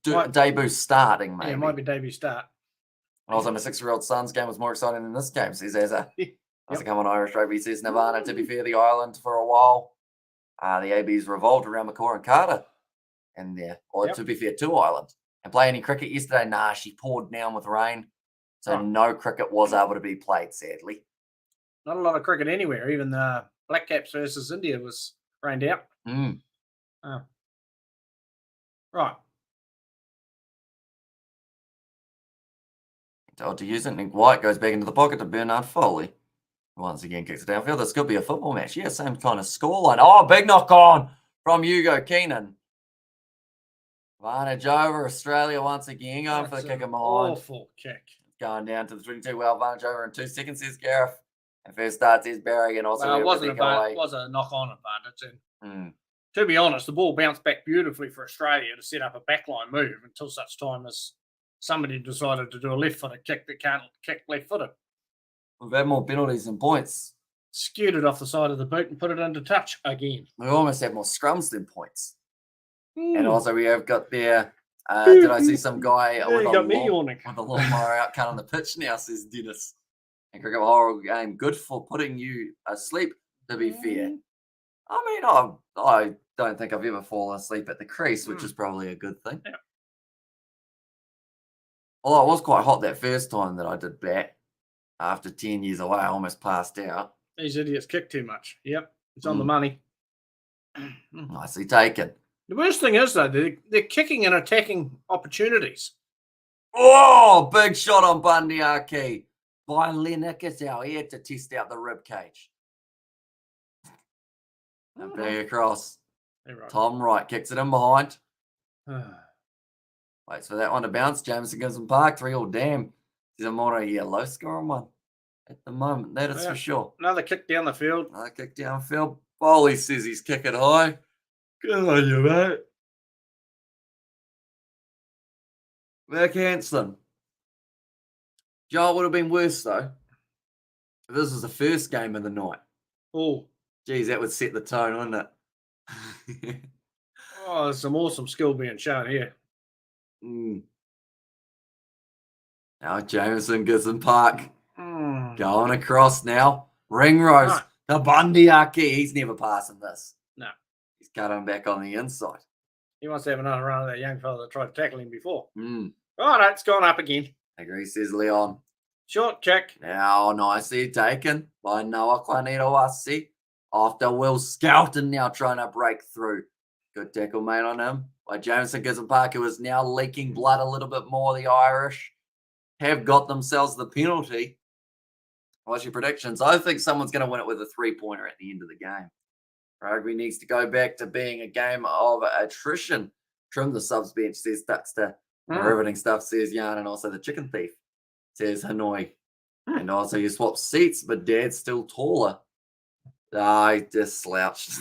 debut starting, maybe. Yeah, it might be debut start. And also, my 6-year-old son's game was more exciting than this game, says Azza. That's come on Irish Rugby, says Nirvana. To be fair, the Ireland for a while. The ABs revolved around McCaw and Carter. And there. Or to be fair, to Ireland. And play any cricket yesterday? Nah, she poured down with rain. So no cricket was able to be played, sadly. Not a lot of cricket anywhere. Even the Black Caps versus India was rained out. Right. Told to use it. And White goes back into the pocket to Bernard Foley. Once again, kicks it downfield. This could be a football match. Yeah, same kind of scoreline. Oh, big knock on from Hugo Keenan. Vantage over. Australia once again going for the kick and behind. Awful kick. Going down to the 22. Well, Vantage over in 2 seconds, says Gareth. And first starts is Barry. And also, it was a knock-on advantage. And to be honest, the ball bounced back beautifully for Australia to set up a backline move until such time as somebody decided to do a left-footed kick that can't kick left-footed. We've had more penalties than points. Skewed it off the side of the boot and put it into touch again. We almost had more scrums than points. And also we have got there, did I see some guy with a lawnmower out cut on the pitch now, says Dennis. And cricket horrible game. Good for putting you asleep, to be fair. I mean, I don't think I've ever fallen asleep at the crease, which is probably a good thing. Yeah. Although it was quite hot that first time that I did bat. After 10 years away, I almost passed out. These idiots kick too much. Yep, it's on the money. Nicely taken. The worst thing is, though, they're kicking and attacking opportunities. Oh, big shot on Bundyaki by Lennicketau here to test out the rib cage. And bang across. Right. Tom Wright kicks it in behind. Waits for that one to bounce. Jameson gives him park. 3-all damn. He's a more low scoring one at the moment. That is for sure. Another kick down the field. Another kick downfield. Foley says he's kicking high. Good on you, mate. Vic Hanson. Joel would have been worse, though. If this was the first game of the night. Oh. Geez, that would set the tone, wouldn't it? Oh, there's some awesome skill being shown here. Now Jameson gives him park. Going across now. Ringrose. The Bundyaki. He's never passing this. No. He's cut him back on the inside. He wants to have another run of that young fella that tried to tackle him before. Right, it's gone up again. Agree, says Leon. Short kick. Now nicely taken by Noah Quanito-Asi. After Will Skelton now trying to break through. Good tackle made on him. By Jameson gives him park, who is now leaking blood a little bit more. The Irish have got themselves the penalty. What's your predictions? I think someone's going to win it with a 3-pointer at the end of the game. Rugby needs to go back to being a game of attrition. Trim the subs bench, says Duckster. Riveting stuff, says Yarn, and also the chicken thief, says Hanoi. And also you swap seats, but Dad's still taller. I just slouched.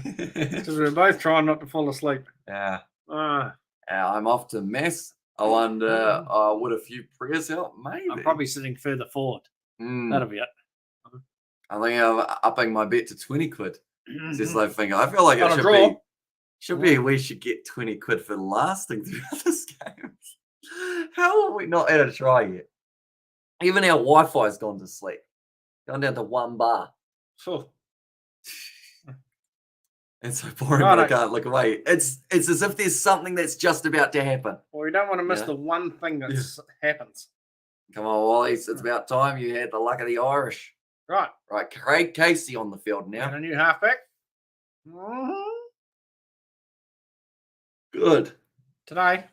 Because we're both trying not to fall asleep. Yeah. Ah. I'm off to mess. I wonder, would a few prayers help? Maybe. I'm probably sitting further forward. That'll be it. I think I'm upping my bet to 20 quid. Just like thinking, I feel like it should be we should get 20 quid for lasting throughout this game. How are we not at a try yet? Even our Wi-Fi's gone to sleep. Gone down to 1 bar. Oh. It's so boring that I can't look away. It's as if there's something that's just about to happen. Well, we don't want to miss the one thing that happens. Come on, Wallabies. It's about time you had the luck of the Irish. Right. Right, Craig Casey on the field now. And a new halfback. Good. Today.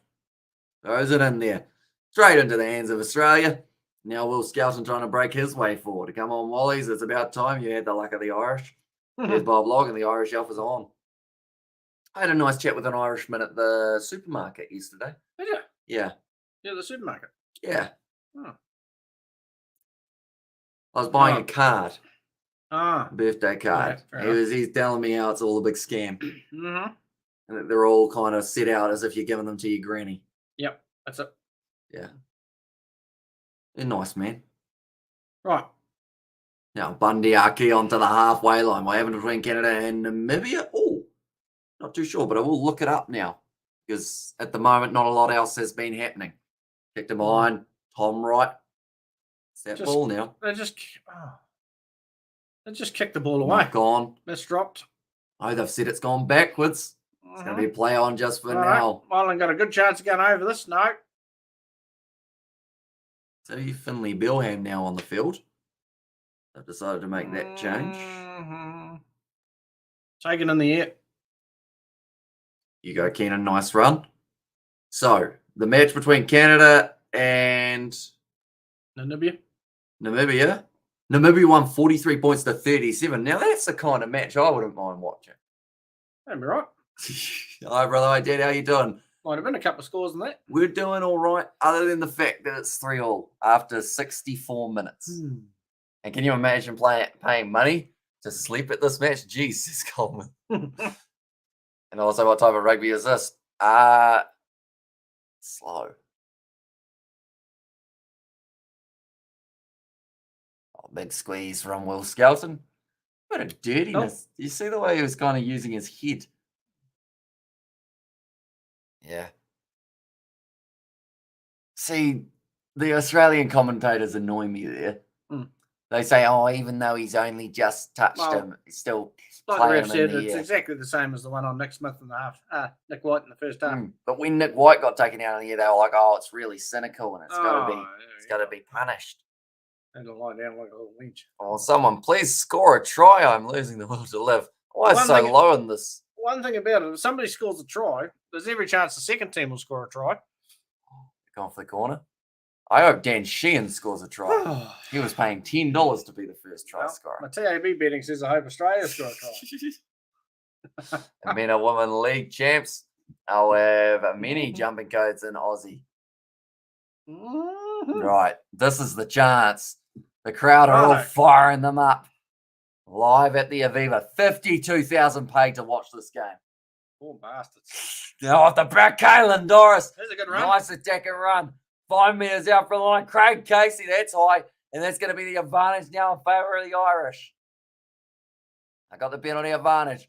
Throws it in there. Straight into the hands of Australia. Now Will Skelton trying to break his way forward. Come on, Wallies. It's about time you had the luck of the Irish. Here's Bob Log and the Irish Elf is on. I had a nice chat with an Irishman at the supermarket yesterday. Did you? Yeah. Yeah, the supermarket. Yeah. Oh. I was buying a card. A birthday card. He's telling me how it's all a big scam. Mm-hmm. And that they're all kind of set out as if you're giving them to your granny. Yep, that's it. Yeah. They're nice, man. Right. Now, Bundy Aki onto the halfway line. What happened between Canada and Namibia? Oh, not too sure, but I will look it up now. Because at the moment, not a lot else has been happening. Kicked him behind. Tom Wright. It's that ball now. They just kicked the ball away. Gone. It's dropped. Oh, they've said it's gone backwards. It's going to be a play on just for now. Ireland got a good chance of going over this. No. So Finley Bilham now on the field. They've decided to make that change. Taken in the air. You go, Keenan. Nice run. So, the match between Canada and Namibia. Namibia won 43 points to 37. Now, that's the kind of match I wouldn't mind watching. That'd be right. Hi, brother. Hi, Dad. How you doing? Might have been a couple of scores in that. We're doing all right, other than the fact that it's 3-3 after 64 minutes. And can you imagine paying money to sleep at this match? Jeez, says Coleman. And also, what type of rugby is this? Slow. Oh, big squeeze from Will Skelton. What a dirtiness. You see the way he was kind of using his head? Yeah. See, the Australian commentators annoy me there. They say, oh, even though he's only just touched him, he's still playing him in the it's air. Exactly the same as the one on Nick Smith in the half. Nick White in the first half. But when Nick White got taken out of the air, they were like, oh, it's really cynical and it's got to be punished. And to lie down like a little wench. Oh, someone please score a try. I'm losing the will to live. Why is it so low in this? One thing about it, if somebody scores a try, there's every chance the second team will score a try. Gone for the corner. I hope Dan Sheehan scores a try. He was paying $10 to be the first try scorer. My TAB betting says I hope Australia score a try. The Men and Women League champs. I'll have many jumping codes in Aussie. Right. This is the chance. The crowd are all firing them up. Live at the Aviva. 52,000 paid to watch this game. Poor bastards. Now off the back, Caelan Doris. There's a good run. Nice attack and run. 5 metres out from the line. Craig Casey, that's high. And that's going to be the advantage now in favour of the Irish. I got the penalty advantage.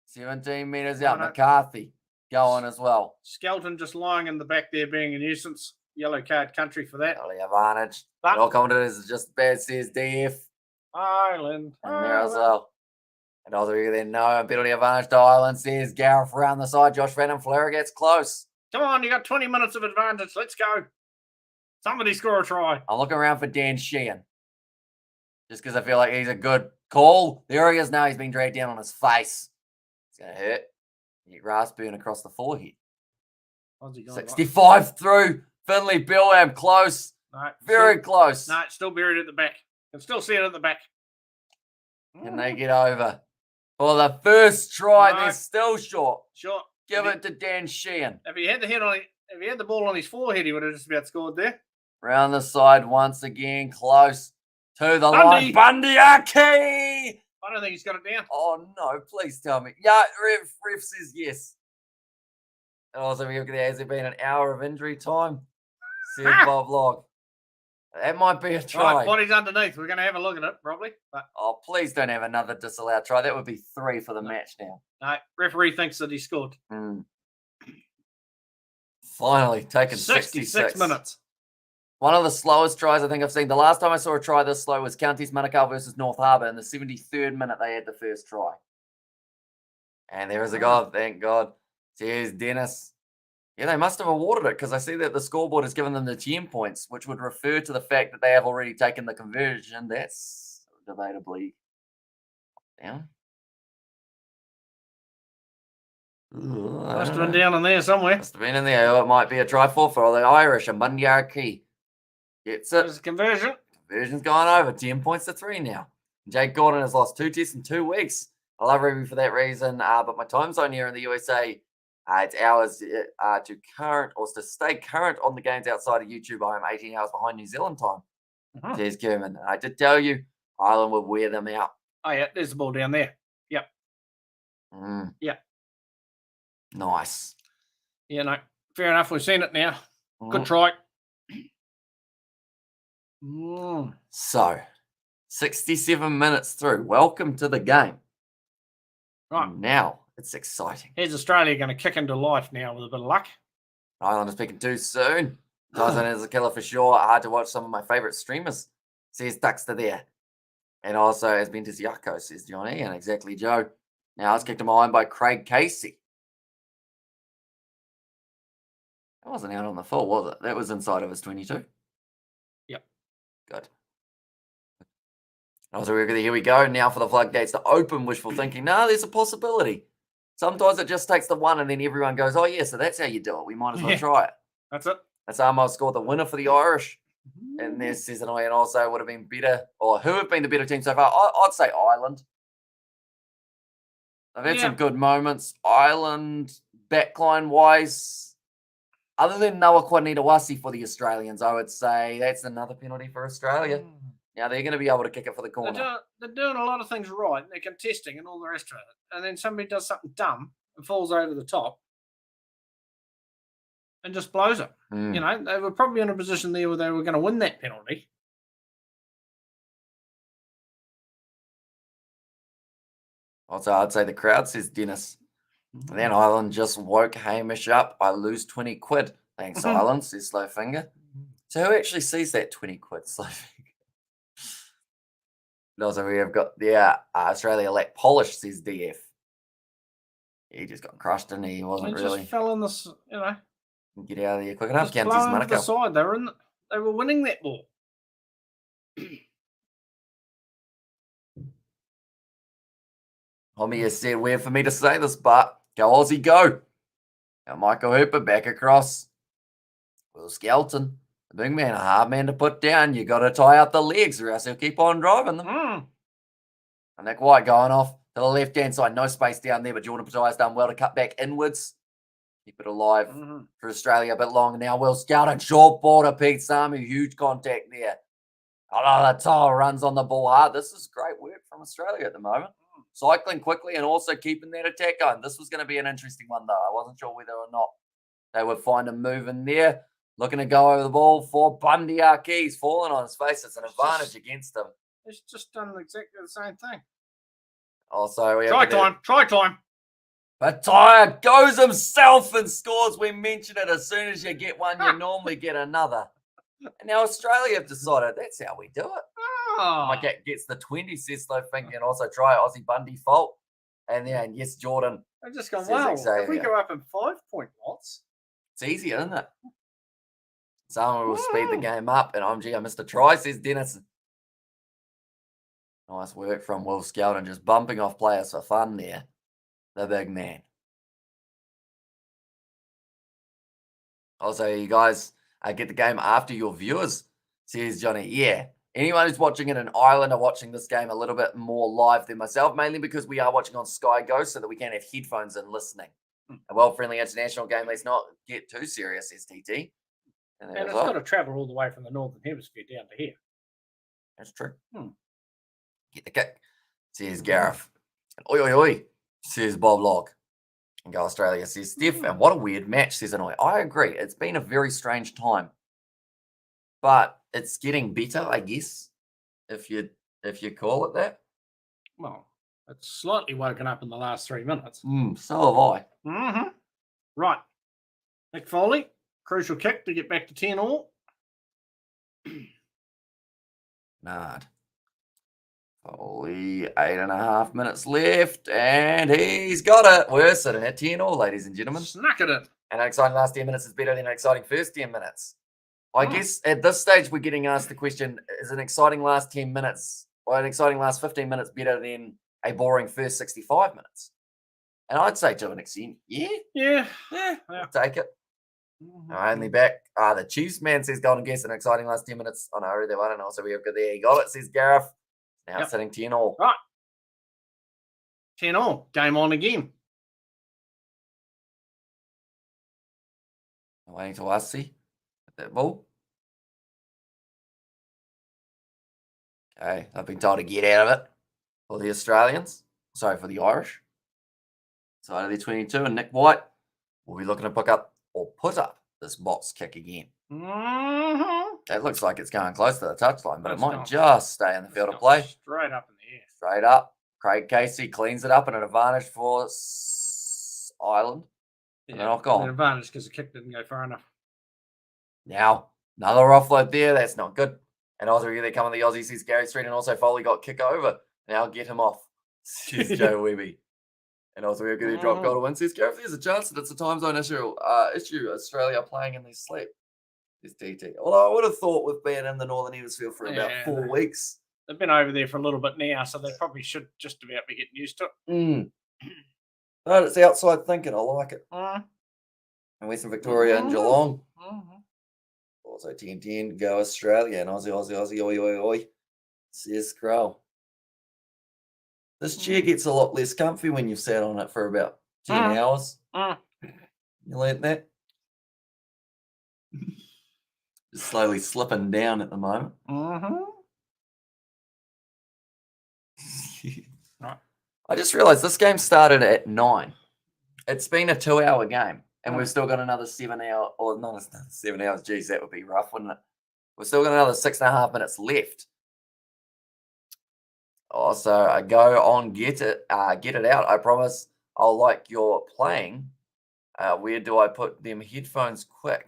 17 metres out. McCarthy going as well. Skelton just lying in the back there being a nuisance. Yellow card country for that. Penalty advantage. All commentators is just as bad, says DF. Ireland. And there as well. And all three of them know. Penalty advantage to Ireland, says Gareth around the side. Josh Van Fleur gets close. Come on, you got 20 minutes of advantage. Let's go. Somebody score a try. I'm looking around for Dan Sheehan. Just because I feel like he's a good call. There he is now. He's been dragged down on his face. It's going to hurt. You get Raspberry across the forehead. 65 through. Finley Bilham close. No, very close. No, it's still buried at the back. You can still see it at the back. Can they get over? For the first try, they're still short. Short. Give it to Dan Sheehan. If he had the ball on his forehead, he would have just about scored there. Round the side once again, close to the line. Bundy Aki! I don't think he's got it down. Oh, no, please tell me. Yeah, ref says yes. And also, has there been an hour of injury time? Says Bob Log. That might be a try. Right, body's underneath. We're going to have a look at it, probably. But... Oh, please don't have another disallowed try. That would be 3 for the match now. No, referee thinks that he scored. Finally, taken 66 minutes. One of the slowest tries I think I've seen. The last time I saw a try this slow was Counties Manukau versus North Harbour. In the 73rd minute, they had the first try. And there is a goal, thank God. Cheers, Dennis. Yeah, they must have awarded it because I see that the scoreboard has given them the 10 points, which would refer to the fact that they have already taken the conversion. That's debatably down. Must have been down in there somewhere. Must have been in there. Oh, it might be a try for the Irish. A Mundiarki gets it. There's a conversion. Conversion's gone over. 10 points to 3 now. Jake Gordon has lost 2 tests in 2 weeks. I love rugby for that reason. But my time zone here in the USA, it's hours to stay current on the games outside of YouTube. I am 18 hours behind New Zealand time. There's Kerman. I did tell you, Ireland would wear them out. Oh, yeah. There's the ball down there. Yep. Yep. Nice. Yeah, no. Fair enough. We've seen it now. Good try. So, 67 minutes through. Welcome to the game. Right. Now, it's exciting. Here's Australia going to kick into life now with a bit of luck. Ireland is picking too soon. Tyson is a killer for sure. Hard to watch some of my favourite streamers. Says Duxter there. And also has been to Ziako, says Johnny. And exactly Joe. Now it's kicked him behind by Craig Casey. That wasn't out on the full, was it? That was inside of his 22. Yep. Good. Also, here we go. Now for the floodgates to open. Wishful thinking. No, there's a possibility. Sometimes it just takes the one and then everyone goes, oh, yeah, so that's how you do it. We might as well try it. That's it. That's Armo scored the winner for the Irish. And there says and also would have been better, or who have been the better team so far? I'd say Ireland. They've had some good moments. Ireland, backline-wise, other than Noah Kwanitawasi for the Australians, I would say that's another penalty for Australia. Now they're going to be able to kick it for the corner. They're doing a lot of things right. They're contesting and all the rest of it. And then somebody does something dumb and falls over the top and just blows it. You know, they were probably in a position there where they were going to win that penalty. Also, I'd say the crowd, says Dennis. And then Ireland just woke Hamish up. I lose 20 quid. Thanks, Ireland, says Slowfinger. So who actually sees that 20 quid, Slowfinger? Also, we have got the Australia lack polish, says DF. He just got crushed, and he wasn't really. Just fell in this, you know. Get out of there quick enough. Just blown to the side. They were winning that ball. Homie has said, weird for me to say this, but go Aussie, go. Now Michael Hooper back across. Will Skelton. The big man, a hard man to put down. You got to tie up the legs or else he'll keep on driving them. And Nick White going off to the left-hand side. No space down there, but Jordan Patai's done well to cut back inwards. Keep it alive for Australia a bit longer now. Will Skelton, short ball to Pete Samu. Huge contact there. Alala runs on the ball hard. This is great work from Australia at the moment. Cycling quickly and also keeping that attack going. This was going to be an interesting one, though. I wasn't sure whether or not they would find a move in there. Looking to go over the ball for Bundyaki. He's fallen on his face. It's an advantage against him. He's just done exactly the same thing. Also, we try time. Pattaya goes himself and scores. We mentioned it. As soon as you get one, you normally get another. And now Australia have decided that's how we do it. My cat gets the 20, says Slowfinger, and also try Aussie Bundy fault. And then, yes, Jordan. I've just gone, wow, if we go up in 5-point lots. It's easier, isn't it? Someone will speed the game up, and I missed a try, says Dennis. Nice work from Will Skelton, just bumping off players for fun there. The big man. Also, you guys get the game after your viewers, says Johnny. Yeah. Anyone who's watching it in Ireland are watching this game a little bit more live than myself, mainly because we are watching on Sky Go so that we can have headphones and listening. A well-friendly international game, let's not get too serious, says TT. And it's got to travel all the way from the Northern Hemisphere down to here. That's true. Get the kick. says Gareth. Oi, oi, oi, says Bob Log. And Go Australia, says Steph. And what a weird match, says Annoy. I agree. It's been a very strange time. But it's getting better, I guess, if you call it that. Well, it's slightly woken up in the last 3 minutes. So have I. Right. Nick Foley, crucial kick to get back to 10-all. Nard. Foley, 8.5 minutes left, and he's got it. We're sitting at 10-all, ladies and gentlemen. Snuck it in. And an exciting last 10 minutes is better than an exciting first 10 minutes. I guess at this stage we're getting asked the question, is an exciting last 10 minutes or an exciting last 15 minutes better than a boring first 65 minutes? And I'd say to an extent, yeah. I'll take it. Only back. The Chiefs man says Golden Guess an exciting last 10 minutes. Oh no, I read that one and also we have got there. You got it, says Gareth. Now sitting 10-all. Right. 10-all. Game on again. Waiting to us see that ball. Okay, I've been told to get out of it for the Australians. Sorry, for the Irish. Side of the 22, and Nick White will be looking to pick up or put up this box kick again. It looks like it's going close to the touchline, but it might just stay in the field of play. Straight up in the air. Straight up. Craig Casey cleans it up and an advantage for Ireland. And knock on. An advantage because the kick didn't go far enough. Now, another offload there. That's not good. And also here they come on the Aussie, says Gary Street, and also Foley got kick over. Now get him off, says Joe Webby. And also we're going to drop goal to win, says Gareth. There's a chance that it's a time zone issue. Australia playing in their sleep. Says DT. Although I would have thought we've been in the Northern Hemisphere for about 4 weeks. They've been over there for a little bit now, so they probably should just about be getting used to it. But it's outside thinking. I like it. And Western Victoria and Geelong. Also 10-10, go Australia. And Aussie, oi, oi, oi. Says Scroll. This chair gets a lot less comfy when you've sat on it for about 10 hours. You learnt that? Just slowly slipping down at the moment. I just realised this game started at 9. It's been a 2-hour game. And we've still got another 7 hour, or not 7 hours. Geez, that would be rough, wouldn't it? We've still got another 6.5 minutes left. Oh, so I go on, get it out. I promise I'll like your playing. Where do I put them headphones quick?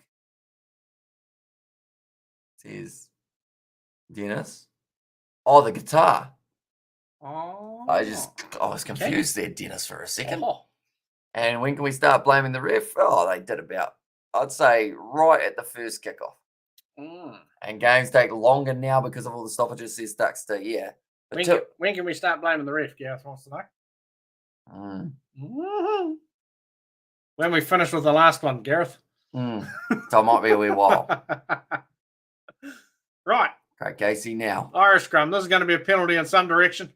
Says Dennis. Oh, the guitar. I was confused there, Dennis, for a second. And when can we start blaming the ref? Oh, they did about, I'd say, right at the first kickoff. And games take longer now because of all the stoppages, says Duckster. Yeah. When can we start blaming the ref? Gareth wants to know. When we finish with the last one, Gareth. So it might be a wee while. Right. Okay, Casey now. Irish scrum. This is going to be a penalty in some direction.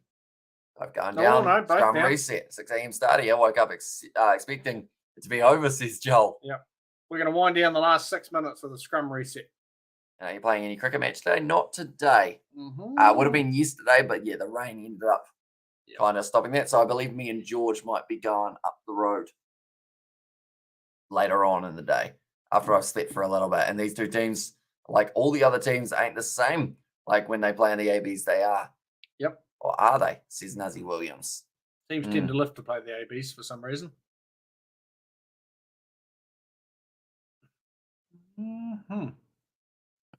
I've gone down. Scrum reset. 6 a.m. start here. I woke up expecting it to be over, says Joel. Yep. We're going to wind down the last 6 minutes of the scrum reset. Are you playing any cricket match today? Not today. Would have been yesterday, but yeah, the rain ended up kind of stopping that. So I believe me and George might be going up the road later on in the day after I've slept for a little bit. And these two teams, like all the other teams, ain't the same. Like when they play in the ABs, they are. Yep. Or are they? Says Nuzzy Williams. Teams tend to live to play the ABs for some reason.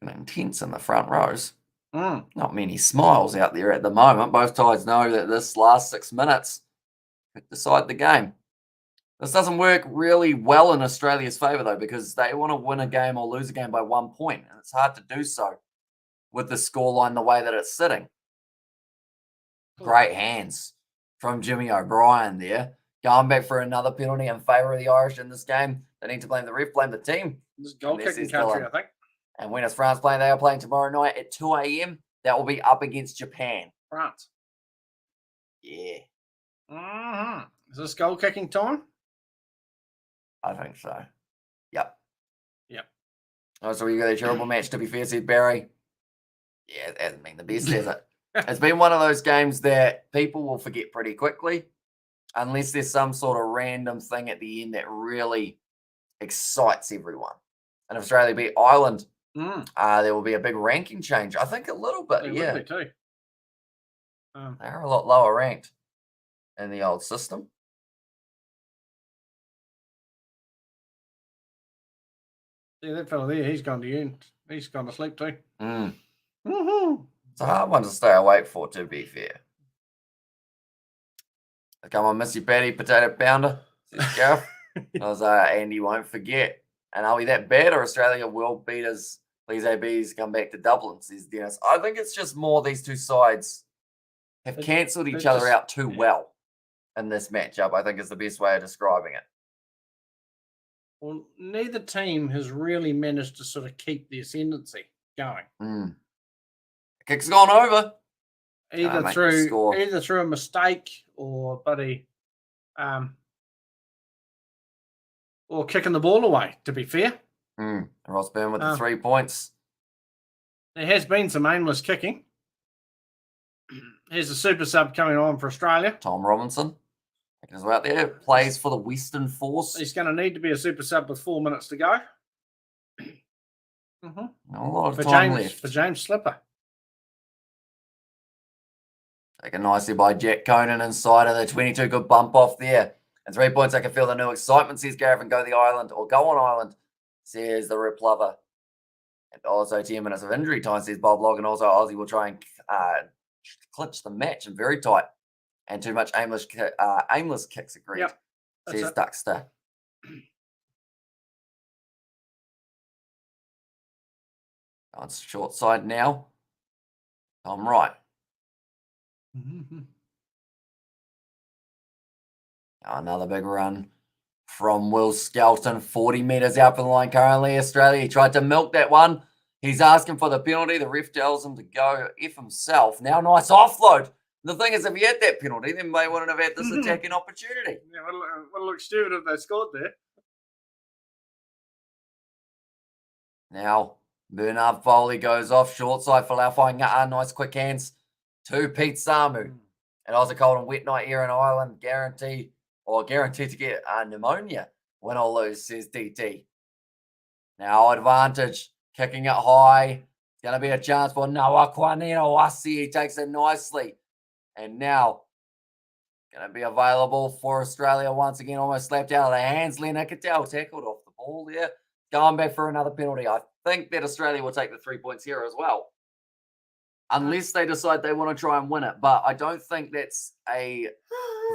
Intense in the front rows. Not many smiles out there at the moment. Both sides know that this last 6 minutes could decide the game. This doesn't work really well in Australia's favour, though, because they want to win a game or lose a game by 1 point. And it's hard to do so with the scoreline the way that it's sitting. Great hands from Jimmy O'Brien there. Going back for another penalty in favour of the Irish in this game. They need to blame the ref, blame the team. This is goal-kicking country, I think. And when is France playing? They are playing tomorrow night at 2 a.m. That will be up against Japan. France. Yeah. Is this goal-kicking time? I think so. Yep. Yep. Oh, so you got a terrible match, to be fair, said Barry. Yeah, it hasn't been the best, has it? It's been one of those games that people will forget pretty quickly, unless there's some sort of random thing at the end that really excites everyone. And if Australia beat Ireland, there will be a big ranking change. I think a little bit, They yeah. would be too. They're a lot lower ranked in the old system. Yeah, that fella there, he's gone to end. He's gone to sleep too. It's a hard one to stay awake for, to be fair. Come on, Missy Patty, potato pounder, says Gareth. Andy won't forget. And are we that bad, or Australia will beat us? Please, ABs, come back to Dublin, says Dennis. I think it's just more these two sides have cancelled each other out too well in this matchup, I think is the best way of describing it. Well, neither team has really managed to sort of keep the ascendancy going. Kick's gone over. Either through a mistake or or kicking the ball away, to be fair. Ross Byrne with the 3 points. There has been some aimless kicking. Here's a super sub coming on for Australia. Tom Robinson. As well out there, plays for the Western Force. He's going to need to be a super sub with 4 minutes to go. A lot of time left. For James Slipper. Taken nicely by Jack Conan inside of the 22. Good bump off there. And 3 points, I can feel the new excitement, says Gareth, and go the island, or go on island, says the Rip Lover. And also 10 minutes of injury time, says Bob Log, and also Aussie will try and clinch the match and very tight. And too much aimless kicks, agreed, says Duckster. On short side now. I'm right. Another big run from Will Skelton, 40 metres out from the line currently. Australia, he tried to milk that one. He's asking for the penalty. The ref tells him to go F himself. Now, nice offload. The thing is, if he had that penalty, then they wouldn't have had this attacking opportunity. Yeah, would look stupid if they scored there. Now, Bernard Foley goes off short side for Laufey. Nice quick hands to Pete Samu. And Ozzy Colton, wet night here in Ireland, guaranteed to get pneumonia, win or lose, says DT. Now, advantage, kicking it high. It's going to be a chance for Noah Kwanino Wasi. He takes it nicely. And now, going to be available for Australia once again, almost slapped out of the hands. Leonard Cattell tackled off the ball there. Going back for another penalty. I think that Australia will take the 3 points here as well. Unless they decide they want to try and win it. But I don't think that's a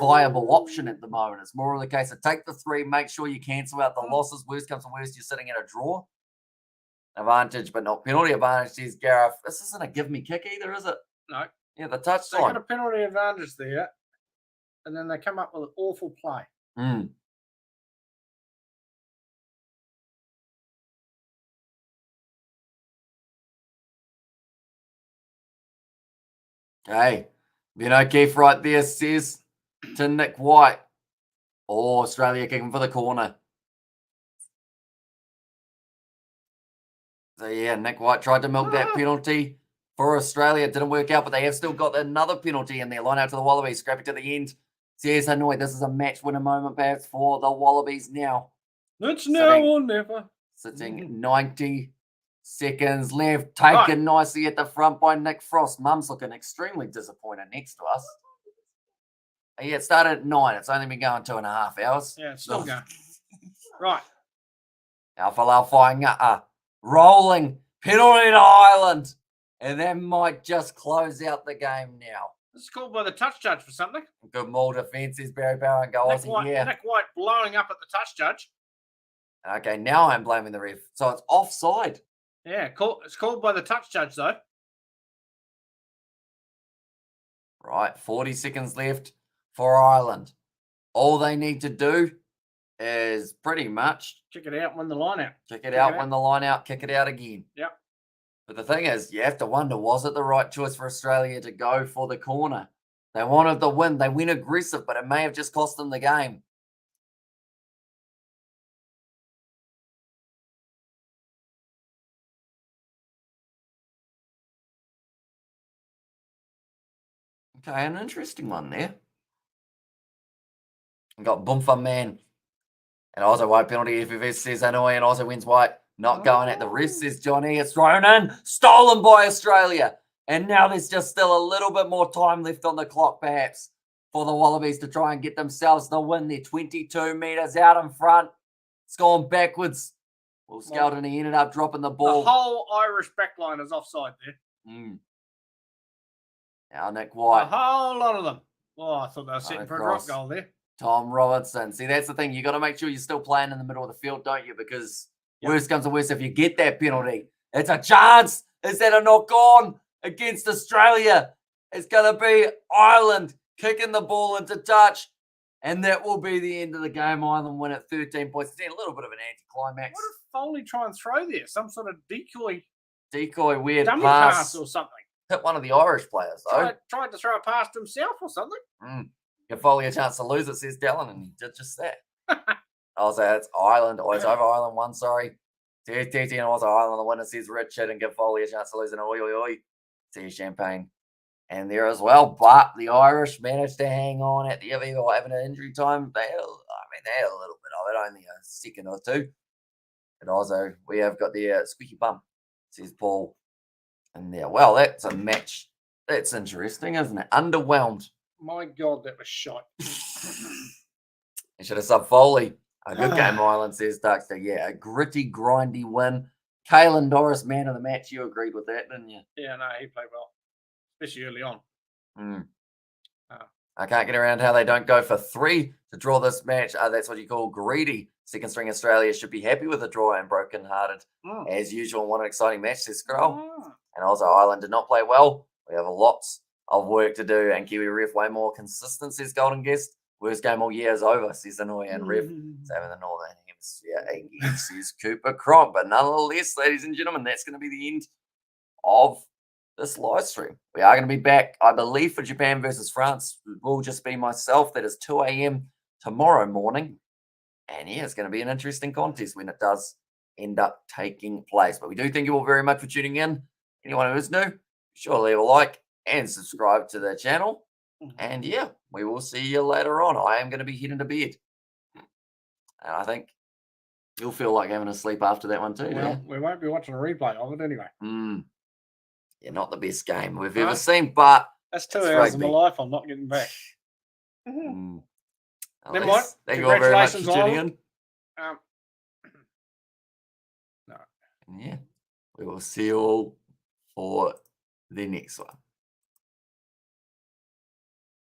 viable option at the moment. It's more of the case of take the 3, make sure you cancel out the losses. Worst comes to worst, you're sitting at a draw. Advantage, but not penalty advantage, says Gareth. This isn't a give me kick either, is it? No. Yeah, the touchline. They got a penalty advantage there, and then they come up with an awful play. Okay. Ben O'Keefe right there says to Nick White. Oh, Australia kicking for the corner. So, yeah, Nick White tried to milk that penalty for Australia. It didn't work out, but they have still got another penalty in there. Line out to the Wallabies. Scrappy to the end. Says Hanoi. This is a match winner moment, perhaps, for the Wallabies now. It's now or never. Sitting 90 seconds left. Taken nicely at the front by Nick Frost. Mum's looking extremely disappointed next to us. Yeah, it started at 9. It's only been going 2.5 hours. Yeah, it's still going. Right. Alpha Laufey rolling penalty to Ireland. And that might just close out the game now. This is called by the touch judge for something. Good maul defence, says Barry Barrow and goals. Nick White blowing up at the touch judge. Okay, now I'm blaming the ref. So it's offside. Yeah, it's called by the touch judge, though. Right, 40 seconds left for Ireland. All they need to do is pretty much kick it out, win the line out. Kick it out, win the line out, kick it out again. Yep. But the thing is, you have to wonder, was it the right choice for Australia to go for the corner? They wanted the win. They went aggressive, but it may have just cost them the game. Okay, an interesting one there. We got Bumfa Man. And also white penalty. Aviva says annoying. And also wins white. Not going at the wrist, says Johnny. It's thrown in. Stolen by Australia. And now there's just still a little bit more time left on the clock, perhaps, for the Wallabies to try and get themselves the win. They're 22 metres out in front. It's gone backwards. Well, Skeldon, he ended up dropping the ball. The whole Irish backline is offside there. Now Nick White. A whole lot of them. Oh, I thought they were setting for a drop goal there. Tom Robinson. See, that's the thing. You got to make sure you're still playing in the middle of the field, don't you? Because worst comes to worst, if you get that penalty, it's a chance. Is that a knock on against Australia? It's going to be Ireland kicking the ball into touch. And that will be the end of the game. Ireland win at 13 points. It's a little bit of an anticlimax. What did Foley try and throw there? Some sort of decoy weird dummy pass or something. Hit one of the Irish players, though. Tried to throw a pass to himself or something. Give Foley a chance to lose it, says Dallin, and he did just that. Also, it's Ireland. Oh, it's over Ireland 1, sorry. 13, and also Ireland the winner, says Richard, and give Foley a chance to lose an oi. Says Champagne. And there as well, but the Irish managed to hang on at the Aviva having an injury time. They had a little bit of it, only a second or two. And also, we have got the squeaky bum, says Paul. And there, well, that's a match. That's interesting, isn't it? Underwhelmed. My God, that was shot. You should have subbed Foley. A good game, Ireland, says Darkster. Yeah, a gritty, grindy win. Caelan Doris, man of the match. You agreed with that, didn't you? Yeah, no, he played well, especially early on. I can't get around how they don't go for 3 to draw this match. That's what you call greedy. Second string Australia should be happy with a draw and broken-hearted. As usual, what an exciting match, says Scroll. And also, Ireland did not play well. We have lots of work to do, and Kiwi ref way more consistent, says Golden Guest. Worst game all year is over, says Inouye, and ref saving the Northern Hemisphere again, says Cooper Cromp. But nonetheless, ladies and gentlemen, that's going to be the end of this live stream. We are going to be back, I believe, for Japan versus France. It will just be myself. That is 2 a.m. tomorrow morning. And yeah, it's going to be an interesting contest when it does end up taking place. But we do thank you all very much for tuning in. Anyone who is new, be sure to leave a like and subscribe to the channel. And yeah, we will see you later on. I am going to be heading to bed. And I think you'll feel like having a sleep after that one too. Well, we won't be watching a replay of it anyway. Yeah, not the best game we've ever seen, but that's 2 hours of my life I'm not getting back. Then what? Thank you all very much for tuning in. No. And yeah, we will see you all for the next one.